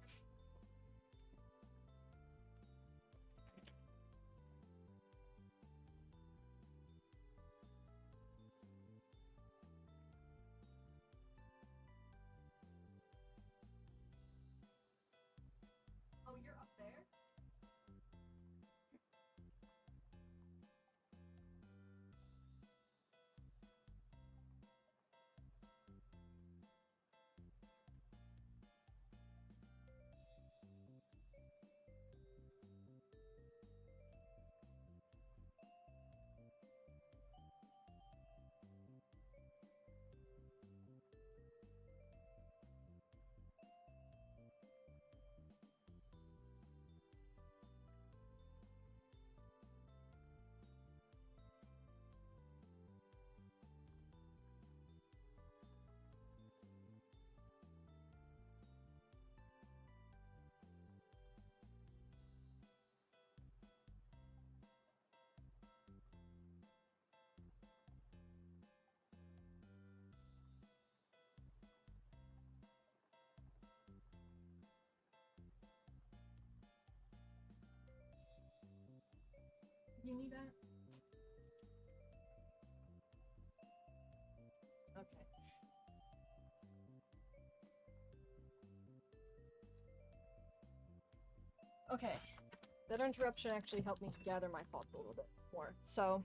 Oh, you're up there? you need that? Okay. Okay. That interruption actually helped me gather my thoughts a little bit more. So,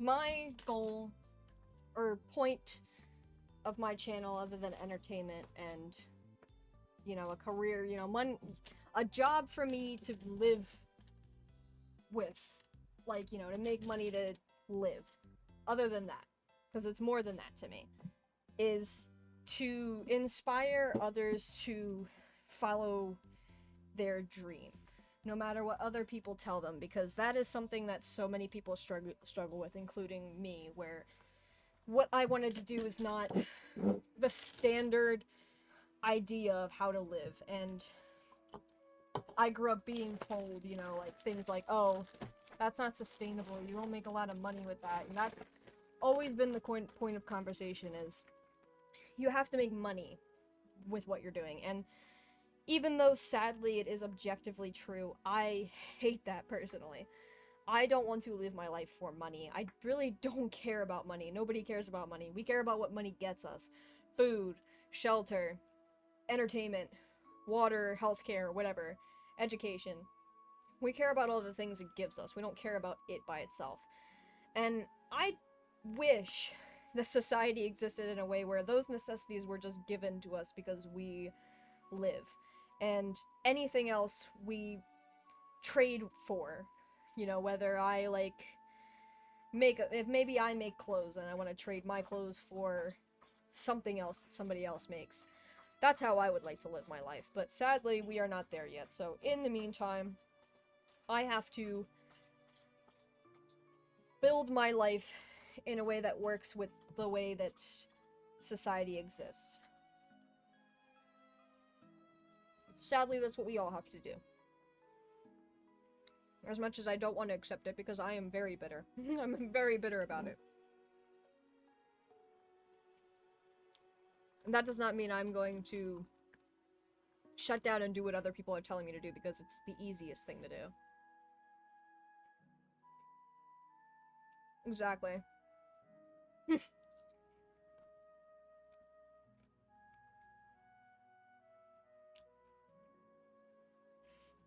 my goal or point of my channel, other than entertainment and, you know, a career, you know, a job for me to live with, like, you know, to make money to live, other than that, because it's more than that to me, is to inspire others to follow their dream, no matter what other people tell them, because that is something that so many people struggle with, including me, where what I wanted to do is not the standard idea of how to live, and I grew up being told, you know, like, things like, oh, that's not sustainable, you won't make a lot of money with that, and that's always been the point of conversation, is you have to make money with what you're doing, and even though sadly it is objectively true, I hate that personally. I don't want to live my life for money. I really don't care about money. Nobody cares about money. We care about what money gets us. Food, shelter, entertainment, water, healthcare, whatever, education. We care about all the things it gives us. We don't care about it by itself. And I wish that society existed in a way where those necessities were just given to us because we live. And anything else we trade for. You know, whether I, like, if maybe I make clothes and I want to trade my clothes for something else that somebody else makes. That's how I would like to live my life. But sadly, we are not there yet. So in the meantime, I have to build my life in a way that works with the way that society exists. Sadly, that's what we all have to do. As much as I don't want to accept it, because I am very bitter. I'm very bitter about it. And that does not mean I'm going to shut down and do what other people are telling me to do, because it's the easiest thing to do. Exactly.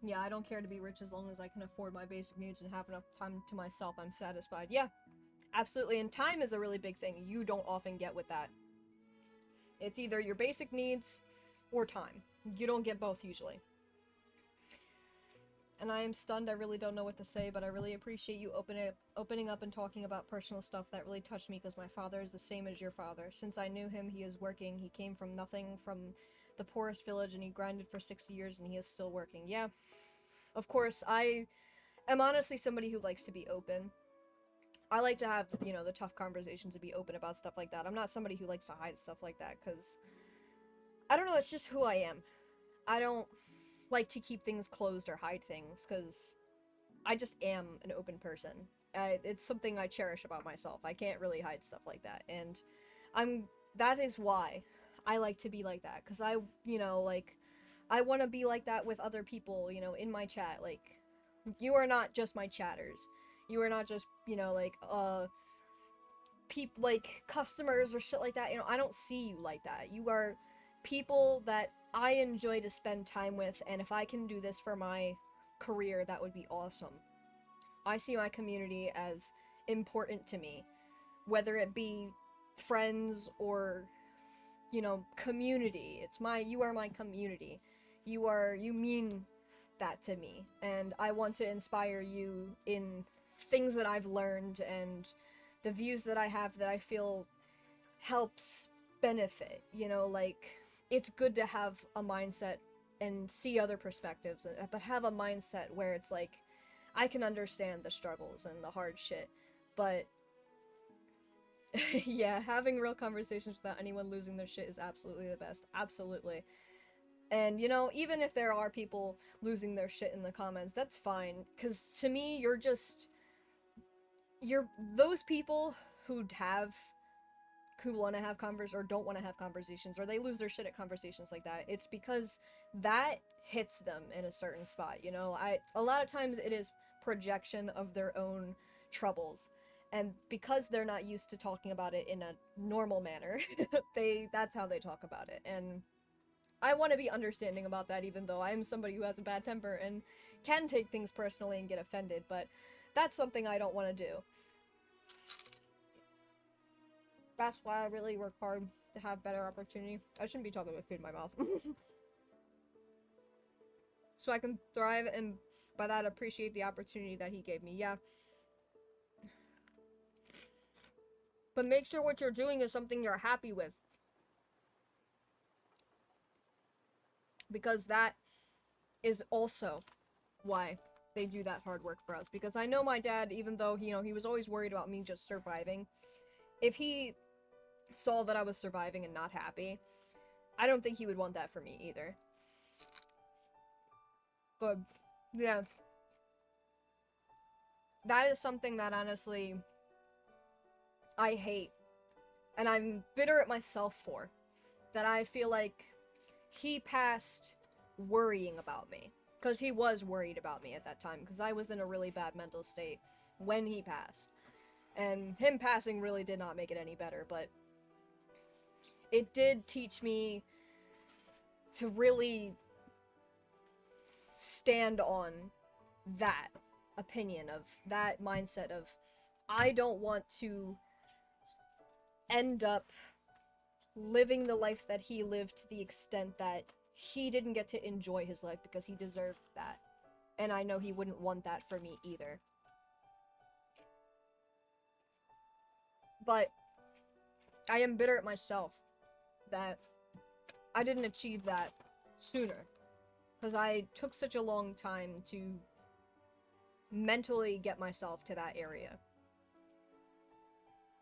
Yeah, I don't care to be rich as long as I can afford my basic needs and have enough time to myself. I'm satisfied. Yeah, absolutely. And time is a really big thing you don't often get with that. It's either your basic needs or time. You don't get both usually. And I am stunned. I really don't know what to say, but I really appreciate you opening up and talking about personal stuff. That really touched me, because my father is the same as your father. Since I knew him, he is working. He came from nothing, from the poorest village, and he grinded for 60 years, and he is still working. Yeah, of course, I am honestly somebody who likes to be open. I like to have, you know, the tough conversations and be open about stuff like that. I'm not somebody who likes to hide stuff like that, because I don't know, it's just who I am. I don't like to keep things closed or hide things, because I just am an open person. It's something I cherish about myself. I can't really hide stuff like that, and that is why I like to be like that, because I, you know, like, I want to be like that with other people, you know, in my chat. Like, you are not just my chatters. You are not just, you know, like, like, customers or shit like that. You know, I don't see you like that. You are people that I enjoy to spend time with, and if I can do this for my career, that would be awesome. I see my community as important to me, whether it be friends or, you know, community. You are my community. You mean that to me, and I want to inspire you in things that I've learned and the views that I have that I feel helps benefit, you know, like, it's good to have a mindset and see other perspectives, but have a mindset where it's like, I can understand the struggles and the hard shit, but yeah, having real conversations without anyone losing their shit is absolutely the best. Absolutely. And, you know, even if there are people losing their shit in the comments, that's fine, because to me, you're those people who want to have or don't want to have conversations, or they lose their shit at conversations like that. It's because that hits them in a certain spot, you know? A lot of times it is projection of their own troubles. And because they're not used to talking about it in a normal manner, that's how they talk about it. And I want to be understanding about that, even though I am somebody who has a bad temper and can take things personally and get offended, but that's something I don't want to do. That's why I really work hard to have better opportunity. I shouldn't be talking with food in my mouth. So I can thrive and by that appreciate the opportunity that he gave me, yeah. But make sure what you're doing is something you're happy with. Because that is also why they do that hard work for us. Because I know my dad, even though, you know, he was always worried about me just surviving, if he saw that I was surviving and not happy, I don't think he would want that for me either. Good. Yeah. That is something that honestly I hate. And I'm bitter at myself for. That I feel like he passed worrying about me. Because he was worried about me at that time. Because I was in a really bad mental state when he passed. And him passing really did not make it any better. But it did teach me to really stand on that opinion, of that mindset of, I don't want to end up living the life that he lived to the extent that he didn't get to enjoy his life because he deserved that. And I know he wouldn't want that for me either. But I am bitter at myself that I didn't achieve that sooner. Because I took such a long time to mentally get myself to that area.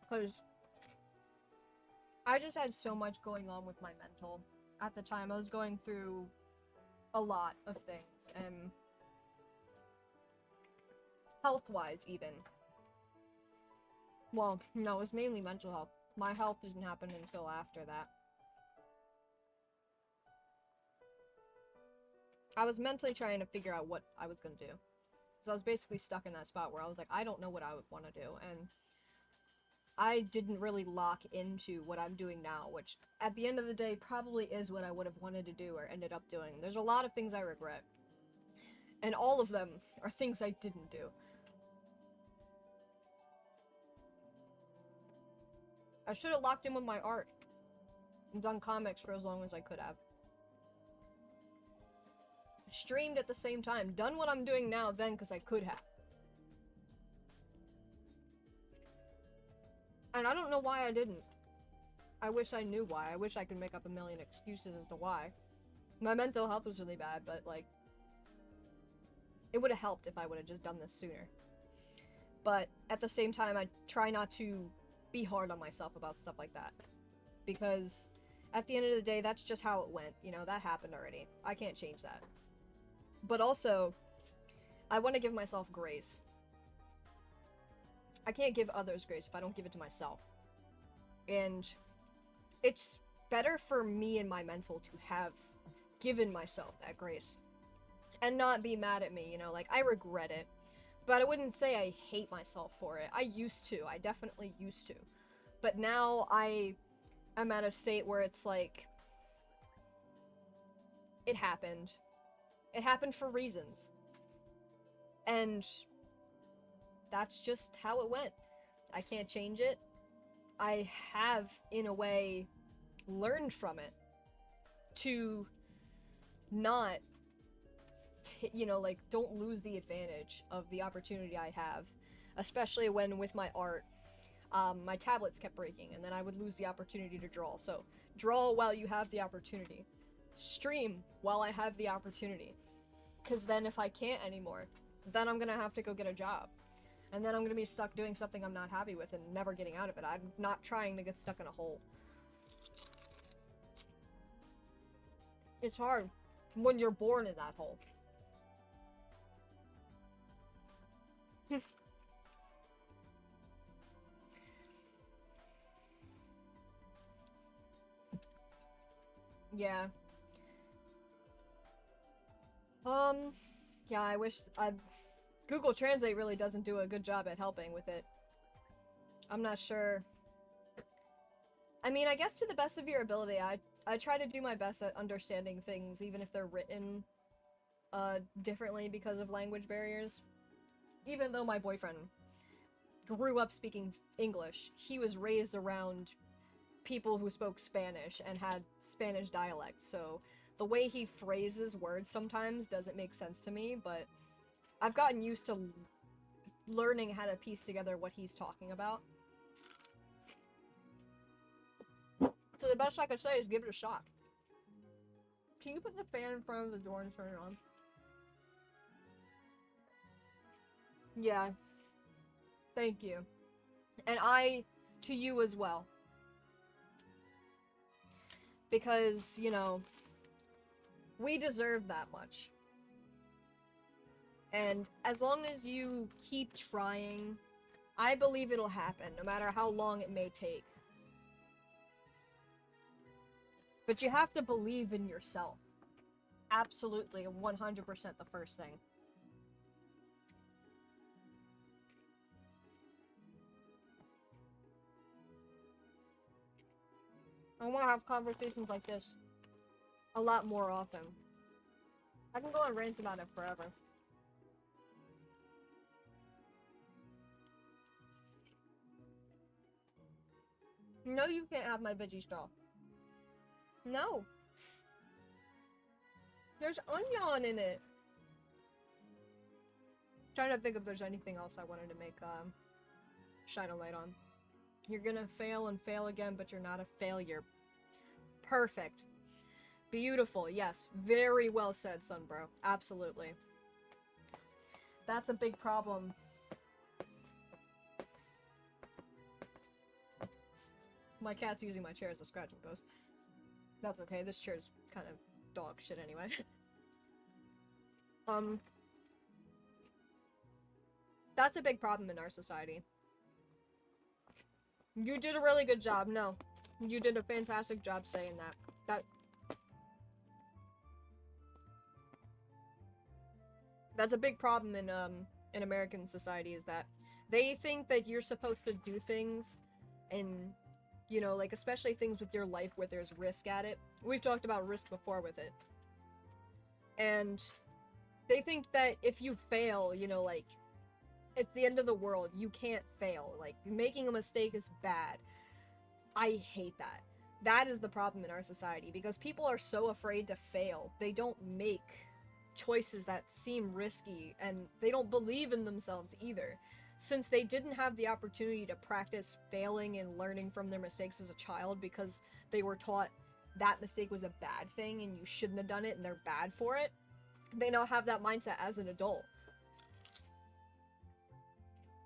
Because I just had so much going on with my mental. At the time, I was going through a lot of things, and health-wise, even. Well, no, it was mainly mental health. My health didn't happen until after that. I was mentally trying to figure out what I was gonna do. So I was basically stuck in that spot where I was like, I don't know what I would want to do, and I didn't really lock into what I'm doing now, which at the end of the day probably is what I would have wanted to do or ended up doing. There's a lot of things I regret, and all of them are things I didn't do. I should have locked in with my art and done comics for as long as I could have. Streamed at the same time, done what I'm doing now then because I could have. And I don't know why I didn't. I wish I knew why. I wish I could make up a million excuses as to why. My mental health was really bad, but like, it would have helped if I would have just done this sooner. But at the same time, I try not to be hard on myself about stuff like that. Because at the end of the day, that's just how it went. You know, that happened already. I can't change that. But also, I want to give myself grace. I can't give others grace if I don't give it to myself. And it's better for me and my mental to have given myself that grace. And not be mad at me, you know, like, I regret it. But I wouldn't say I hate myself for it. I used to. I definitely used to. But now I am at a state where it's like, it happened. It happened for reasons. And that's just how it went. I can't change it. I have, in a way, learned from it to not, you know, like, don't lose the advantage of the opportunity I have, especially when with my art, my tablets kept breaking, and then I would lose the opportunity to draw. So, draw while you have the opportunity. Stream while I have the opportunity. Because then if I can't anymore, then I'm gonna have to go get a job. And then I'm gonna be stuck doing something I'm not happy with and never getting out of it. I'm not trying to get stuck in a hole. It's hard when you're born in that hole. Yeah. Yeah, I wish Google Translate really doesn't do a good job at helping with it. I'm not sure. I mean, I guess to the best of your ability, I try to do my best at understanding things, even if they're written differently because of language barriers. Even though my boyfriend grew up speaking English, he was raised around people who spoke Spanish and had Spanish dialect, so the way he phrases words sometimes doesn't make sense to me, but I've gotten used to learning how to piece together what he's talking about. So the best I could say is give it a shot. Can you put the fan in front of the door and turn it on? Yeah. Thank you. And to you as well. Because, you know, we deserve that much. And as long as you keep trying, I believe it'll happen, no matter how long it may take. But you have to believe in yourself. Absolutely, 100% the first thing. I want to have conversations like this a lot more often. I can go on rants about it forever. No, you can't have my veggie straw. No. There's onion in it. Trying to think if there's anything else I wanted to make shine a light on. You're gonna fail and fail again, but you're not a failure. Perfect. Beautiful, yes. Very well said, Sunbro. Absolutely. That's a big problem. My cat's using my chair as a scratching post. That's okay, this chair's kind of dog shit anyway. That's a big problem in our society. You did a really good job. No, you did a fantastic job saying that. That's a big problem in American society, is that they think that you're supposed to do things and, you know, like, especially things with your life where there's risk at it. We've talked about risk before with it. And they think that if you fail, you know, like, it's the end of the world. You can't fail. Like, making a mistake is bad. I hate that. That is the problem in our society, because people are so afraid to fail. They don't make choices that seem risky, and they don't believe in themselves either. Since they didn't have the opportunity to practice failing and learning from their mistakes as a child because they were taught that mistake was a bad thing and you shouldn't have done it and they're bad for it, they now have that mindset as an adult.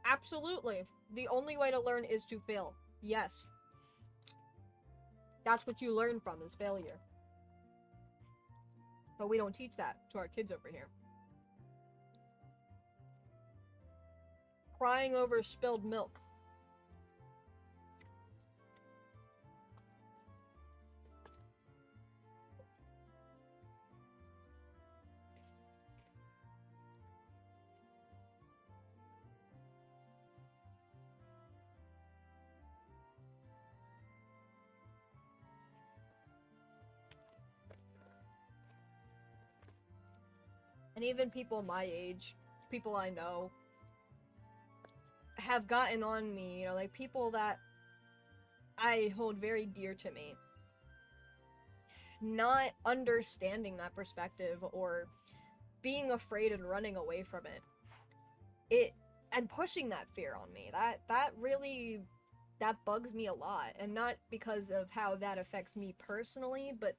Absolutely. The only way to learn is to fail. Yes. That's what you learn from, is failure. But we don't teach that to our kids over here. Crying over spilled milk. And even people my age, people I know, have gotten on me, you know, like people that I hold very dear to me, not understanding that perspective or being afraid and running away from it and pushing that fear on me. That really bugs me a lot, and not because of how that affects me personally, but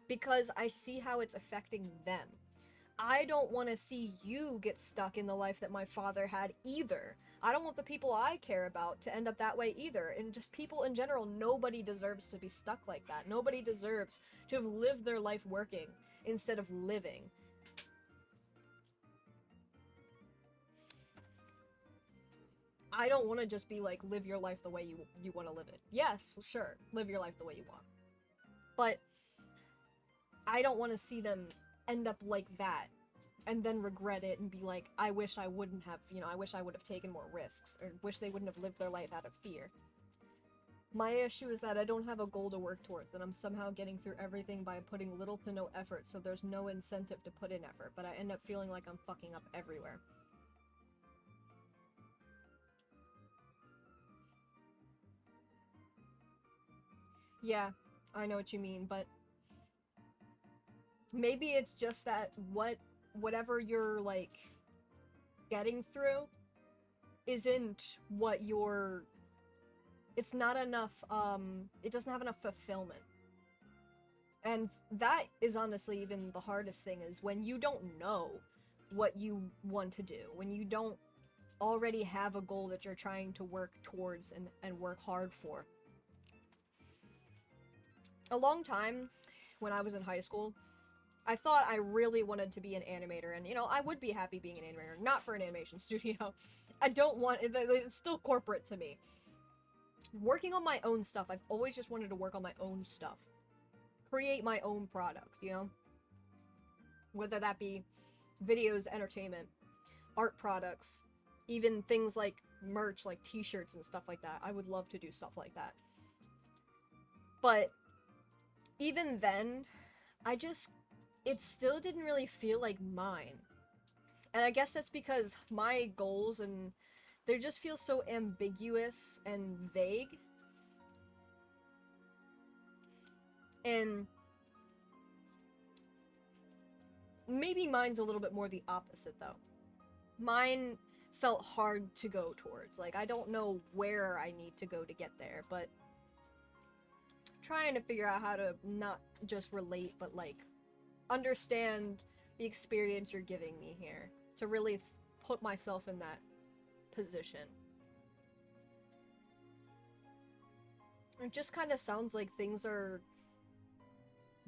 because I see how it's affecting them. I don't want to see you get stuck in the life that my father had either. I don't want the people I care about to end up that way either. And just people in general, nobody deserves to be stuck like that. Nobody deserves to have lived their life working instead of living. I don't want to just be like, live your life the way you want to live it. Yes, sure, live your life the way you want. But I don't want to see them end up like that and then regret it and be like, I wish I wouldn't have, you know, I wish I would have taken more risks, or wish they wouldn't have lived their life out of fear. My issue is that I don't have a goal to work towards, and I'm somehow getting through everything by putting little to no effort, so there's no incentive to put in effort, but I end up feeling like I'm fucking up everywhere. Yeah, I know what you mean, but maybe it's just that whatever you're, like, getting through isn't what you're... It's not enough, it doesn't have enough fulfillment. And that is honestly even the hardest thing, is when you don't know what you want to do, when you don't already have a goal that you're trying to work towards and work hard for. A long time, when I was in high school, I thought I really wanted to be an animator, and, you know, I would be happy being an animator, not for an animation studio. I don't want... It's still corporate to me. Working on my own stuff, I've always just wanted to work on my own stuff. Create my own product, you know? Whether that be videos, entertainment, art products, even things like merch, like t-shirts and stuff like that. I would love to do stuff like that. But even then, it still didn't really feel like mine. And I guess that's because my goals, and they just feel so ambiguous and vague. And maybe mine's a little bit more the opposite, though. Mine felt hard to go towards. Like, I don't know where I need to go to get there, but trying to figure out how to not just relate, but, like, understand the experience you're giving me here. To really put myself in that position. It just kind of sounds like things are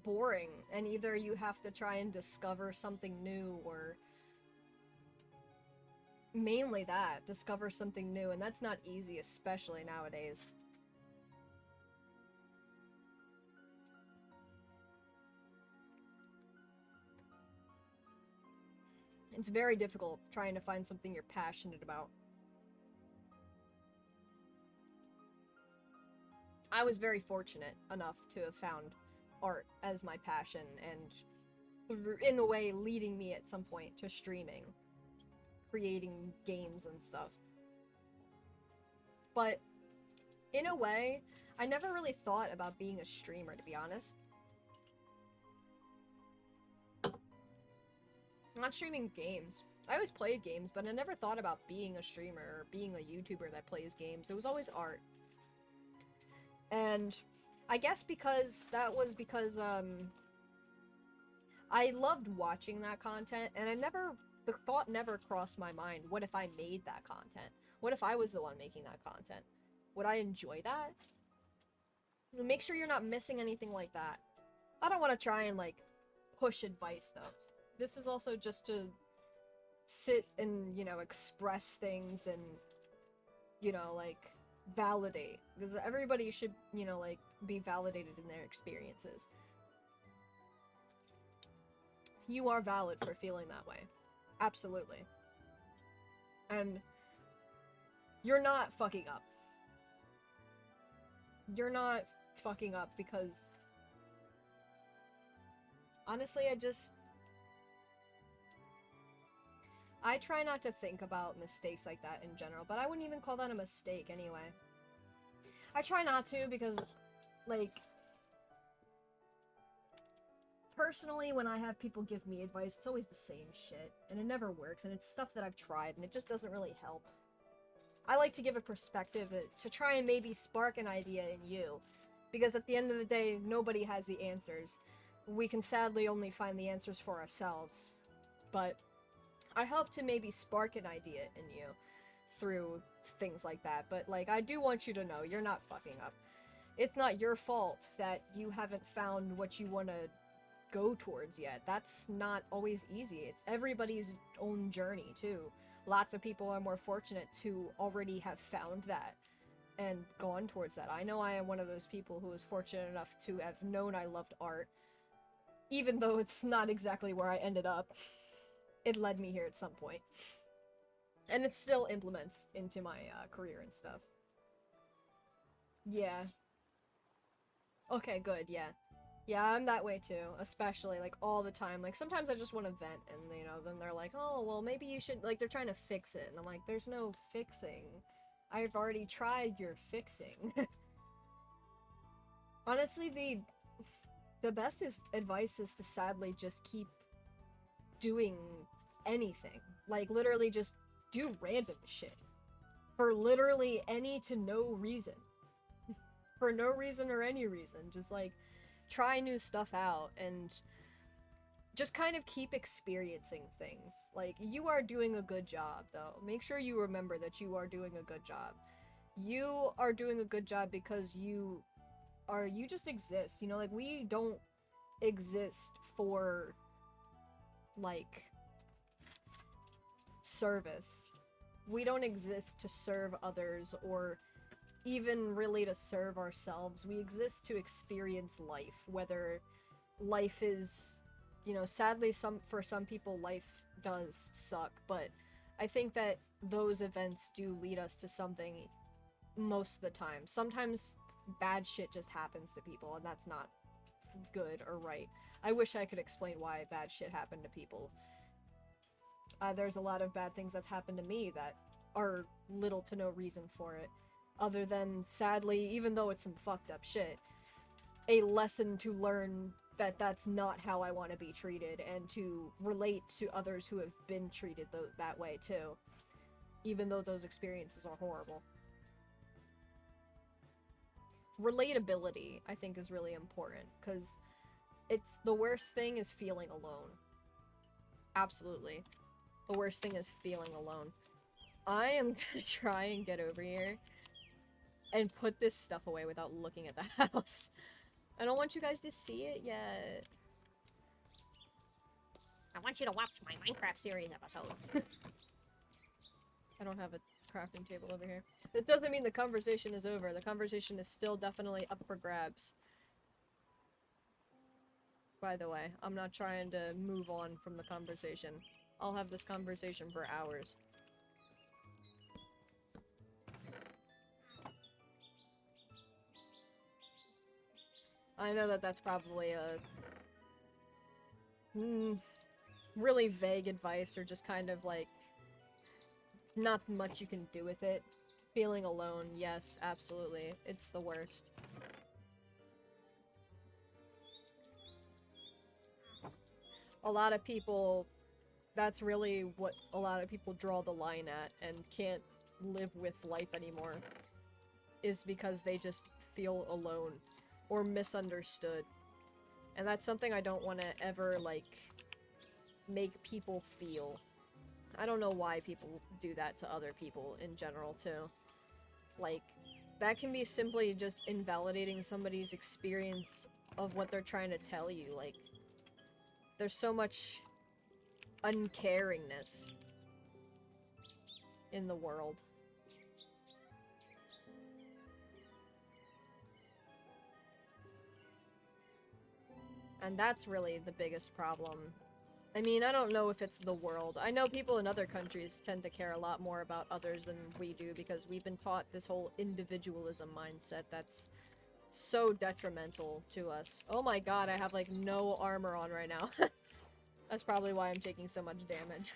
boring, and either you have to try and discover something new, or mainly that, discover something new, and that's not easy, especially nowadays. It's very difficult trying to find something you're passionate about. I was very fortunate enough to have found art as my passion, and in a way leading me at some point to streaming, creating games and stuff. But in a way, I never really thought about being a streamer, to be honest. I'm not streaming games. I always played games, but I never thought about being a streamer or being a YouTuber that plays games. It was always art. And I guess because I loved watching that content, and the thought never crossed my mind, what if I made that content? What if I was the one making that content? Would I enjoy that? Make sure you're not missing anything like that. I don't want to try and, like, push advice, though. This is also just to sit and, you know, express things and, you know, like, validate. Because everybody should, you know, like, be validated in their experiences. You are valid for feeling that way. Absolutely. And you're not fucking up. You're not fucking up because... Honestly, I try not to think about mistakes like that in general, but I wouldn't even call that a mistake anyway. I try not to because, like, personally, when I have people give me advice, it's always the same shit, and it never works, and it's stuff that I've tried, and it just doesn't really help. I like to give a perspective to try and maybe spark an idea in you, because at the end of the day, nobody has the answers. We can sadly only find the answers for ourselves, but I hope to maybe spark an idea in you through things like that. But, like, I do want you to know you're not fucking up. It's not your fault that you haven't found what you want to go towards yet. That's not always easy. It's everybody's own journey, too. Lots of people are more fortunate to already have found that and gone towards that. I know I am one of those people who was fortunate enough to have known I loved art, even though it's not exactly where I ended up. it led me here at some point. And it still implements into my career and stuff. Yeah. Okay, good, yeah. Yeah, I'm that way too, especially, like, all the time. Like, sometimes I just want to vent, and, you know, then they're like, oh, well, maybe you should, like, they're trying to fix it, and I'm like, there's no fixing. I've already tried your fixing. Honestly, the best advice is to sadly just keep doing anything. Like, literally just do random shit. For literally any to no reason. For no reason or any reason. Just, like, try new stuff out and just kind of keep experiencing things. Like, you are doing a good job, though. Make sure you remember that you are doing a good job. You are doing a good job because you just exist. You know, like, we don't exist for, like, service. We don't exist to serve others or even really to serve ourselves. We exist to experience life, whether life is, you know, sadly for some people life does suck, but I think that those events do lead us to something most of the time. Sometimes bad shit just happens to people, and that's not good or right. I wish I could explain why bad shit happened to people. There's a lot of bad things that's happened to me that are little to no reason for it. Other than, sadly, even though it's some fucked up shit, a lesson to learn that that's not how I want to be treated, and to relate to others who have been treated that way too. Even though those experiences are horrible. Relatability, I think, is really important, because it's the worst thing is feeling alone. Absolutely. The worst thing is feeling alone. I am gonna try and get over here and put this stuff away without looking at the house. I don't want you guys to see it yet. I want you to watch my Minecraft series episode. I don't have a crafting table over here. This doesn't mean the conversation is over. The conversation is still definitely up for grabs. By the way, I'm not trying to move on from the conversation. I'll have this conversation for hours. I know that that's probably a really vague advice, or just kind of like not much you can do with it. Feeling alone, yes, absolutely. It's the worst. A lot of people, that's really what a lot of people draw the line at and can't live with life anymore, is because they just feel alone or misunderstood. And that's something I don't want to ever, like, make people feel. I don't know why people do that to other people in general, too. Like, that can be simply just invalidating somebody's experience of what they're trying to tell you. Like, there's so much uncaringness in the world. And that's really the biggest problem. I mean, I don't know if it's the world. I know people in other countries tend to care a lot more about others than we do, because we've been taught this whole individualism mindset that's so detrimental to us. Oh my god, I have, like, no armor on right now. That's probably why I'm taking so much damage.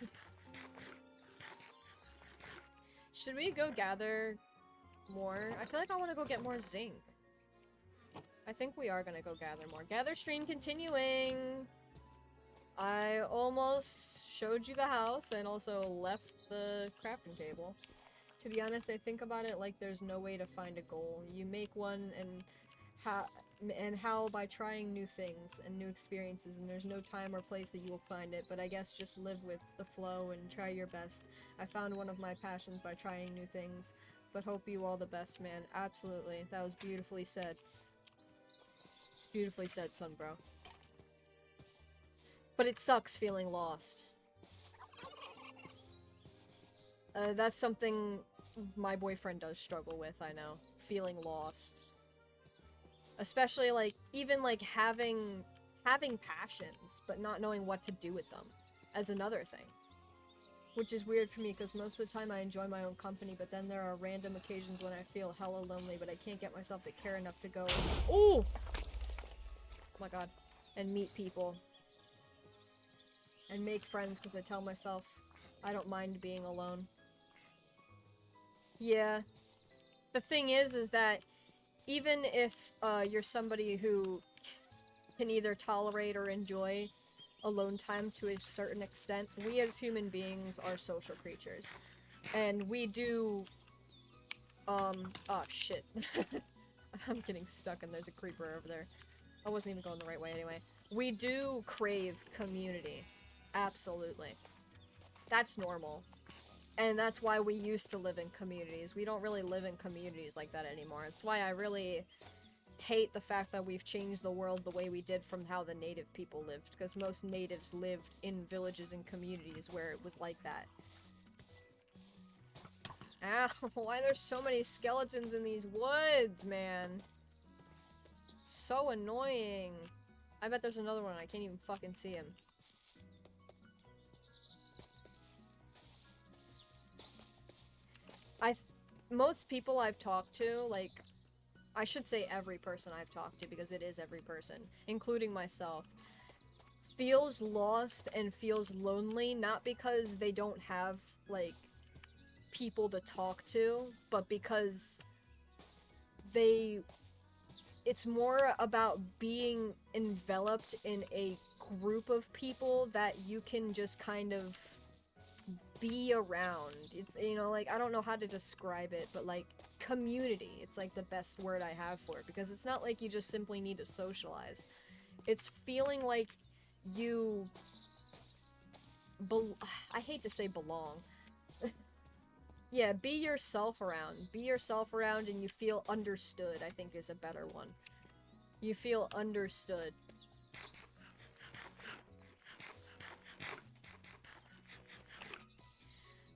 Should we go gather more? I feel like I want to go get more zinc. I think we are gonna go gather more. Gather stream continuing! I almost showed you the house and also left the crafting table. To be honest, I think about it like there's no way to find a goal. You make one, and how by trying new things and new experiences, and there's no time or place that you will find it, but I guess just live with the flow and try your best. I found one of my passions by trying new things, but hope you all the best, man. Absolutely. That was beautifully said. It's beautifully said, son, bro. But it sucks feeling lost. That's something my boyfriend does struggle with, I know. Feeling lost. Especially, like, even, like, having passions, but not knowing what to do with them. As another thing. Which is weird for me, because most of the time I enjoy my own company, but then there are random occasions when I feel hella lonely, but I can't get myself to care enough to go, ooh! Oh my god. And meet people. And make friends, because I tell myself I don't mind being alone. Yeah. The thing is that even if you're somebody who can either tolerate or enjoy alone time to a certain extent, we as human beings are social creatures. And we do, oh shit. I'm getting stuck and there's a creeper over there. I wasn't even going the right way anyway. We do crave community. Absolutely. That's normal. And that's why we used to live in communities. We don't really live in communities like that anymore. It's why I really hate the fact that we've changed the world the way we did from how the native people lived, because most natives lived in villages and communities where it was like that. Ow, why there's so many skeletons in these woods, man? So annoying. I bet there's another one, I can't even fucking see him. Most people I've talked to, like, I should say every person I've talked to, because it is every person, including myself, feels lost and feels lonely, not because they don't have, like, people to talk to, but because it's more about being enveloped in a group of people that you can just kind of be around. It's, you know, like, I don't know how to describe it, but, like, community. It's, like, the best word I have for it, because it's not like you just simply need to socialize. It's feeling like you I hate to say belong. Yeah, be yourself around. Be yourself around and you feel understood, I think is a better one. You feel understood.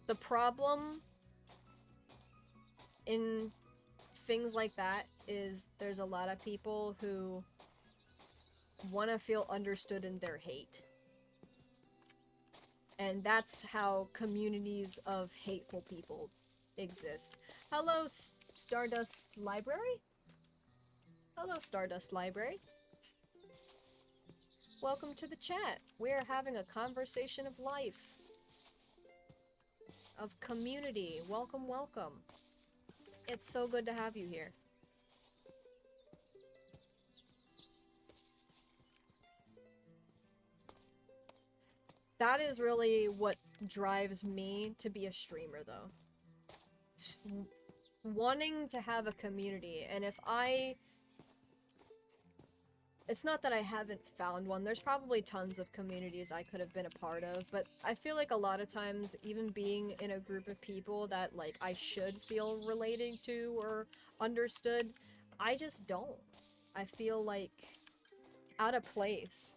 The problem in things like that is there's a lot of people who want to feel understood in their hate. And that's how communities of hateful people exist. Hello, Stardust Library? Hello, Stardust Library. Welcome to the chat. We're having a conversation of life. Of community. Welcome, welcome. It's so good to have you here. That is really what drives me to be a streamer, though. Wanting to have a community, and if it's not that I haven't found one, there's probably tons of communities I could have been a part of, but I feel like a lot of times, even being in a group of people that, like, I should feel related to or understood, I just don't. I feel, like, out of place.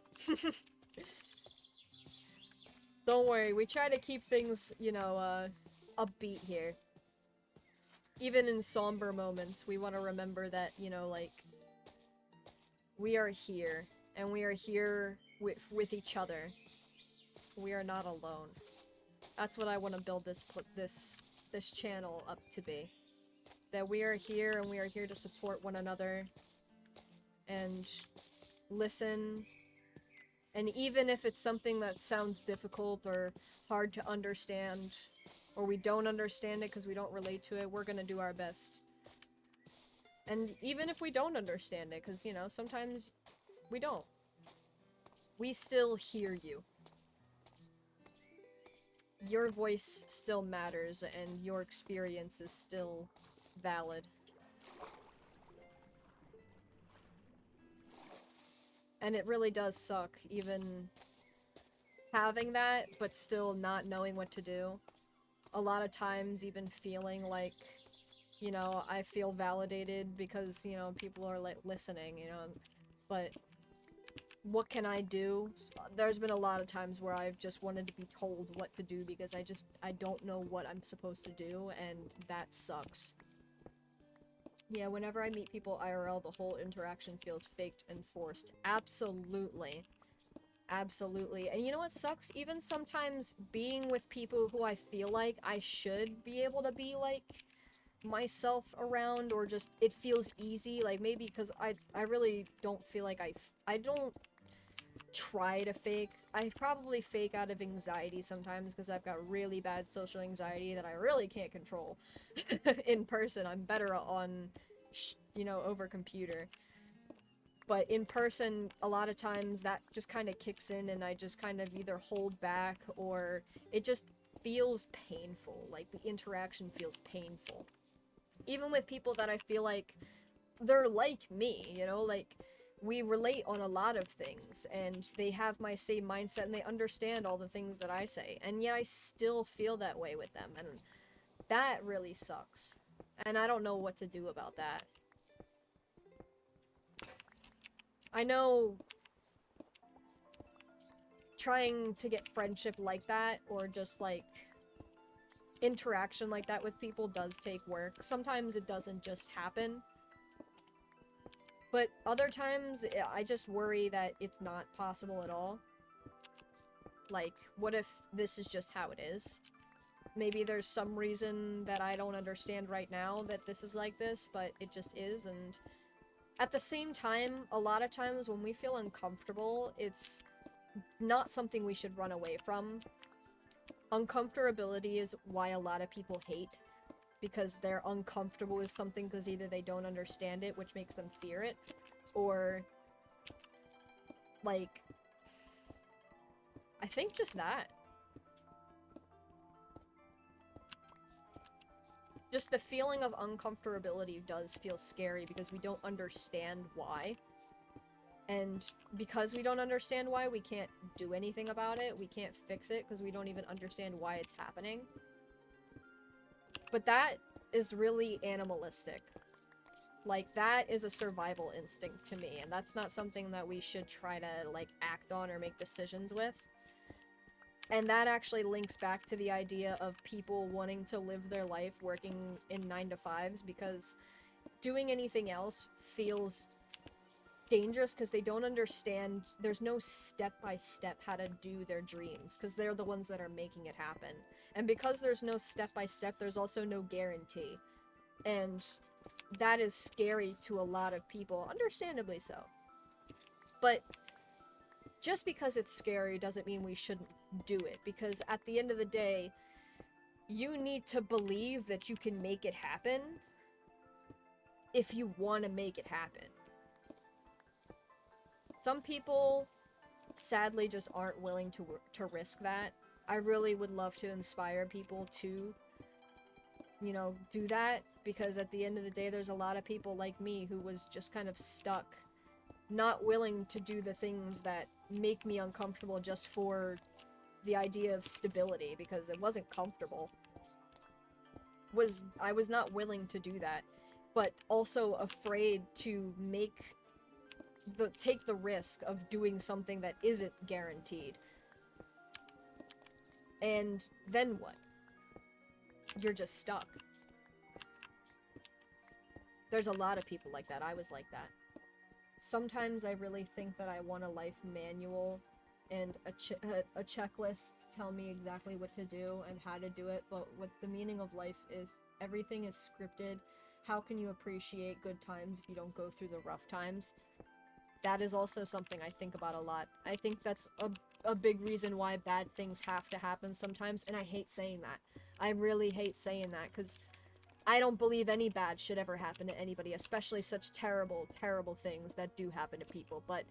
Don't worry, we try to keep things, you know, upbeat here. Even in somber moments, we want to remember that, you know, like, we are here, and we are here with each other. We are not alone. That's what I want to build this channel up to be. That we are here, and we are here to support one another, and listen. And even if it's something that sounds difficult or hard to understand, or we don't understand it because we don't relate to it, we're gonna do our best. And even if we don't understand it, because, you know, sometimes we don't, we still hear you. Your voice still matters, and your experience is still valid. And it really does suck, even having that, but still not knowing what to do. A lot of times even feeling like, you know, I feel validated because, you know, people are, like, listening, you know, but what can I do? There's been a lot of times where I've just wanted to be told what to do because I don't know what I'm supposed to do, and that sucks. Yeah, whenever I meet people IRL, the whole interaction feels faked and forced. Absolutely. Absolutely. And you know what sucks? Even sometimes being with people who I feel like I should be able to be like myself around, or just it feels easy, like maybe because I really don't feel like I don't try to fake. I probably fake out of anxiety sometimes because I've got really bad social anxiety that I really can't control in person. I'm better on, you know, over computer. But in person, a lot of times that just kind of kicks in and I just kind of either hold back or it just feels painful. Like the interaction feels painful. Even with people that I feel like they're like me, you know, like we relate on a lot of things and they have my same mindset and they understand all the things that I say. And yet I still feel that way with them. And that really sucks. And I don't know what to do about that. I know trying to get friendship like that, or just like interaction like that with people does take work. Sometimes it doesn't just happen. But other times, I just worry that it's not possible at all. Like, what if this is just how it is? Maybe there's some reason that I don't understand right now that this is like this, but it just is, and at the same time, a lot of times when we feel uncomfortable, it's not something we should run away from. Uncomfortability is why a lot of people hate, because they're uncomfortable with something because either they don't understand it, which makes them fear it, or, like, I think just that. Just the feeling of uncomfortability does feel scary because we don't understand why. And because we don't understand why, we can't do anything about it. We can't fix it because we don't even understand why it's happening. But that is really animalistic. Like, that is a survival instinct to me, and that's not something that we should try to, like, act on or make decisions with. And that actually links back to the idea of people wanting to live their life working in 9-to-5s, because doing anything else feels dangerous because they don't understand. There's no step-by-step how to do their dreams, because they're the ones that are making it happen. And because there's no step-by-step, there's also no guarantee. And that is scary to a lot of people, understandably so. But just because it's scary doesn't mean we shouldn't do it, because at the end of the day, you need to believe that you can make it happen if you want to make it happen. Some people, sadly, just aren't willing to risk that. I really would love to inspire people to, you know, do that, because at the end of the day, there's a lot of people like me who was just kind of stuck, not willing to do the things that make me uncomfortable just for the idea of stability, because it wasn't comfortable. I was not willing to do that, but also afraid to take the risk of doing something that isn't guaranteed. And then what? You're just stuck. There's a lot of people like that. I was like that. Sometimes I really think that I want a life manual and a checklist to tell me exactly what to do and how to do it, but what the meaning of life is, everything is scripted. How can you appreciate good times if you don't go through the rough times? That is also something I think about a lot. I think that's a big reason why bad things have to happen sometimes, and I hate saying that. I really hate saying that, because I don't believe any bad should ever happen to anybody, especially such terrible, terrible things that do happen to people, but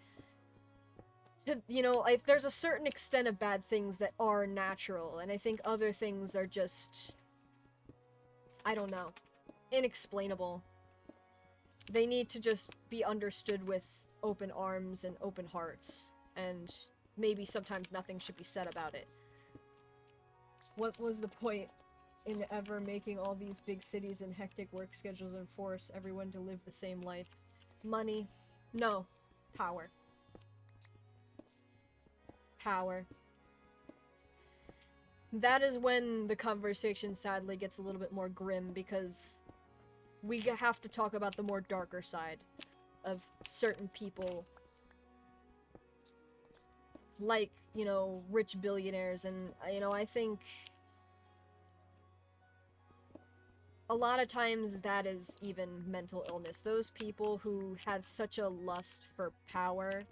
you know, like, there's a certain extent of bad things that are natural, and I think other things are just, I don't know, inexplainable. They need to just be understood with open arms and open hearts, and maybe sometimes nothing should be said about it. What was the point in ever making all these big cities and hectic work schedules and force everyone to live the same life? Money? No. Power. Power. That is when the conversation sadly gets a little bit more grim, because we have to talk about the more darker side of certain people like, you know, rich billionaires, and, you know, I think a lot of times that is even mental illness. Those people who have such a lust for power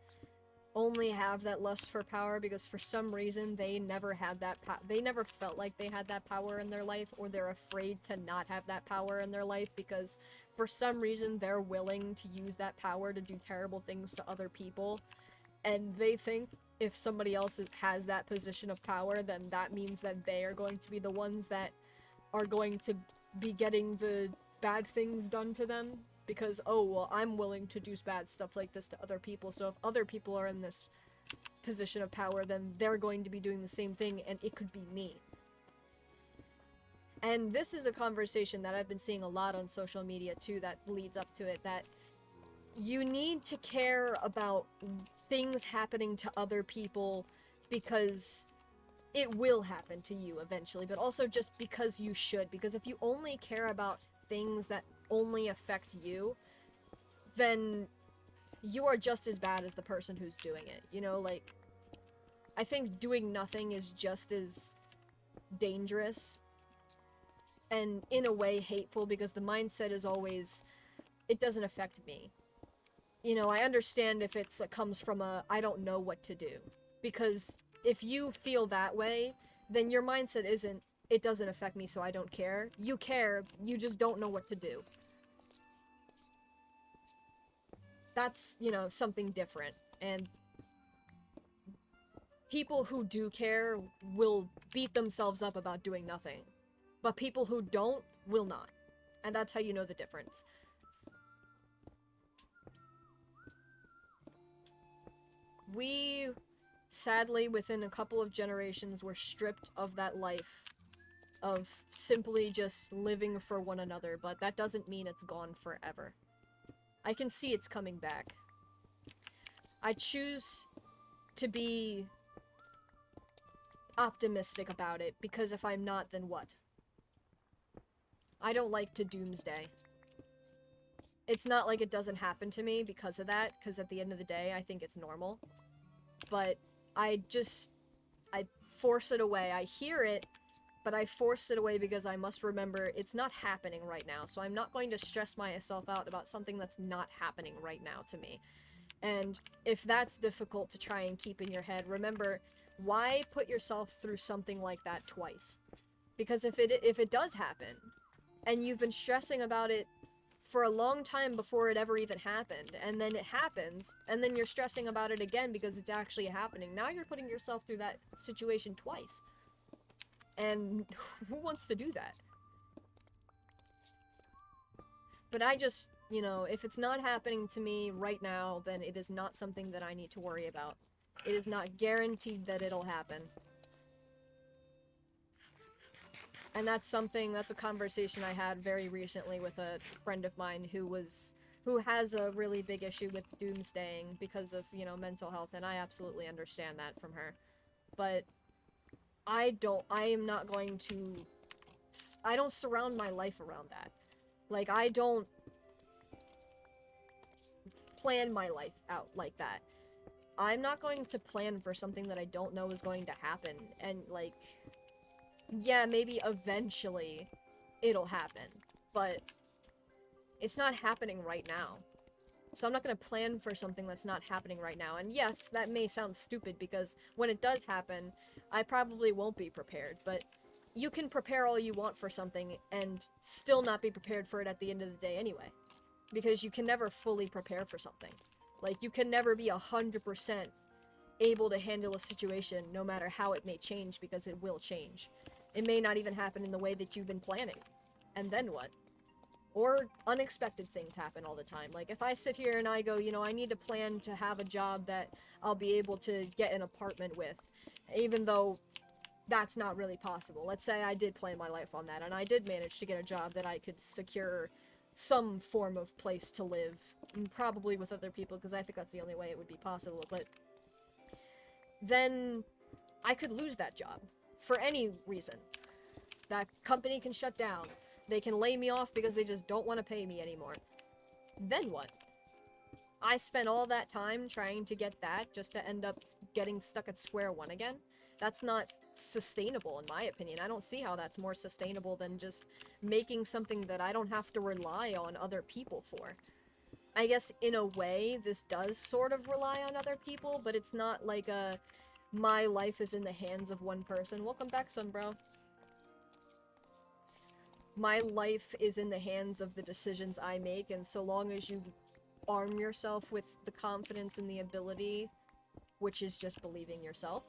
only have that lust for power because for some reason they never had that they never felt like they had that power in their life, or they're afraid to not have that power in their life because for some reason they're willing to use that power to do terrible things to other people, and they think if somebody else has that position of power, then that means that they are going to be the ones that are going to be getting the bad things done to them. Because, oh, well, I'm willing to do bad stuff like this to other people, so if other people are in this position of power, then they're going to be doing the same thing, and it could be me. And this is a conversation that I've been seeing a lot on social media, too, that leads up to it, that you need to care about things happening to other people because it will happen to you eventually, but also just because you should. Because if you only care about things that only affect you, then you are just as bad as the person who's doing it. You know, like, I think doing nothing is just as dangerous and in a way hateful, because the mindset is always, it doesn't affect me. You know, I understand if it comes from a, I don't know what to do. Because if you feel that way, then your mindset isn't, it doesn't affect me so I don't care. You care, you just don't know what to do. That's, you know, something different. And people who do care will beat themselves up about doing nothing. But people who don't will not. And that's how you know the difference. We, sadly, within a couple of generations, were stripped of that life of simply just living for one another, but that doesn't mean it's gone forever. I can see it's coming back. I choose to be optimistic about it, because if I'm not, then what? I don't like to doomsday. It's not like it doesn't happen to me because of that, because at the end of the day, I think it's normal. But I force it away. I hear it, but I force it away because I must remember it's not happening right now, so I'm not going to stress myself out about something that's not happening right now to me. And if that's difficult to try and keep in your head, remember, why put yourself through something like that twice? Because if it does happen, and you've been stressing about it for a long time before it ever even happened, and then it happens, and then you're stressing about it again because it's actually happening, now you're putting yourself through that situation twice. And who wants to do that? But I just, you know, if it's not happening to me right now, then it is not something that I need to worry about. It is not guaranteed that it'll happen. And that's a conversation I had very recently with a friend of mine who has a really big issue with doomsdaying because of, you know, mental health, and I absolutely understand that from her. But I don't surround my life around that. Like, I don't plan my life out like that. I'm not going to plan for something that I don't know is going to happen, and, like, yeah, maybe eventually it'll happen, but it's not happening right now. So I'm not going to plan for something that's not happening right now. And yes, that may sound stupid because when it does happen, I probably won't be prepared, but you can prepare all you want for something and still not be prepared for it at the end of the day anyway. Because you can never fully prepare for something. Like, you can never be 100% able to handle a situation no matter how it may change, because it will change. It may not even happen in the way that you've been planning. And then what? Or unexpected things happen all the time. Like, if I sit here and I go, you know, I need to plan to have a job that I'll be able to get an apartment with, even though that's not really possible. Let's say I did plan my life on that, and I did manage to get a job that I could secure some form of place to live, probably with other people, because I think that's the only way it would be possible, but then I could lose that job for any reason. That company can shut down. They can lay me off because they just don't want to pay me anymore. Then what? I spent all that time trying to get that just to end up getting stuck at square one again. That's not sustainable, in my opinion. I don't see how that's more sustainable than just making something that I don't have to rely on other people for. I guess, in a way, this does sort of rely on other people, but it's not like a, my life is in the hands of one person. Welcome back, Sunbro. My life is in the hands of the decisions I make, and so long as you arm yourself with the confidence and the ability, which is just believing yourself,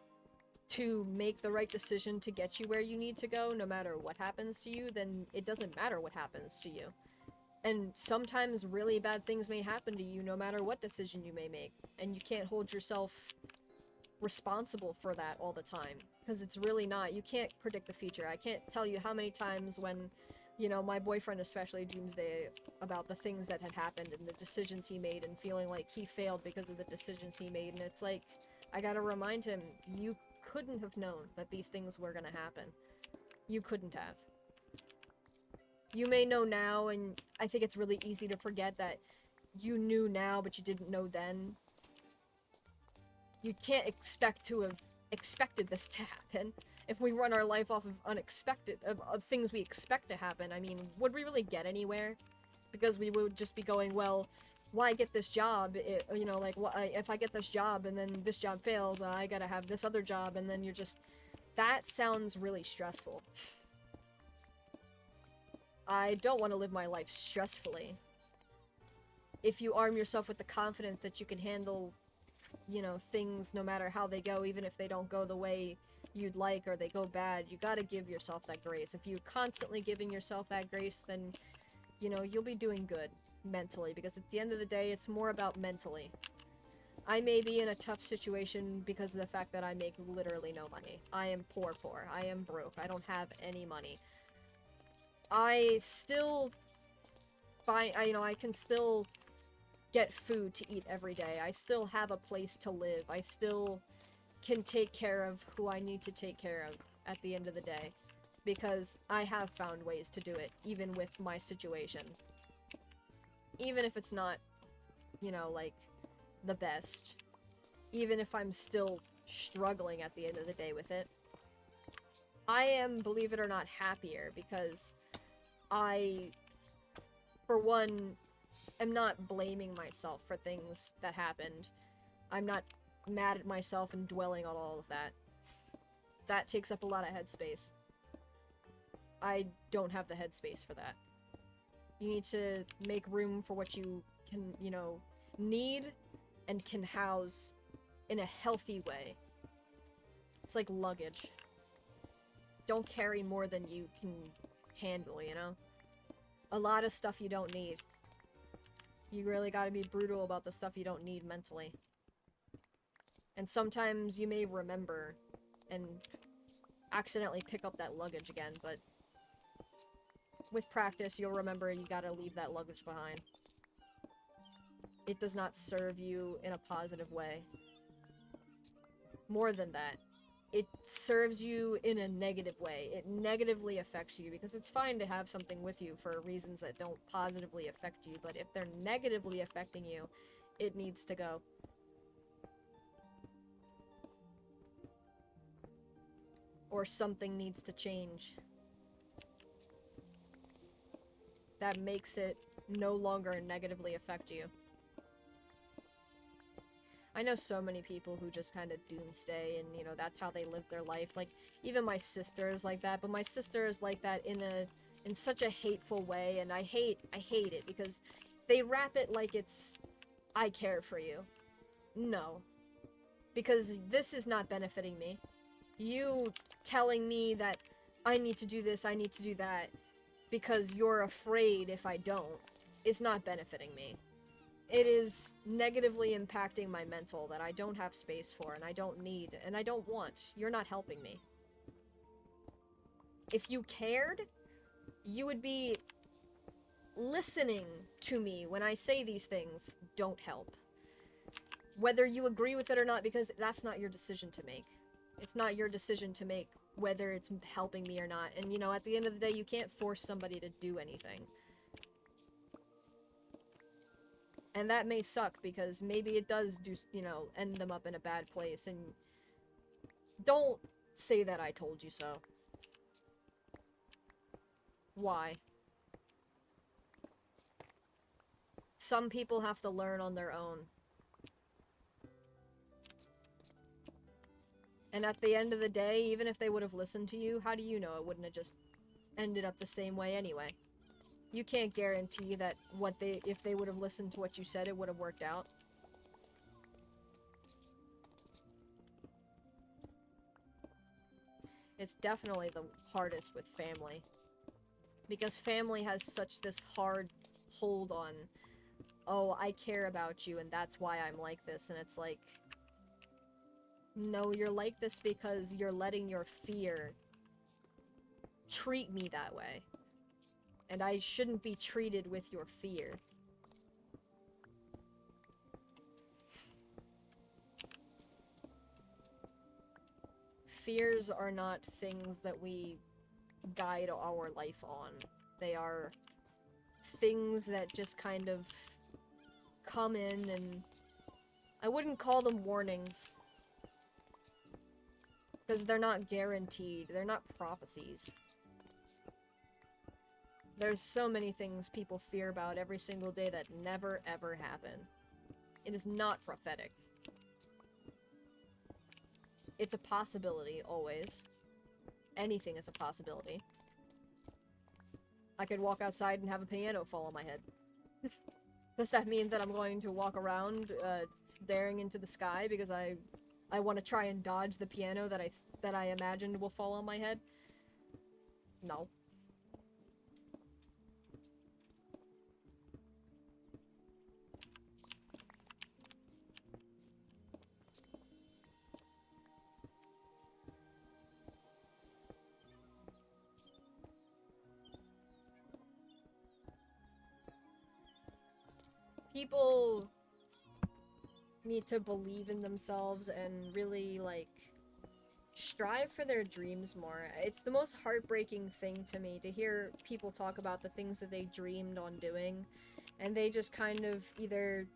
to make the right decision to get you where you need to go, no matter what happens to you, then it doesn't matter what happens to you. And sometimes really bad things may happen to you no matter what decision you may make, and you can't hold yourself responsible for that all the time, because it's really not. You can't predict the future. I can't tell you how many times when, you know, my boyfriend especially doomsday about the things that had happened and the decisions he made and feeling like he failed because of the decisions he made, and it's like, I gotta remind him, you couldn't have known that these things were gonna happen. You couldn't have. You may know now, and I think it's really easy to forget that you knew now, but you didn't know then. You can't expect to have expected this to happen. If we run our life off of unexpected, of things we expect to happen, I mean, would we really get anywhere? Because we would just be going, well, why get this job? You know, like, if I get this job and then this job fails, I gotta have this other job, and then you're just... That sounds really stressful. I don't want to live my life stressfully. If you arm yourself with the confidence that you can handle, you know, things no matter how they go, even if they don't go the way you'd like or they go bad, you gotta give yourself that grace. If you're constantly giving yourself that grace, then, you know, you'll be doing good mentally, because at the end of the day, it's more about mentally. I may be in a tough situation because of the fact that I make literally no money. I am poor. I am broke. I don't have any money. I still I can still get food to eat every day. I still have a place to live. I still can take care of who I need to take care of at the end of the day, because I have found ways to do it, even with my situation. Even if it's not, you know, like, the best. Even if I'm still struggling at the end of the day with it. I am, believe it or not, happier, because I, for one, am not blaming myself for things that happened. I'm not mad at myself and dwelling on all of that. That takes up a lot of headspace. I don't have the headspace for that. You need to make room for what you can, you know, need and can house in a healthy way. It's like luggage. Don't carry more than you can handle, you know? A lot of stuff you don't need. You really gotta be brutal about the stuff you don't need mentally. And sometimes you may remember and accidentally pick up that luggage again, but with practice, you'll remember you gotta leave that luggage behind. It does not serve you in a positive way. More than that, it serves you in a negative way. It negatively affects you, because it's fine to have something with you for reasons that don't positively affect you, but if they're negatively affecting you, it needs to go. Or something needs to change. That makes it no longer negatively affect you. I know so many people who just kind of doomsday, and, you know, that's how they live their life. Like, even my sister is like that, but my sister is like that in such a hateful way, and I hate it, because they wrap it like it's, I care for you. No. Because this is not benefiting me. You telling me that I need to do this, I need to do that, because you're afraid if I don't, is not benefiting me. It is negatively impacting my mental that I don't have space for, and I don't need, and I don't want. You're not helping me. If you cared, you would be listening to me when I say these things don't help. Whether you agree with it or not, because that's not your decision to make. It's not your decision to make whether it's helping me or not. And, you know, at the end of the day, you can't force somebody to do anything. And that may suck because maybe it does do, you know, end them up in a bad place, and don't say that I told you so. Why? Some people have to learn on their own. And at the end of the day, even if they would have listened to you, how do you know it wouldn't have just ended up the same way anyway? You can't guarantee that if they would have listened to what you said, it would have worked out. It's definitely the hardest with family. Because family has such this hard hold on, oh, I care about you and that's why I'm like this, and it's like, no, you're like this because you're letting your fear treat me that way. And I shouldn't be treated with your fear. Fears are not things that we guide our life on. They are things that just kind of come in, and I wouldn't call them warnings. Because they're not guaranteed. They're not prophecies. There's so many things people fear about every single day that never ever happen. It is not prophetic. It's a possibility, always. Anything is a possibility. I could walk outside and have a piano fall on my head. Does that mean that I'm going to walk around, staring into the sky because I want to try and dodge the piano that I imagined will fall on my head? No. People need to believe in themselves and really, like, strive for their dreams more. It's the most heartbreaking thing to me to hear people talk about the things that they dreamed on doing, and they just kind of either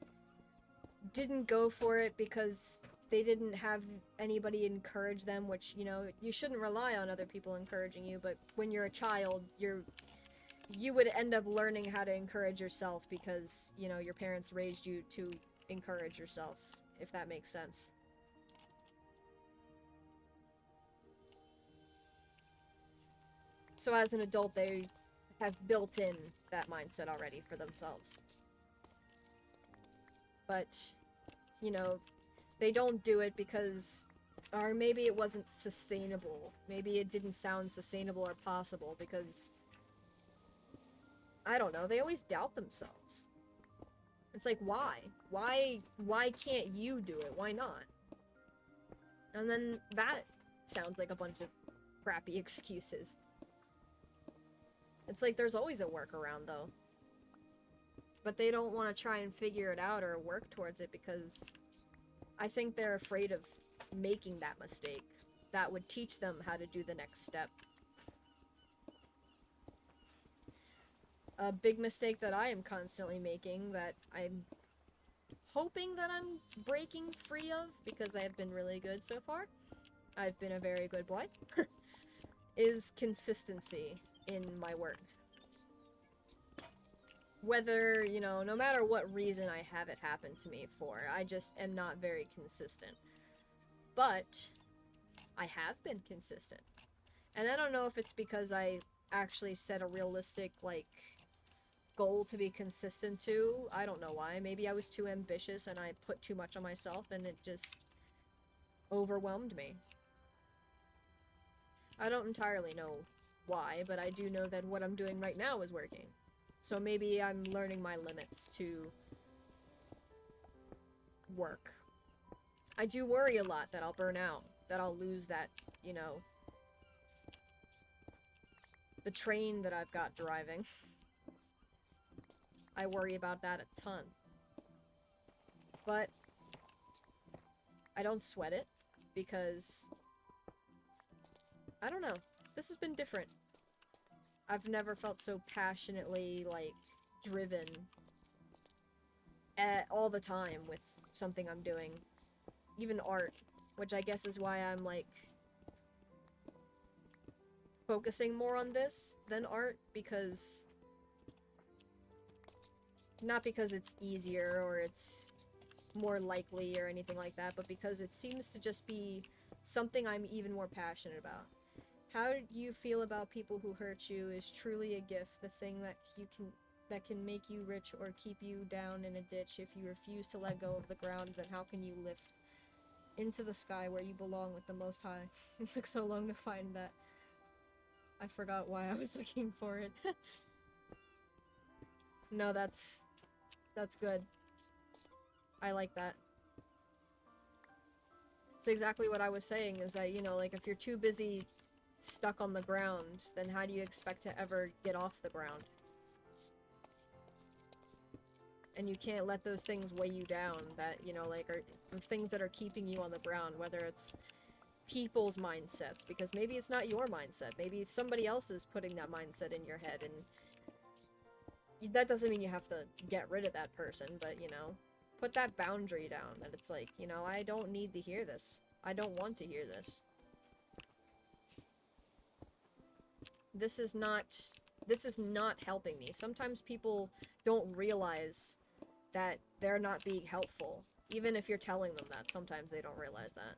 didn't go for it because they didn't have anybody encourage them, which, you know, you shouldn't rely on other people encouraging you, but when you're a child, you would end up learning how to encourage yourself because, you know, your parents raised you to encourage yourself, if that makes sense. So as an adult, they have built in that mindset already for themselves. But, you know, they don't do it because, or maybe it wasn't sustainable. Maybe it didn't sound sustainable or possible because, I don't know, they always doubt themselves. It's like, why? Why can't you do it? Why not? And then that sounds like a bunch of crappy excuses. It's like there's always a workaround, though. But they don't want to try and figure it out or work towards it because I think they're afraid of making that mistake. That would teach them how to do the next step. A big mistake that I am constantly making that I'm hoping that I'm breaking free of because I have been really good so far. I've been a very good boy. Is consistency in my work. Whether, you know, no matter what reason I have it happen to me for, I just am not very consistent. But I have been consistent. And I don't know if it's because I actually set a realistic, like, goal to be consistent to. I don't know why. Maybe I was too ambitious and I put too much on myself and it just overwhelmed me. I don't entirely know why, but I do know that what I'm doing right now is working. So maybe I'm learning my limits to work. I do worry a lot that I'll burn out, that I'll lose that, you know, the train that I've got driving. I worry about that a ton. But I don't sweat it because I don't know. This has been different. I've never felt so passionately, like, driven all the time with something I'm doing. Even art, which I guess is why I'm, like, focusing more on this than art, because... Not because it's easier or it's more likely or anything like that, but because it seems to just be something I'm even more passionate about. How do you feel about people who hurt you is truly a gift, the thing that can make you rich or keep you down in a ditch. If you refuse to let go of the ground, then how can you lift into the sky where you belong with the Most High? It took so long to find that. I forgot why I was looking for it. No, that's good. I like that. It's exactly what I was saying, is that, you know, like, if you're too busy stuck on the ground, then how do you expect to ever get off the ground? And you can't let those things weigh you down that, you know, like, are things that are keeping you on the ground, whether it's people's mindsets, because maybe it's not your mindset, maybe somebody else is putting that mindset in your head, and that doesn't mean you have to get rid of that person, but, you know, put that boundary down, that it's like, you know, I don't need to hear this. I don't want to hear this. This is not helping me. Sometimes people don't realize that they're not being helpful. Even if you're telling them that, sometimes they don't realize that.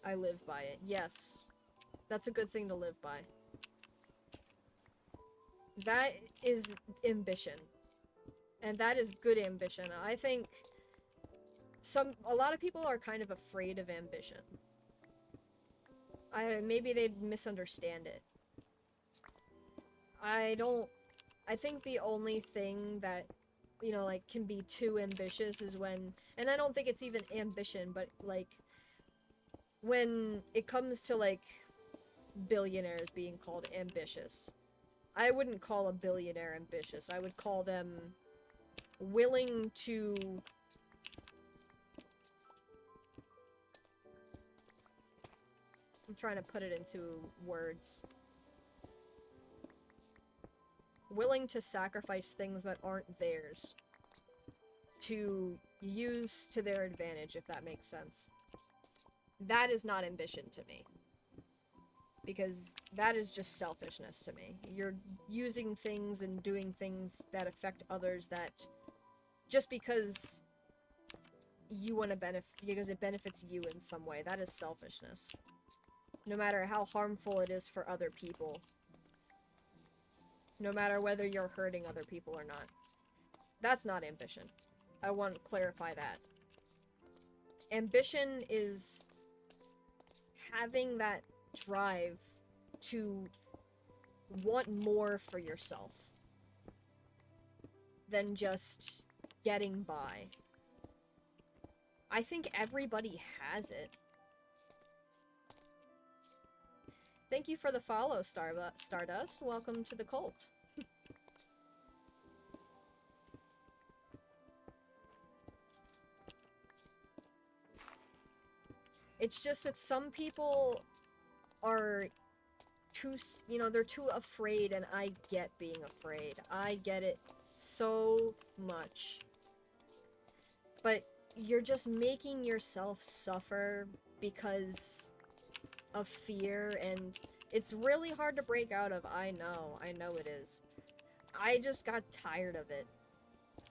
I live by it. Yes. That's a good thing to live by. That is ambition. And that is good ambition. I think a lot of people are kind of afraid of ambition. Maybe they misunderstand it. I think the only thing that, you know, like, can be too ambitious is when, and I don't think it's even ambition, but, like, when it comes to, like, billionaires being called ambitious. I wouldn't call a billionaire ambitious. I would call them willing to... I'm trying to put it into words. Willing to sacrifice things that aren't theirs to use to their advantage, if that makes sense. That is not ambition to me. Because that is just selfishness to me. You're using things and doing things that affect others that just because you want to benefit, because it benefits you in some way, that is selfishness. No matter how harmful it is for other people. No matter whether you're hurting other people or not. That's not ambition. I want to clarify that. Ambition is having that drive to want more for yourself than just getting by. I think everybody has it. Thank you for the follow, Stardust. Welcome to the cult. It's just that some people are too, you know, they're too afraid, and I get being afraid. I get it so much. But you're just making yourself suffer because of fear, and it's really hard to break out of. I know it is. I just got tired of it.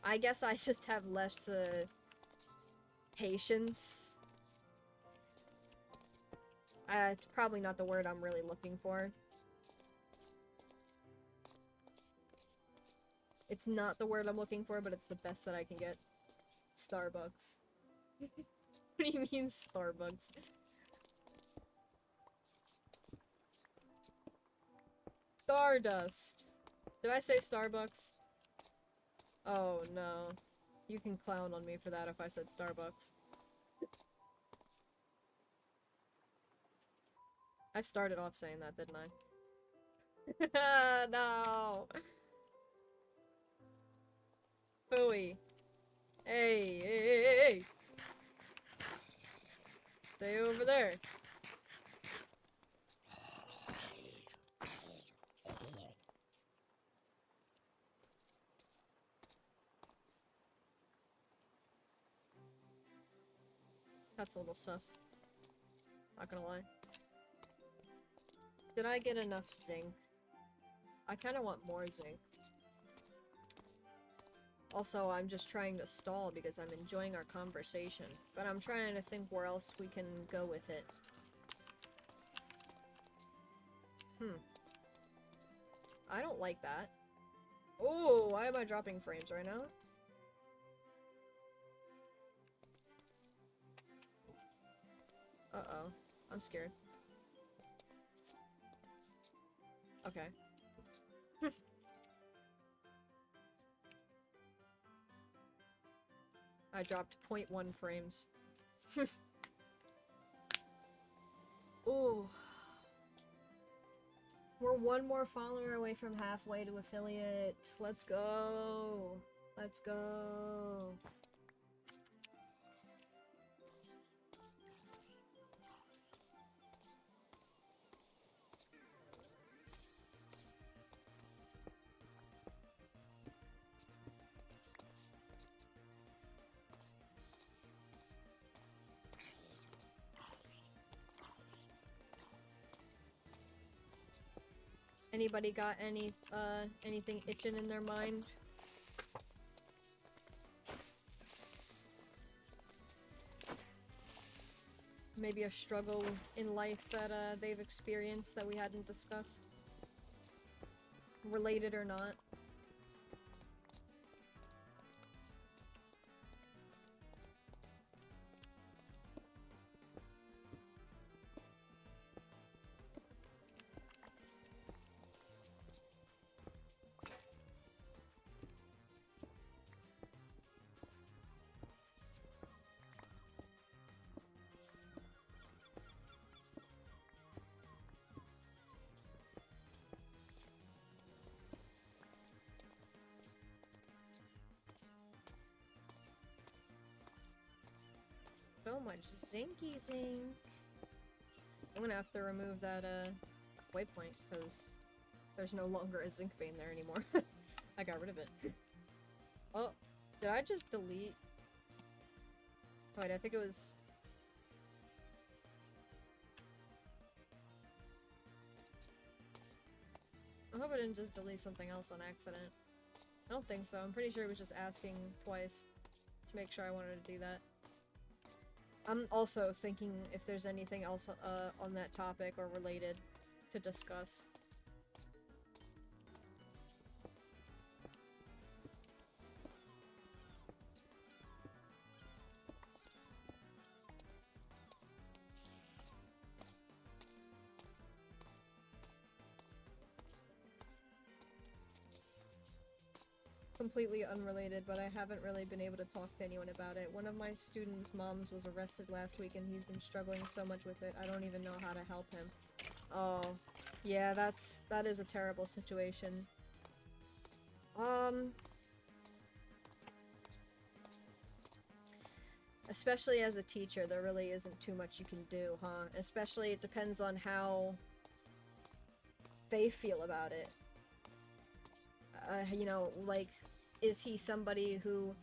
I guess I just have less patience. It's probably not the word I'm really looking for. It's not the word I'm looking for, but it's the best that I can get. Starbucks. What do you mean, Starbucks? Stardust. Did I say Starbucks? Oh, no. You can clown on me for that if I said Starbucks. I started off saying that, didn't I? No! Hooey. Hey! Stay over there. That's a little sus. Not gonna lie. Did I get enough zinc? I kinda want more zinc. Also, I'm just trying to stall because I'm enjoying our conversation. But I'm trying to think where else we can go with it. I don't like that. Oh, why am I dropping frames right now? Uh-oh. I'm scared. Okay. I dropped 0.1 frames. Ooh. We're one more follower away from halfway to affiliate. Let's go. Let's go. Anybody got anything itching in their mind? Maybe a struggle in life that they've experienced that we hadn't discussed? Related or not? So much zinky zinc. I'm gonna have to remove that waypoint because there's no longer a zinc vein there anymore. I got rid of it. Oh, did I just delete? Wait, I think it was. I hope I didn't just delete something else on accident. I don't think so. I'm pretty sure it was just asking twice to make sure I wanted to do that. I'm also thinking if there's anything else on that topic or related to discuss. Completely unrelated, but I haven't really been able to talk to anyone about it. One of my students' moms was arrested last week and he's been struggling so much with it, I don't even know how to help him. Oh, yeah, that is a terrible situation. Especially as a teacher, there really isn't too much you can do, huh? Especially it depends on how they feel about it. You know, like, is he somebody who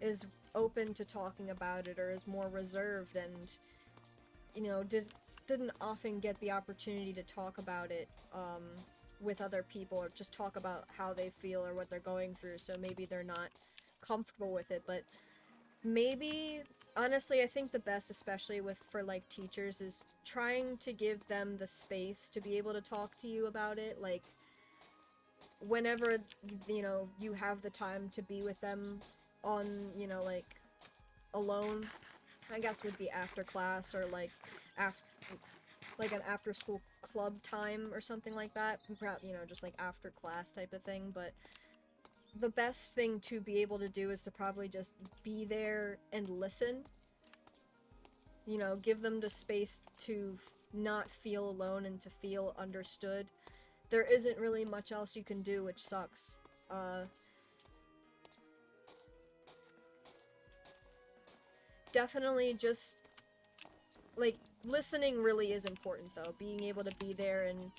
is open to talking about it or is more reserved and, you know, didn't often get the opportunity to talk about it, with other people or just talk about how they feel or what they're going through, so maybe they're not comfortable with it, but maybe, honestly, I think the best, especially for, like, teachers, is trying to give them the space to be able to talk to you about it, like, whenever, you know, you have the time to be with them on, you know, like, alone, I guess would be after class or, like, an after-school club time or something like that, perhaps, you know, just, like, after class type of thing, but the best thing to be able to do is to probably just be there and listen. You know, give them the space to not feel alone and to feel understood. There isn't really much else you can do, which sucks. Definitely just, like, listening really is important, though. Being able to be there and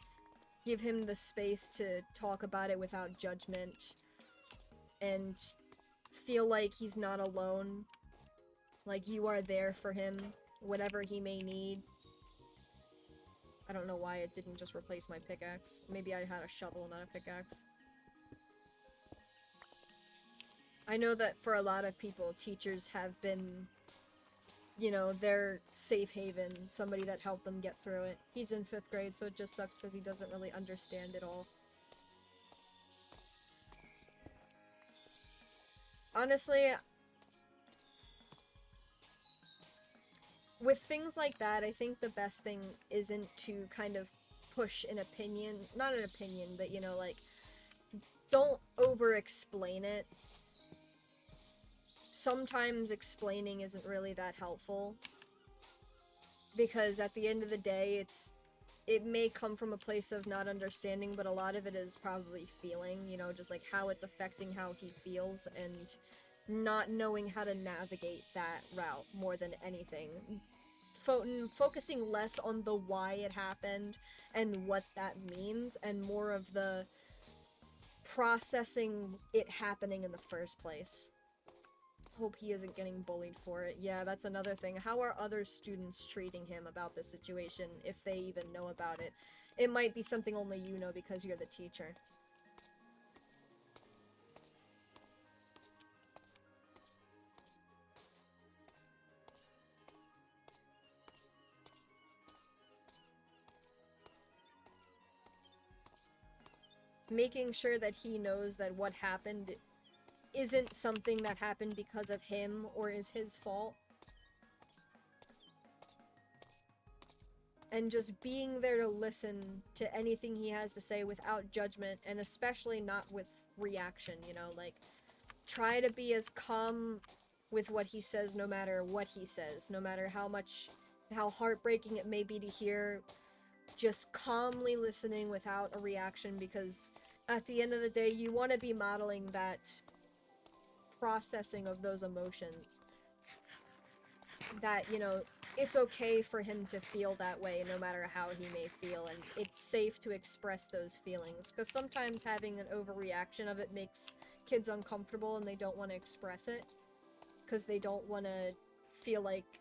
give him the space to talk about it without judgment. And feel like he's not alone. Like, you are there for him. whatever he may need. I don't know why it didn't just replace my pickaxe. Maybe I had a shovel, not a pickaxe. I know that for a lot of people, teachers have been, you know, their safe haven, somebody that helped them get through it. He's in 5th grade, so it just sucks because he doesn't really understand it all. Honestly, with things like that, I think the best thing isn't to kind of push an opinion, not an opinion, but, you know, like, don't over-explain it. Sometimes explaining isn't really that helpful, because at the end of the day, it may come from a place of not understanding, but a lot of it is probably feeling, you know, just like how it's affecting how he feels, and not knowing how to navigate that route more than anything. Focusing less on the why it happened and what that means, and more of the processing it happening in the first place. Hope he isn't getting bullied for it. Yeah, that's another thing. How are other students treating him about this situation, if they even know about it? It might be something only you know because you're the teacher. Making sure that he knows that what happened isn't something that happened because of him or is his fault. And just being there to listen to anything he has to say without judgment, and especially not with reaction, you know, like, try to be as calm with what he says no matter what he says, no matter how heartbreaking it may be to hear, just calmly listening without a reaction, because at the end of the day, you want to be modeling that processing of those emotions. That, you know, it's okay for him to feel that way no matter how he may feel, and it's safe to express those feelings, because sometimes having an overreaction of it makes kids uncomfortable and they don't want to express it because they don't want to feel like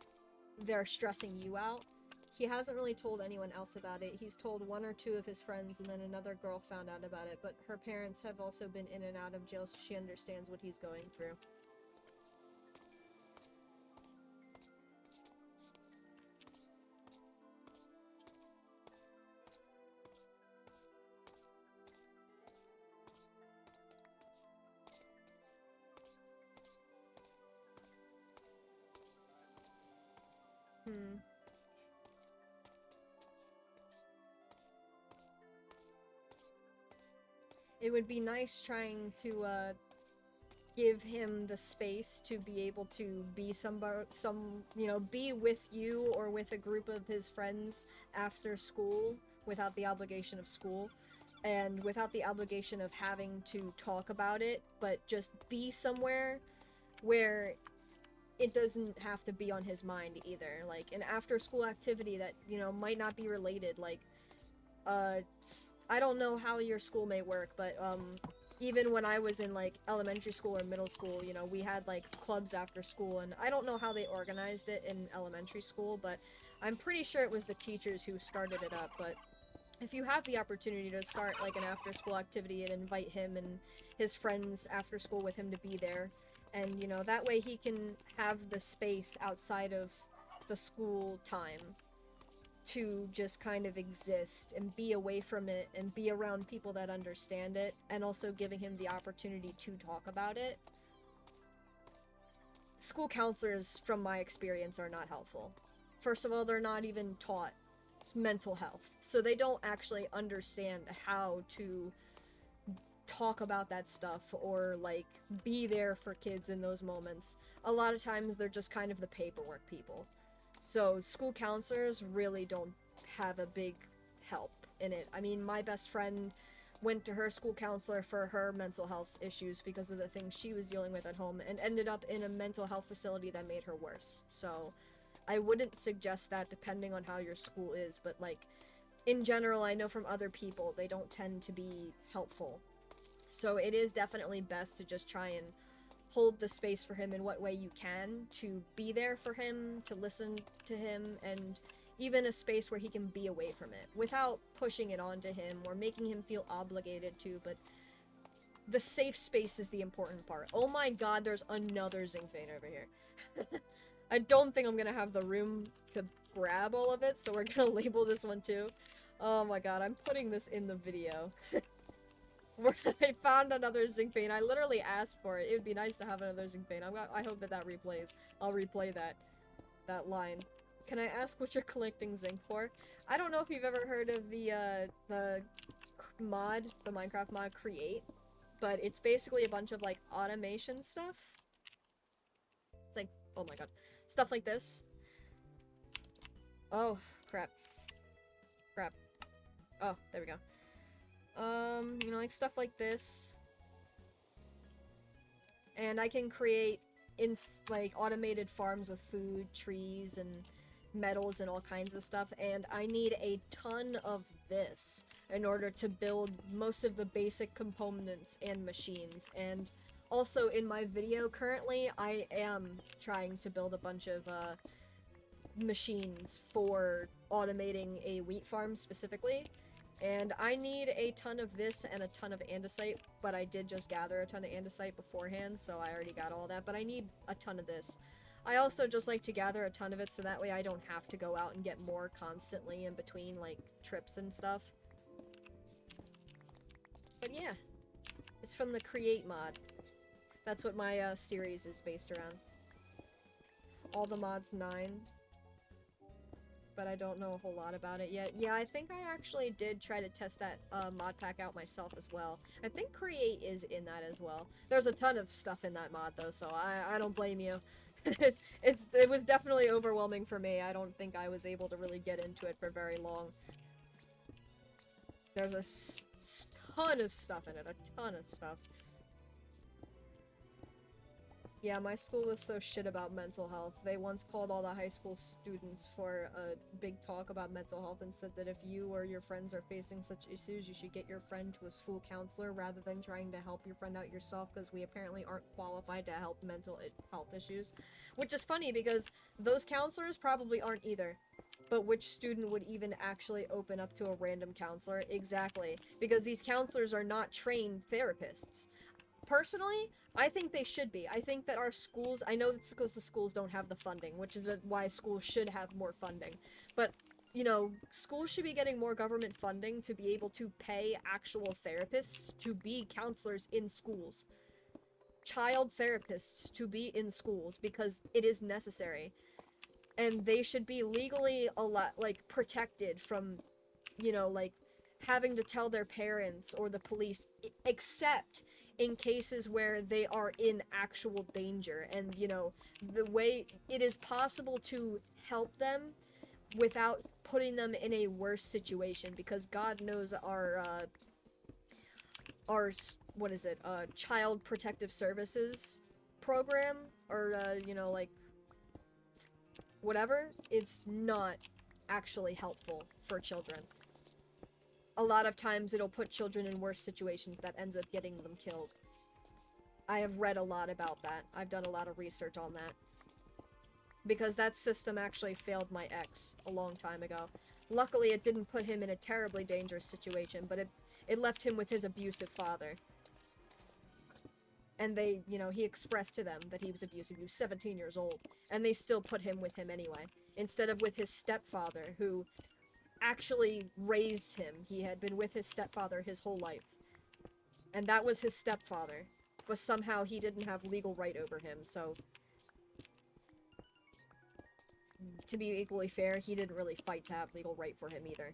they're stressing you out. He hasn't really told anyone else about it. He's told 1 or 2 of his friends, and then another girl found out about it, but her parents have also been in and out of jail, so she understands what he's going through. It would be nice trying to, give him the space to be able to be you know, be with you or with a group of his friends after school without the obligation of school, and without the obligation of having to talk about it, but just be somewhere where it doesn't have to be on his mind either. Like an after school activity that, you know, might not be related, like, I don't know how your school may work, but, even when I was in, like, elementary school or middle school, you know, we had, like, clubs after school, and I don't know how they organized it in elementary school, but I'm pretty sure it was the teachers who started it up. But if you have the opportunity to start, like, an after-school activity and invite him and his friends after school with him to be there, and, you know, that way he can have the space outside of the school time to just kind of exist and be away from it and be around people that understand it, and also giving him the opportunity to talk about it. School counselors, from my experience, are not helpful. First of all, they're not even taught mental health, so they don't actually understand how to talk about that stuff or, like, be there for kids in those moments. A lot of times they're just kind of the paperwork people. So school counselors really don't have a big help in it. I mean, my best friend went to her school counselor for her mental health issues because of the things she was dealing with at home, and ended up in a mental health facility that made her worse. So I wouldn't suggest that depending on how your school is, but, like, in general, I know from other people, they don't tend to be helpful. So it is definitely best to just try and hold the space for him in what way you can, to be there for him, to listen to him, and even a space where he can be away from it without pushing it onto him or making him feel obligated to, but the safe space is the important part. Oh my god, there's another zinc vein over here. I don't think I'm gonna have the room to grab all of it, so we're gonna label this one too. Oh my god, I'm putting this in the video. I found another zinc vein. I literally asked for it. It would be nice to have another zinc vein. I hope that replays. I'll replay that line. Can I ask what you're collecting zinc for? I don't know if you've ever heard of the mod, the Minecraft mod Create, but it's basically a bunch of like automation stuff. It's like, oh my god, stuff like this. Oh crap. Oh, there we go. You know, like stuff like this. And I can create like automated farms with food, trees, and metals and all kinds of stuff, and I need a ton of this in order to build most of the basic components and machines. And also in my video currently, I am trying to build a bunch of machines for automating a wheat farm specifically. And I need a ton of this and a ton of andesite, but I did just gather a ton of andesite beforehand, so I already got all that, but I need a ton of this. I also just like to gather a ton of it so that way I don't have to go out and get more constantly in between, like, trips and stuff. But yeah, it's from the Create mod. That's what my series is based around. All the mods 9. But I don't know a whole lot about it yet. Yeah, I think I actually did try to test that mod pack out myself as well. I think Create is in that as well. There's a ton of stuff in that mod though, so I don't blame you. It was definitely overwhelming for me. I don't think I was able to really get into it for very long. There's a ton of stuff in it, a ton of stuff. Yeah, my school was so shit about mental health. They once called all the high school students for a big talk about mental health and said that if you or your friends are facing such issues, you should get your friend to a school counselor rather than trying to help your friend out yourself, because we apparently aren't qualified to help mental health issues. Which is funny because those counselors probably aren't either. But which student would even actually open up to a random counselor? Exactly. Because these counselors are not trained therapists. Personally, I think they should be. I think that our schools, I know it's because the schools don't have the funding, which is why schools should have more funding. But, you know, schools should be getting more government funding to be able to pay actual therapists to be counselors in schools. Child therapists to be in schools, because it is necessary. And they should be legally protected from, you know, like, having to tell their parents or the police, except in cases where they are in actual danger. And, you know, the way it is possible to help them without putting them in a worse situation, because God knows our what is it, Child Protective Services program, or, you know, like, whatever, it's not actually helpful for children. A lot of times it'll put children in worse situations that ends up getting them killed. I have read a lot about that. I've done a lot of research on that. Because that system actually failed my ex a long time ago. Luckily, it didn't put him in a terribly dangerous situation, but it left him with his abusive father. And they, you know, he expressed to them that he was abusive. He was 17 years old. And they still put him with him anyway. Instead of with his stepfather, who actually raised him. He had been with his stepfather his whole life. And that was his stepfather. But somehow he didn't have legal right over him, so... To be equally fair, he didn't really fight to have legal right for him either.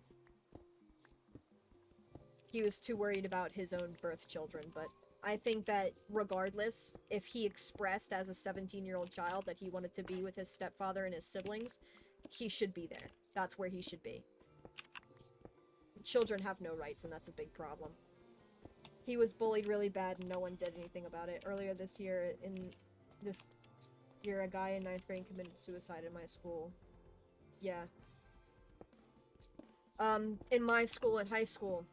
He was too worried about his own birth children, but I think that regardless, if he expressed as a 17-year-old child that he wanted to be with his stepfather and his siblings, he should be there. That's where he should be. Children have no rights, and that's a big problem. He was bullied really bad, and no one did anything about it. Earlier this year, a guy in 9th grade committed suicide in my school. Yeah. In my school, at high school,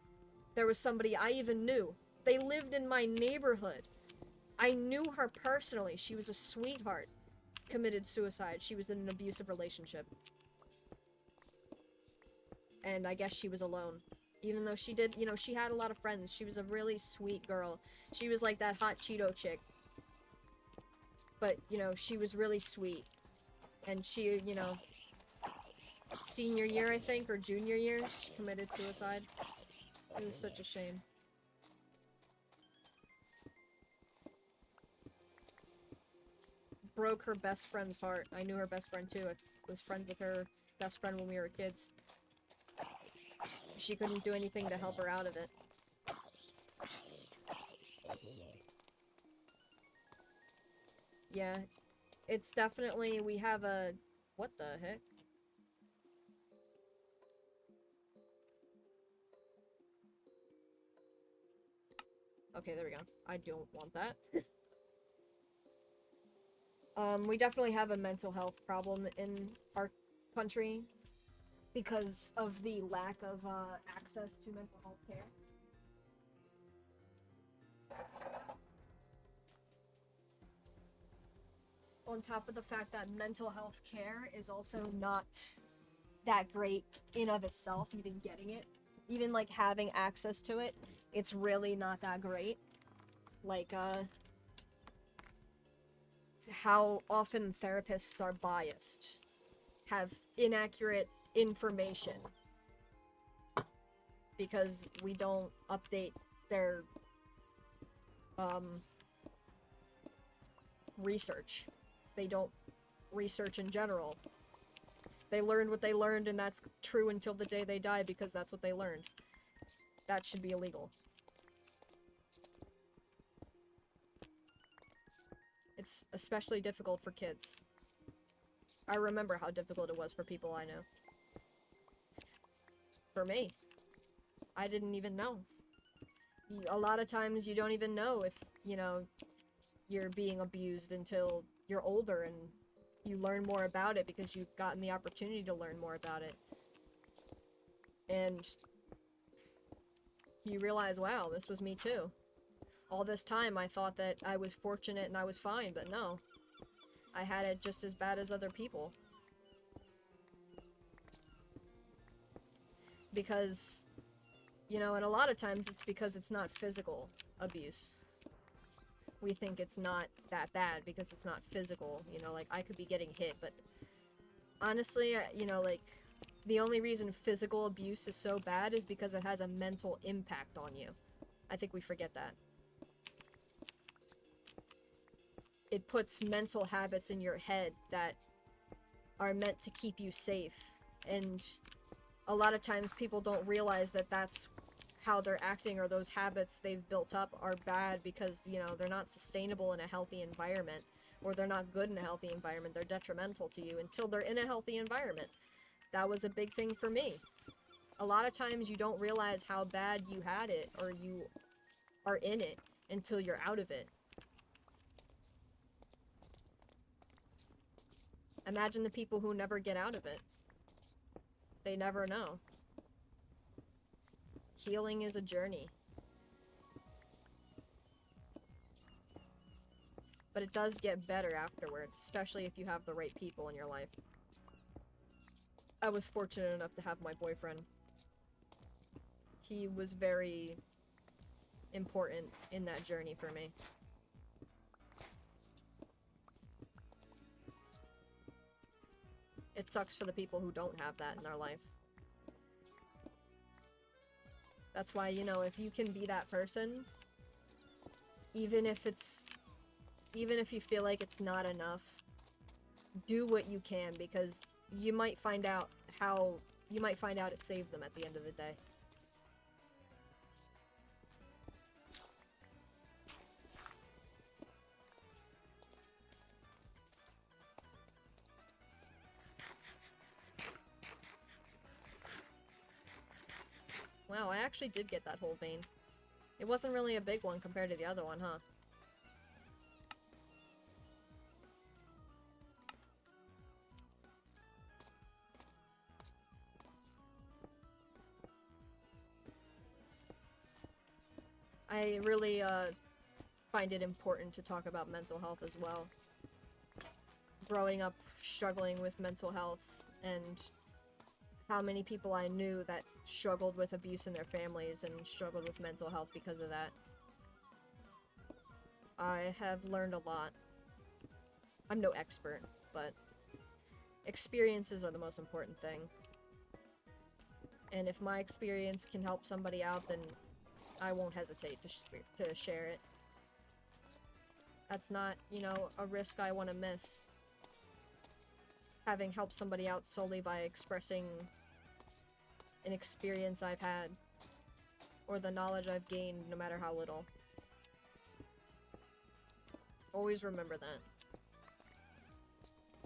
there was somebody I even knew. They lived in my neighborhood. I knew her personally. She was a sweetheart. Committed suicide. She was in an abusive relationship. And I guess she was alone. Even though she did, you know, she had a lot of friends. She was a really sweet girl. She was like that hot Cheeto chick. But, you know, she was really sweet. And she, you know, senior year, I think, or junior year, she committed suicide. It was such a shame. Broke her best friend's heart. I knew her best friend too. I was friends with her best friend when we were kids. She couldn't do anything to help her out of it. Yeah, it's definitely, we have a, what the heck? Okay, there we go. I don't want that. We definitely have a mental health problem in our country because of the lack of access to mental health care. On top of the fact that mental health care is also not that great in of itself, even getting it, even like having access to it, it's really not that great. Like, how often therapists are biased, have inaccurate information, because we don't update their, research. They don't research in general. They learned what they learned, and that's true until the day they die because that's what they learned. That should be illegal. It's especially difficult for kids. I remember how difficult it was for people I know. For me. I didn't even know. A lot of times you don't even know if, you know, you're being abused until you're older and you learn more about it because you've gotten the opportunity to learn more about it. And you realize, wow, this was me too. All this time I thought that I was fortunate and I was fine, but no. I had it just as bad as other people. Because, you know, and a lot of times it's because it's not physical abuse. We think it's not that bad because it's not physical, you know, like, I could be getting hit, but honestly, you know, like, the only reason physical abuse is so bad is because it has a mental impact on you. I think we forget that. It puts mental habits in your head that are meant to keep you safe, and a lot of times people don't realize that that's how they're acting, or those habits they've built up are bad because, you know, they're not sustainable in a healthy environment, or they're not good in a healthy environment. They're detrimental to you until they're in a healthy environment. That was a big thing for me. A lot of times you don't realize how bad you had it, or you are in it, until you're out of it. Imagine the people who never get out of it. They never know. Healing is a journey. But it does get better afterwards, especially if you have the right people in your life. I was fortunate enough to have my boyfriend. He was very important in that journey for me. It sucks for the people who don't have that in their life. That's why, you know, if you can be that person, even if you feel like it's not enough, do what you can, because you might find out it saved them at the end of the day. Wow, I actually did get that whole vein. It wasn't really a big one compared to the other one, huh? I really, find it important to talk about mental health as well. Growing up struggling with mental health, and how many people I knew that struggled with abuse in their families and struggled with mental health because of that. I have learned a lot. I'm no expert, but experiences are the most important thing. And if my experience can help somebody out, then I won't hesitate to share it. That's not, you know, a risk I want to miss. Having helped somebody out solely by expressing an experience I've had, or the knowledge I've gained, no matter how little. Always remember that.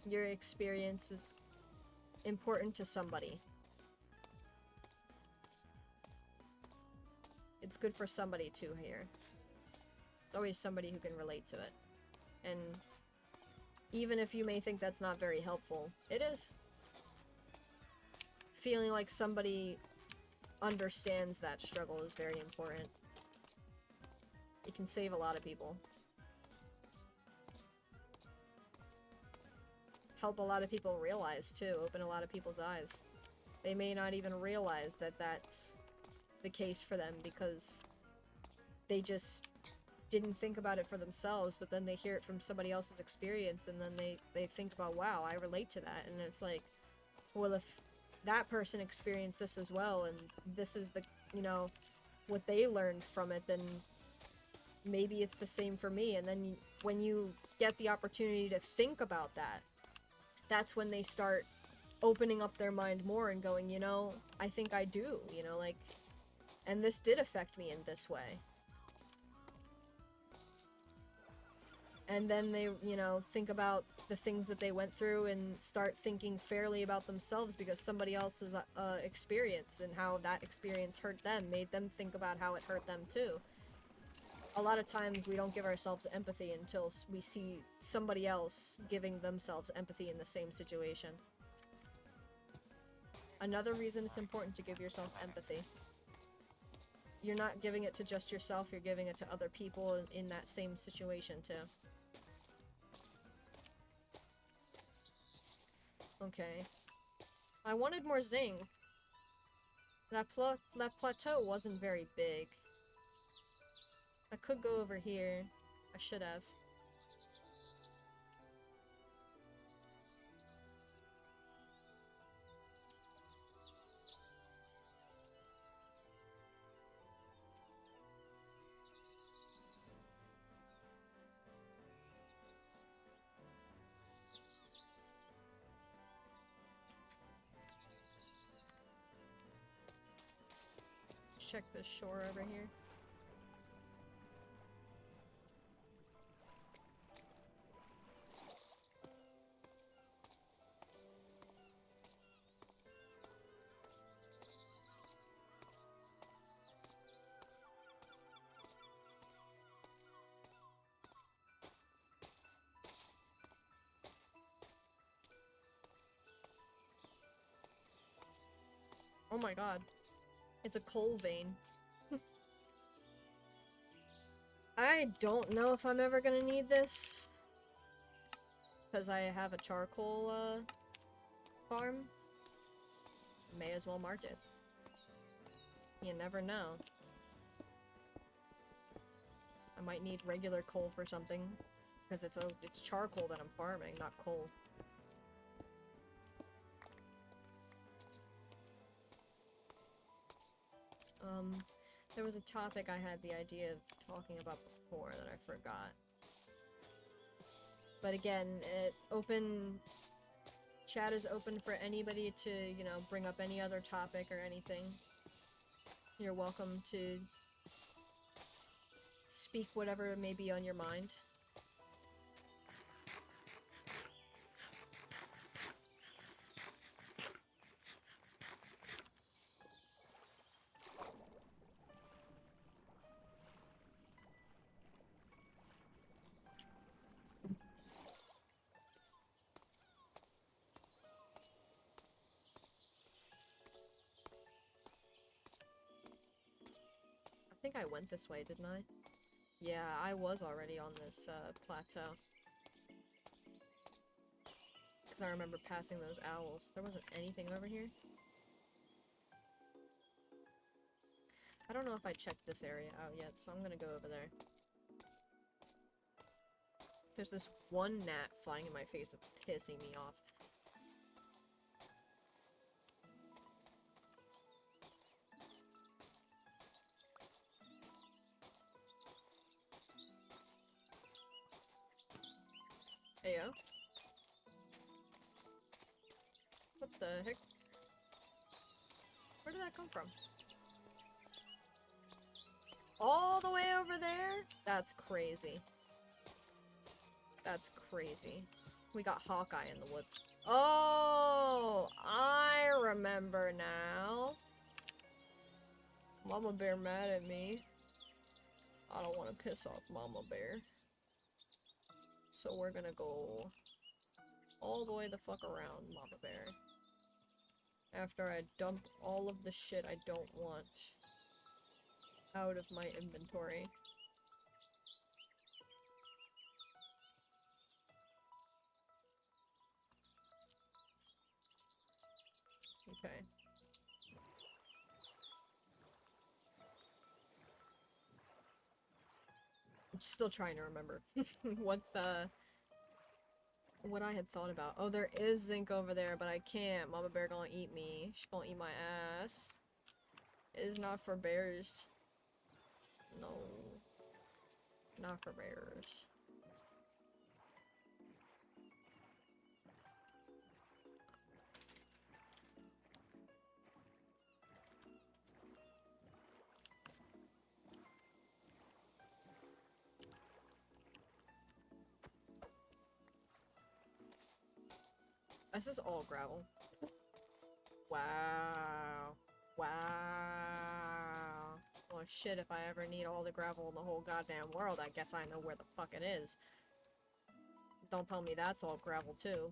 Your experience is important to somebody. It's good for somebody to hear. There's always somebody who can relate to it. And even if you may think that's not very helpful, it is. Feeling like somebody understands that struggle is very important. It can save a lot of people. Help a lot of people realize, too. Open a lot of people's eyes. They may not even realize that that's the case for them because they just didn't think about it for themselves, but then they hear it from somebody else's experience, and then they think about, wow, I relate to that. And it's like, well, if that person experienced this as well, and this is the, you know, what they learned from it, then maybe it's the same for me. And then when you get the opportunity to think about that, that's when they start opening up their mind more and going, you know, I think I do, you know, like, and this did affect me in this way. And then they, you know, think about the things that they went through and start thinking fairly about themselves because somebody else's experience and how that experience hurt them made them think about how it hurt them too. A lot of times we don't give ourselves empathy until we see somebody else giving themselves empathy in the same situation. Another reason it's important to give yourself empathy. You're not giving it to just yourself, you're giving it to other people in that same situation too. Okay. I wanted more zinc. That plateau wasn't very big. I could go over here. I should have. Check this shore over here. Oh my god. It's a coal vein. I don't know if I'm ever gonna need this. Because I have a charcoal, farm. May as well mark it. You never know. I might need regular coal for something. Because it's charcoal that I'm farming, not coal. There was a topic I had the idea of talking about before that I forgot. But again, chat is open for anybody to, you know, bring up any other topic or anything. You're welcome to speak whatever may be on your mind. I think I went this way, didn't I? Yeah, I was already on this, plateau. Because I remember passing those owls. There wasn't anything over here. I don't know if I checked this area out yet, so I'm gonna go over there. There's this one gnat flying in my face that's pissing me off. Heyo. What the heck? Where did that come from? All the way over there? That's crazy. That's crazy. We got Hawkeye in the woods. Oh, I remember now. Mama Bear mad at me. I don't want to piss off Mama Bear. So we're gonna go all the way the fuck around Mama Bear. After I dump all of the shit I don't want out of my inventory. Okay. I'm still trying to remember what I had thought about. Oh, there is zinc over there, but I can't. Mama Bear gonna eat me. She's gonna eat my ass. It is not for bears. No. Not for bears. This is all gravel. Wow. Wow. Well, shit, if I ever need all the gravel in the whole goddamn world, I guess I know where the fuck it is. Don't tell me that's all gravel, too.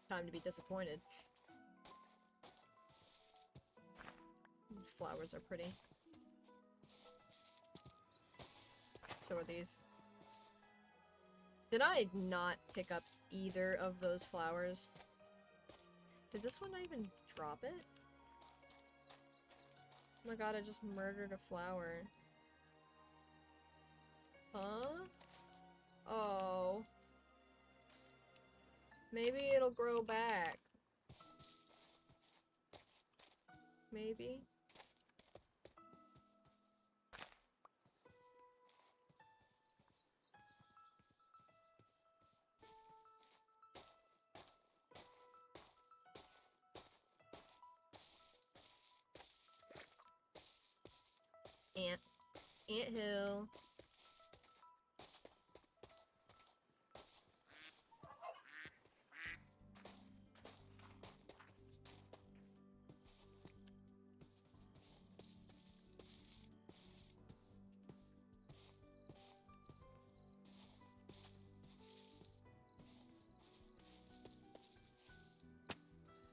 Time to be disappointed. Flowers are pretty. So are these. Did I not pick up either of those flowers? Did this one not even drop it? Oh my god, I just murdered a flower. Huh? Oh. Maybe it'll grow back. Maybe? Anthill.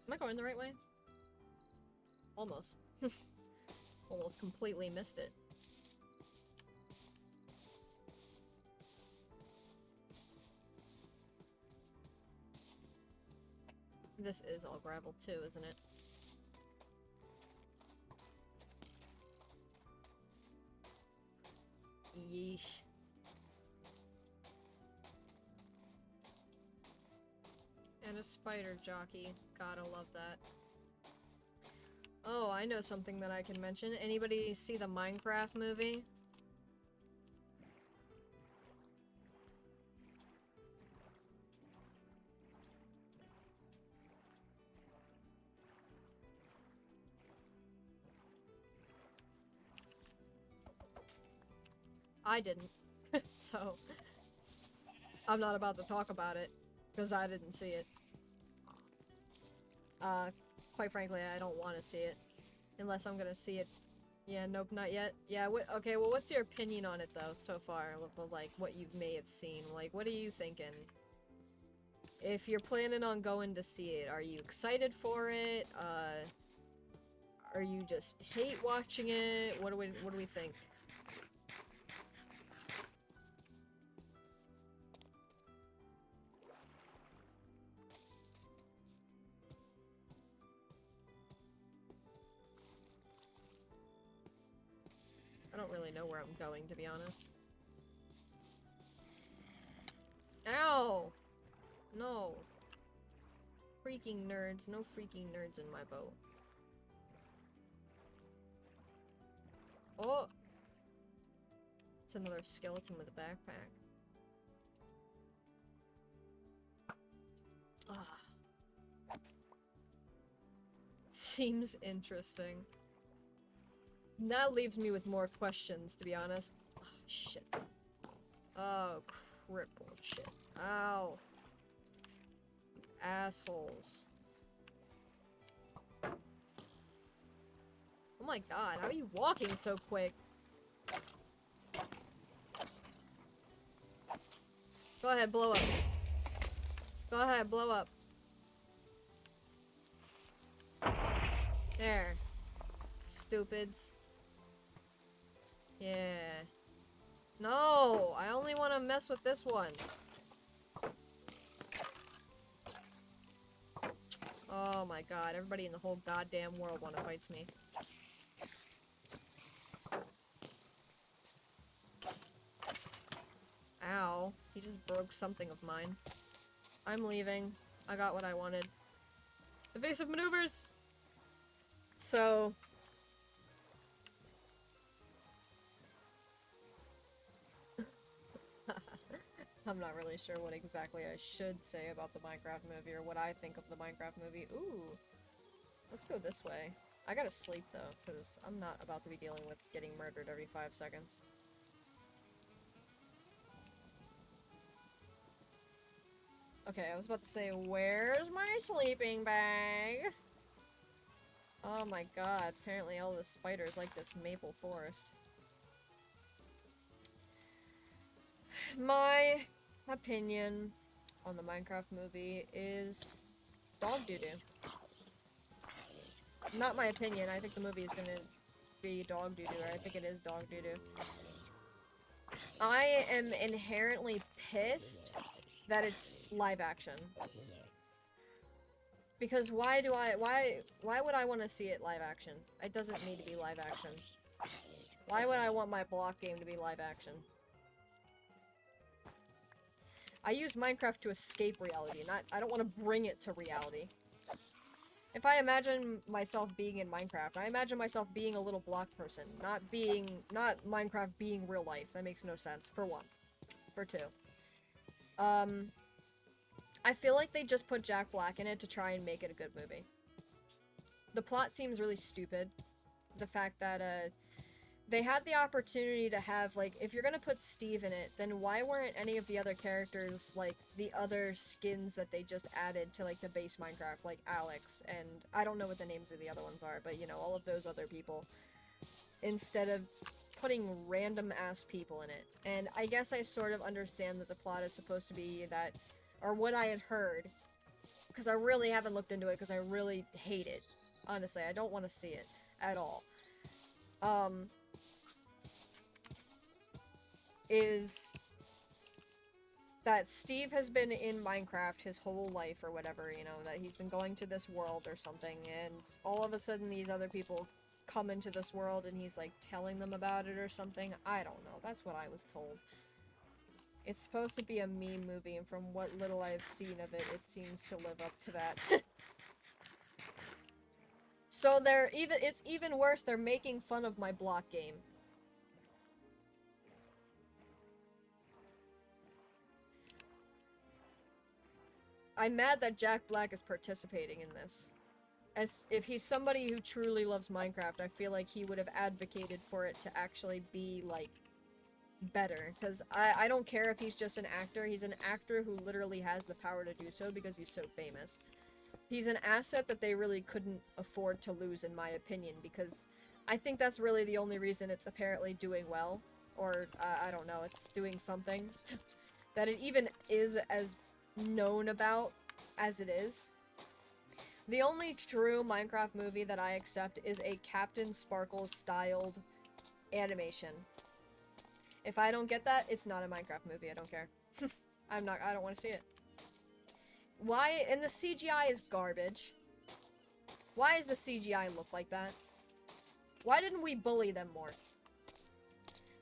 Am I going the right way? Almost. Almost completely missed it. This is all gravel too, isn't it? Yeesh. And a spider jockey. Gotta love that. Oh, I know something that I can mention. Anybody see the Minecraft movie? I didn't. So, I'm not about to talk about it, because I didn't see it. Quite frankly, I don't want to see it. Unless I'm gonna see it. Yeah, nope, not yet. Yeah, okay, well, what's your opinion on it, though, so far? Like, what you may have seen. Like, what are you thinking? If you're planning on going to see it, are you excited for it? Are you just hate watching it? What do we think? I don't really know where I'm going, to be honest. Ow! No. Freaking nerds. No freaking nerds in my boat. Oh! It's another skeleton with a backpack. Ah. Seems interesting. And that leaves me with more questions, to be honest. Oh, shit. Oh, crippled shit. Ow. Assholes. Oh my god, how are you walking so quick? Go ahead, blow up. Go ahead, blow up. There. Stupids. Yeah. No! I only want to mess with this one. Oh my god, everybody in the whole goddamn world wanna fight me. Ow. He just broke something of mine. I'm leaving. I got what I wanted. Evasive maneuvers! So... I'm not really sure what exactly I should say about the Minecraft movie or what I think of the Minecraft movie. Ooh. Let's go this way. I gotta sleep though, because I'm not about to be dealing with getting murdered every 5 seconds. Okay, I was about to say, where's my sleeping bag? Oh my god, apparently all the spiders like this maple forest. My opinion on the Minecraft movie is dog doo-doo. Not my opinion, I think the movie is gonna be dog doo-doo, or I think it is dog doo-doo. I am inherently pissed that it's live action. Because why would I want to see it live action? It doesn't need to be live action. Why would I want my block game to be live action? I use Minecraft to escape reality, I don't want to bring it to reality. If I imagine myself being in Minecraft, I imagine myself being a little block person, not Minecraft being real life. That makes no sense, for one. For two. I feel like they just put Jack Black in it to try and make it a good movie. The plot seems really stupid. The fact that, they had the opportunity to have, like, if you're gonna put Steve in it, then why weren't any of the other characters, like, the other skins that they just added to, like, the base Minecraft, like Alex, and I don't know what the names of the other ones are, but, you know, all of those other people, instead of putting random-ass people in it. And I guess I sort of understand that the plot is supposed to be that, or what I had heard, because I really haven't looked into it, because I really hate it. Honestly, I don't want to see it at all. Is that Steve has been in Minecraft his whole life or whatever, you know, that he's been going to this world or something, and all of a sudden these other people come into this world and he's, like, telling them about it or something. I don't know. That's what I was told. It's supposed to be a meme movie, and from what little I've seen of it, it seems to live up to that. So it's even worse, they're making fun of my block game. I'm mad that Jack Black is participating in this. As if he's somebody who truly loves Minecraft, I feel like he would have advocated for it to actually be, like, better. Because I don't care if he's just an actor. He's an actor who literally has the power to do so because he's so famous. He's an asset that they really couldn't afford to lose, in my opinion, because I think that's really the only reason it's apparently doing well. Or, I don't know, it's doing something. That it even is as known about as it is. The only true Minecraft movie that I accept is a Captain Sparkles styled animation. If I don't get that, it's not a Minecraft movie, I don't care. I don't want to see it. Why? And the CGI is garbage. Why does the CGI look like that? Why didn't we bully them more?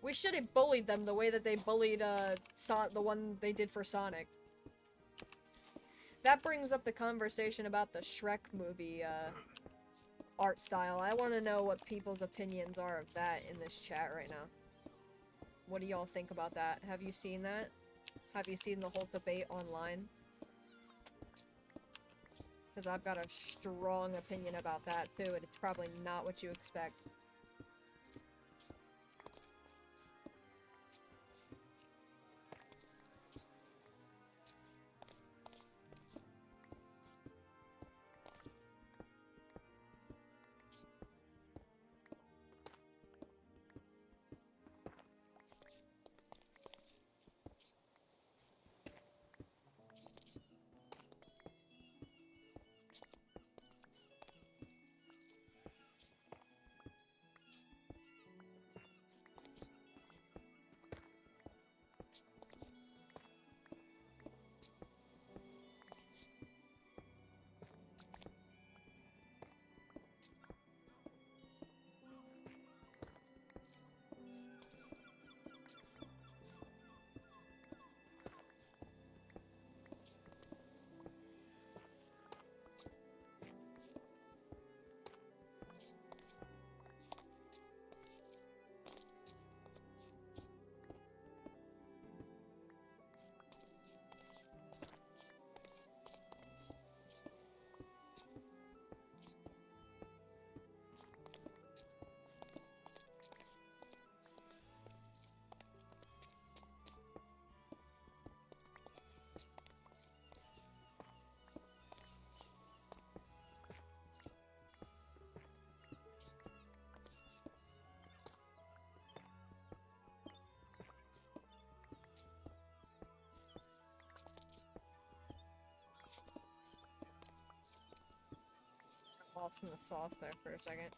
We should have bullied them the way that they bullied, the one they did for Sonic. That brings up the conversation about the Shrek movie, art style. I want to know what people's opinions are of that in this chat right now. What do y'all think about that? Have you seen that? Have you seen the whole debate online? Because I've got a strong opinion about that too, and it's probably not what you expect. Lost in the sauce there for a second.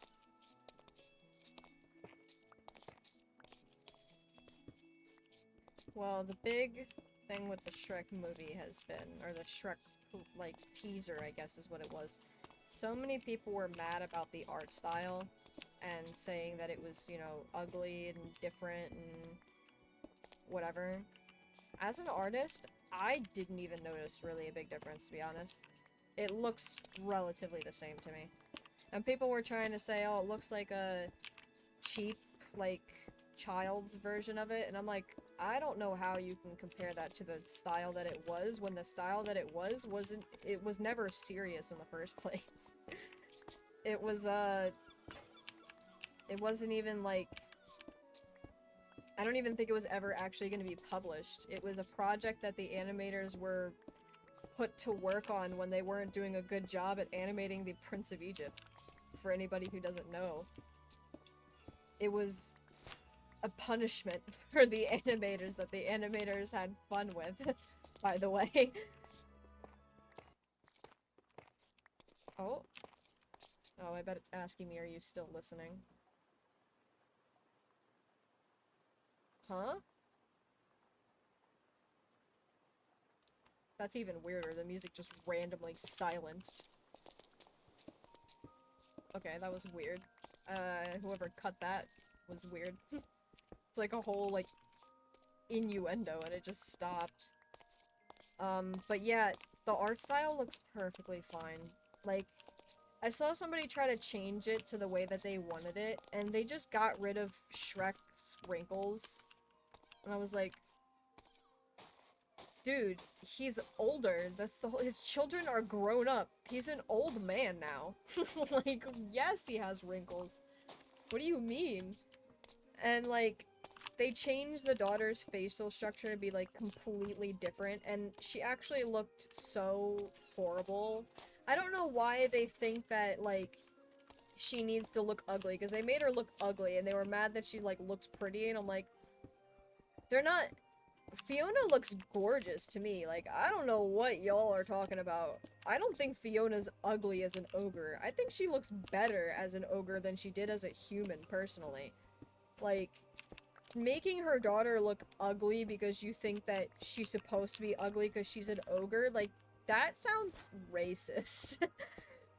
Well, the big thing with the Shrek movie has been, or the Shrek, like, teaser, I guess is what it was. So many people were mad about the art style, and saying that it was, you know, ugly and different and whatever. As an artist, I didn't even notice really a big difference, to be honest. It looks relatively the same to me. And people were trying to say, oh, it looks like a cheap, like, child's version of it. And I'm like, I don't know how you can compare that to the style that it was, when the style that it was never serious in the first place. It wasn't even, like, I don't even think it was ever actually going to be published. It was a project that the animators were put to work on when they weren't doing a good job at animating the Prince of Egypt. For anybody who doesn't know. It was a punishment for the animators that the animators had fun with, by the way. Oh. Oh, I bet it's asking me, are you still listening? Huh? That's even weirder. The music just randomly silenced. Okay, that was weird. Whoever cut that was weird. It's like a whole, like, innuendo and it just stopped. But yeah, the art style looks perfectly fine. Like, I saw somebody try to change it to the way that they wanted it, and they just got rid of Shrek's wrinkles. And I was like, dude, he's older. That's the whole— his children are grown up. He's an old man now. Like, yes, he has wrinkles. What do you mean? And, like, they changed the daughter's facial structure to be, like, completely different, and she actually looked so horrible. I don't know why they think that, like, she needs to look ugly, because they made her look ugly, and they were mad that she, like, looks pretty, and I'm like, they're not— Fiona looks gorgeous to me. Like, I don't know what y'all are talking about. I don't think Fiona's ugly as an ogre. I think she looks better as an ogre than she did as a human, personally. Like, making her daughter look ugly because you think that she's supposed to be ugly because she's an ogre, like, that sounds racist.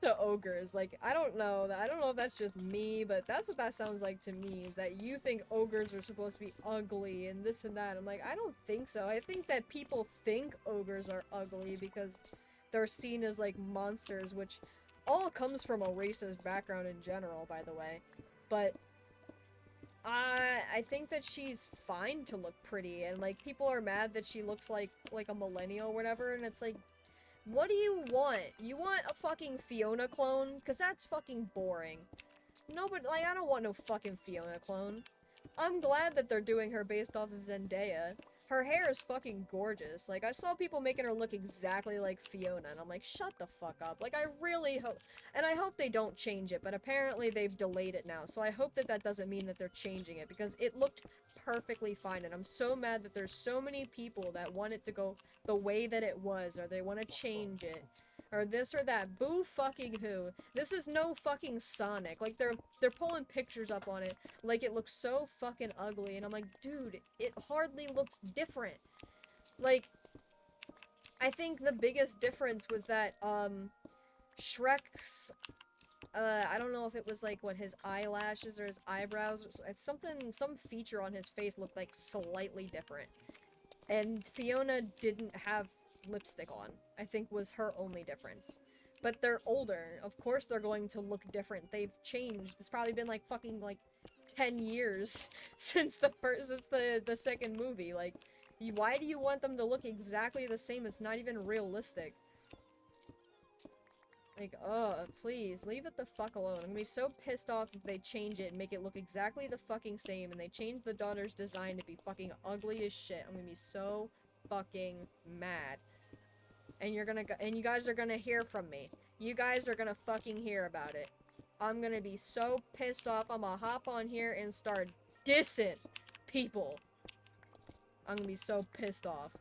to ogres. Like, I don't know if that's just me, but that's what that sounds like to me, is that you think ogres are supposed to be ugly and this and that. I'm like, I don't think so. I think that people think ogres are ugly because they're seen as, like, monsters, which all comes from a racist background in general, by the way. But I think that she's fine to look pretty, and, like, people are mad that she looks like a millennial or whatever, and it's like, what do you want? You want a fucking Fiona clone? Cause that's fucking boring. Nobody, like, I don't want no fucking Fiona clone. I'm glad that they're doing her based off of Zendaya. Her hair is fucking gorgeous. Like, I saw people making her look exactly like Fiona, and I'm like, shut the fuck up. Like, I really hope, and I hope they don't change it, but apparently they've delayed it now, so I hope that that doesn't mean that they're changing it, because it looked perfectly fine, and I'm so mad that there's so many people that want it to go the way that it was, or they want to change it, or this or that. Boo fucking who. This is no fucking Sonic. Like, they're pulling pictures up on it like it looks so fucking ugly, and I'm like, dude, it hardly looks different. Like, I think the biggest difference was that, Shrek's, I don't know if it was, like, what, his eyelashes or his eyebrows, or some feature on his face looked, like, slightly different. And Fiona didn't have lipstick on, I think was her only difference. But they're older. Of course they're going to look different. They've changed. It's probably been, like, fucking, like, 10 years since the second movie. Like, why do you want them to look exactly the same? It's not even realistic. Like, please, leave it the fuck alone. I'm gonna be so pissed off if they change it and make it look exactly the fucking same, and they change the daughter's design to be fucking ugly as shit. I'm gonna be so fucking mad. And you guys are gonna hear from me. You guys are gonna fucking hear about it. I'm gonna be so pissed off, I'm gonna hop on here and start dissing people. I'm gonna be so pissed off.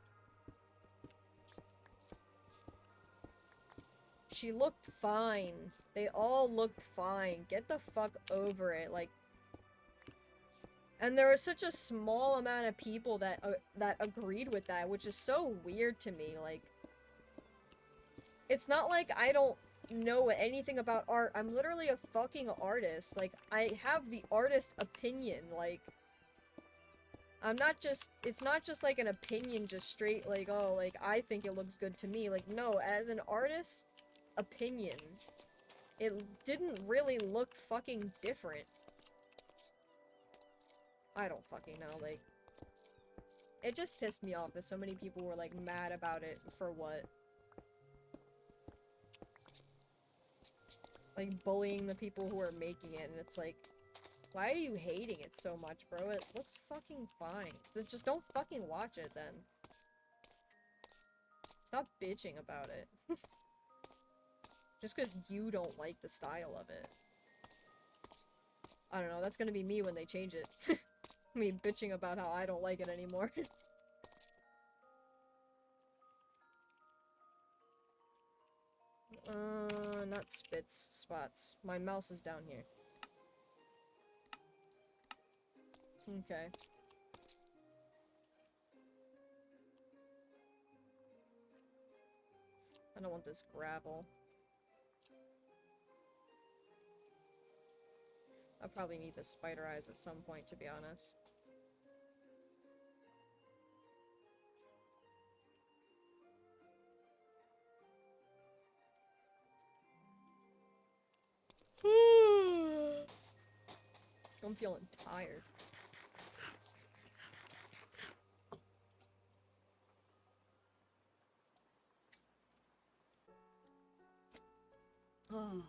She looked fine. They all looked fine. Get the fuck over it. Like, and there was such a small amount of people that agreed with that, which is so weird to me. Like, it's not like I don't know anything about art. I'm literally a fucking artist. Like, I have the artist opinion. Like, it's not just like an opinion just straight like, oh, like, I think it looks good to me. Like, no, as an artist opinion, it didn't really look fucking different. I don't fucking know, like, it just pissed me off that so many people were, like, mad about it for what? Like, bullying the people who are making it, and it's like, why are you hating it so much, bro? It looks fucking fine. Just don't fucking watch it, then. Stop bitching about it. Just because you don't like the style of it. I don't know, that's gonna be me when they change it. Me bitching about how I don't like it anymore. Not spits, spots. My mouse is down here. Okay. I don't want this gravel. I'll probably need the spider eyes at some point, to be honest. I'm feeling tired. Oh.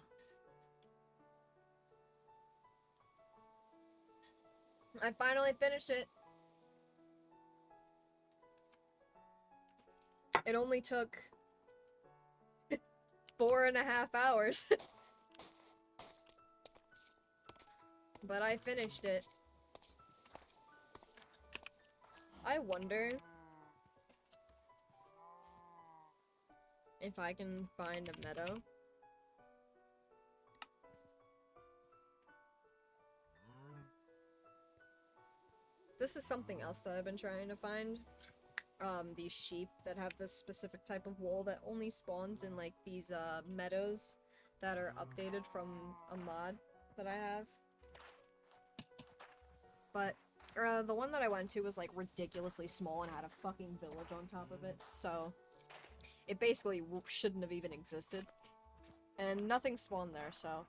I finally finished it. It only took 4.5 hours. But I finished it. I wonder if I can find a meadow. This is something else that I've been trying to find. These sheep that have this specific type of wool that only spawns in, like, these, meadows that are updated from a mod that I have. But the one that I went to was like ridiculously small and had a fucking village on top of it, so it basically shouldn't have even existed. And nothing spawned there, so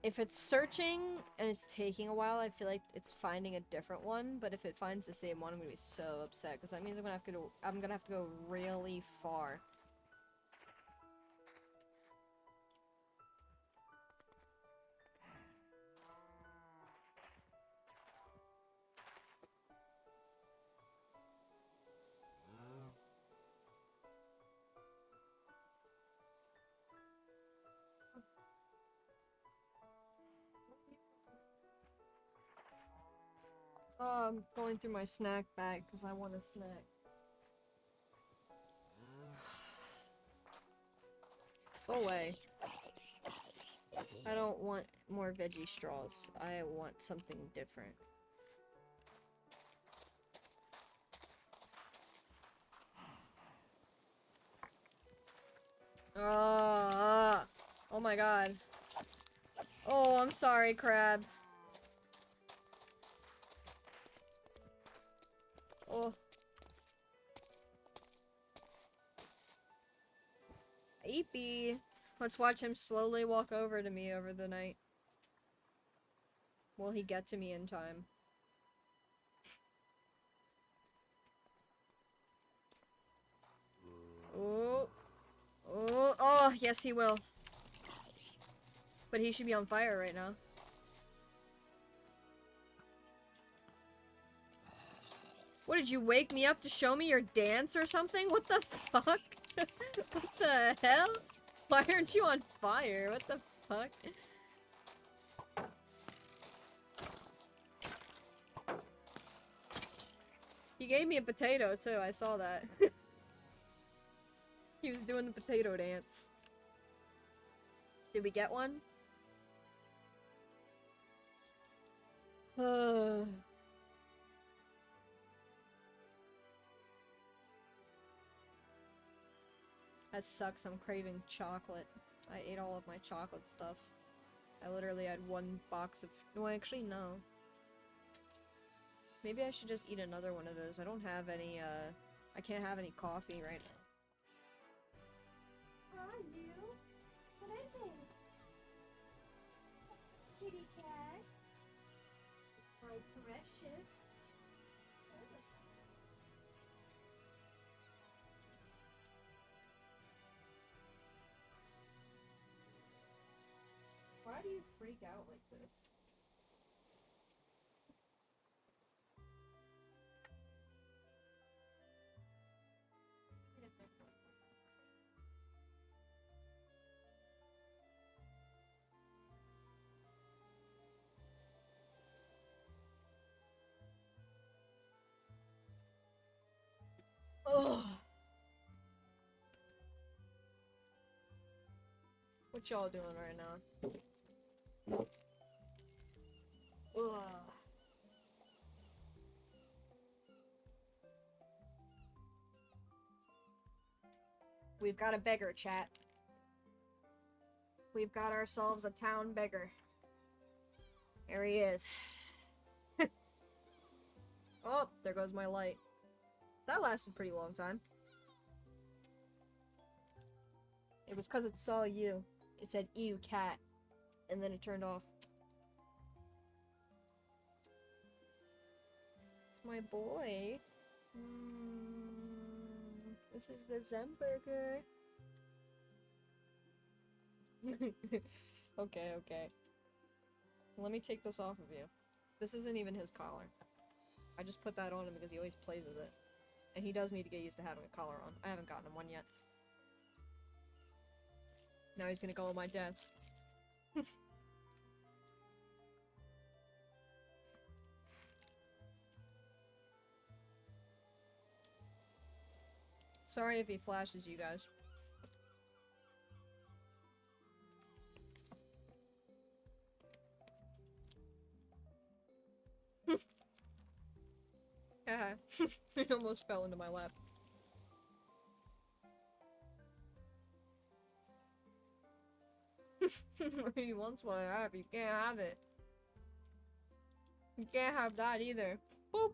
if it's searching and it's taking a while, I feel like it's finding a different one, but if it finds the same one, I'm gonna be so upset, because that means I'm gonna have to go really far. Oh, I'm going through my snack bag because I want a snack. Go away. I don't want more veggie straws. I want something different. Oh my god. Oh, I'm sorry, crab. Oh. Eepy. Let's watch him slowly walk over to me over the night. Will he get to me in time? Oh. Oh. Oh, yes he will. But he should be on fire right now. What, did you wake me up to show me your dance or something? What the fuck? What the hell? Why aren't you on fire? What the fuck? He gave me a potato too, I saw that. He was doing the potato dance. Did we get one? That sucks, I'm craving chocolate. I ate all of my chocolate stuff. I literally had one box of- no, actually, no. Maybe I should just eat another one of those. I don't have any, I can't have any coffee right now. Where are you? What is it? Kitty cat? My precious. Why do you freak out like this? Ugh. What y'all doing right now? Ugh. We've got a beggar, chat. We've got ourselves a town beggar. There he is. Oh, there goes my light. That lasted a pretty long time. It was because it saw you. It said, ew, cat. And then it turned off. It's my boy. This is the Zemburger. Okay, okay. Let me take this off of you. This isn't even his collar. I just put that on him because he always plays with it. And he does need to get used to having a collar on. I haven't gotten him one yet. Now he's gonna go on my dance. Sorry if he flashes you guys. Haha. He almost fell into my lap. He wants what I have. You can't have it. You can't have that either. Boop.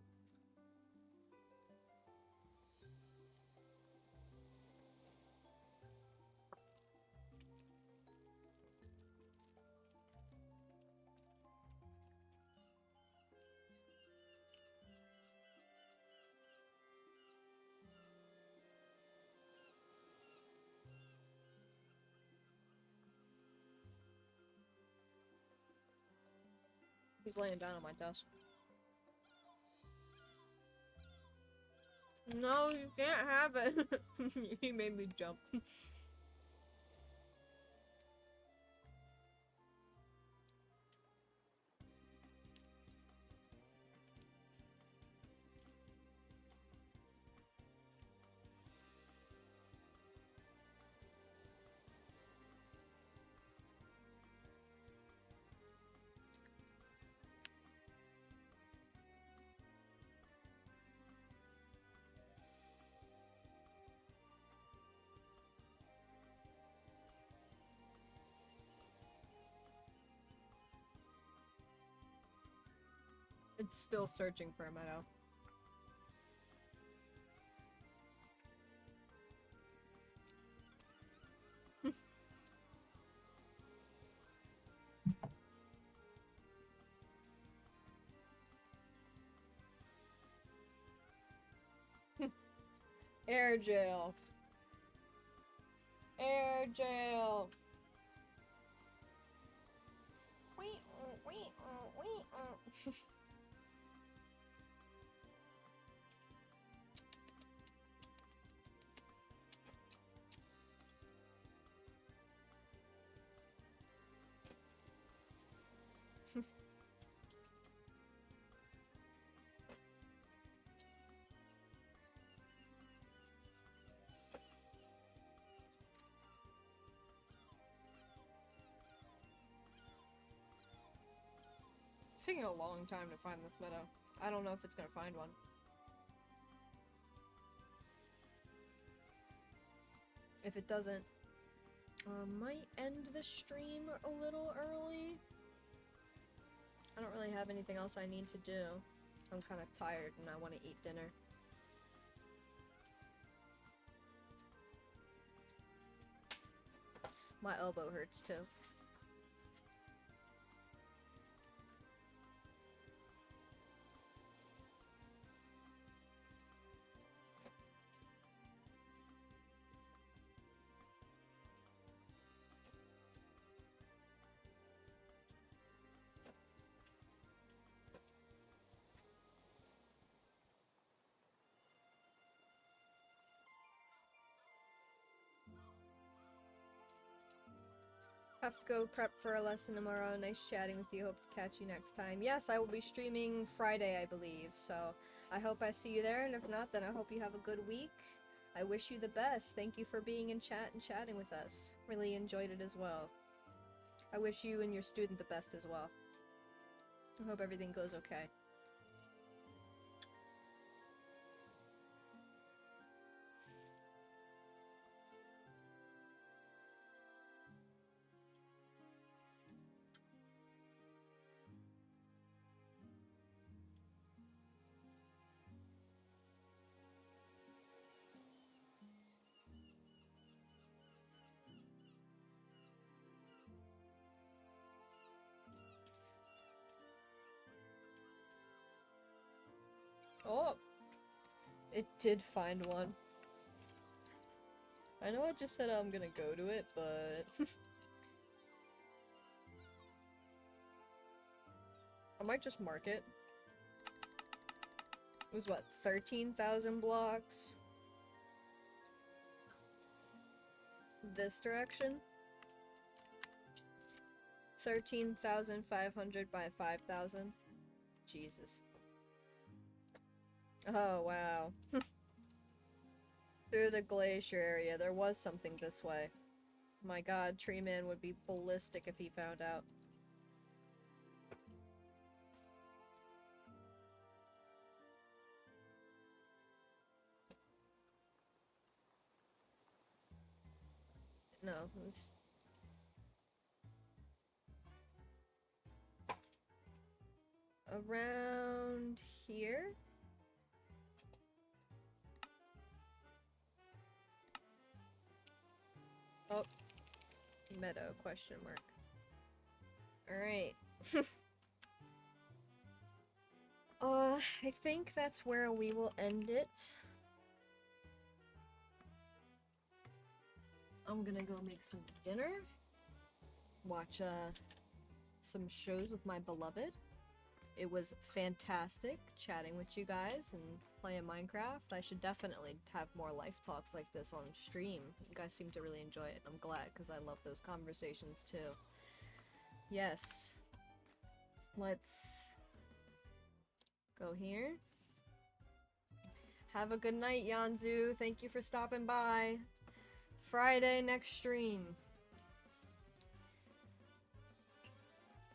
He's laying down on my desk. No, you can't have it. He made me jump. It's still searching for a meadow. Air jail. Air jail. It's taking a long time to find this meadow. I don't know if it's gonna find one. If it doesn't, might end the stream a little early. I don't really have anything else I need to do. I'm kind of tired and I want to eat dinner. My elbow hurts too. Have to go prep for a lesson tomorrow. Nice chatting with you. Hope to catch you next time. Yes, I will be streaming Friday, I believe. So I hope I see you there. And if not, then I hope you have a good week. I wish you the best. Thank you for being in chat and chatting with us. Really enjoyed it as well. I wish you and your student the best as well. I hope everything goes okay. Oh, it did find one. I know I just said I'm gonna go to it, but I might just mark it. It was what, 13,000 blocks? This direction? 13,500 by 5,000? Jesus. Oh, wow. Through the glacier area, there was something this way. My god, Tree Man would be ballistic if he found out. No, around here. Oh, meadow, question mark. Alright. I think that's where we will end it. I'm gonna go make some dinner. Watch, some shows with my beloved. It was fantastic chatting with you guys and playing Minecraft. I should definitely have more life talks like this on stream. You guys seem to really enjoy it. I'm glad, because I love those conversations too. Yes. Let's go here. Have a good night, Yanzu. Thank you for stopping by. Friday next stream.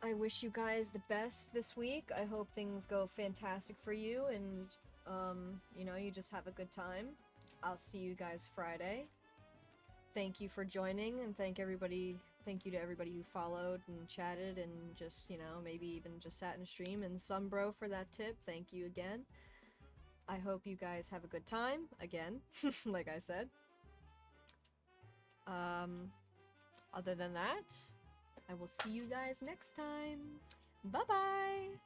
I wish you guys the best this week. I hope things go fantastic for you and, you know, you just have a good time. I'll see you guys Friday. Thank you for joining, and thank you to everybody who followed and chatted and just, you know, maybe even just sat in stream. And Sumbro for that tip, thank you again. I hope you guys have a good time, again, like I said. Other than that, I will see you guys next time. Bye-bye!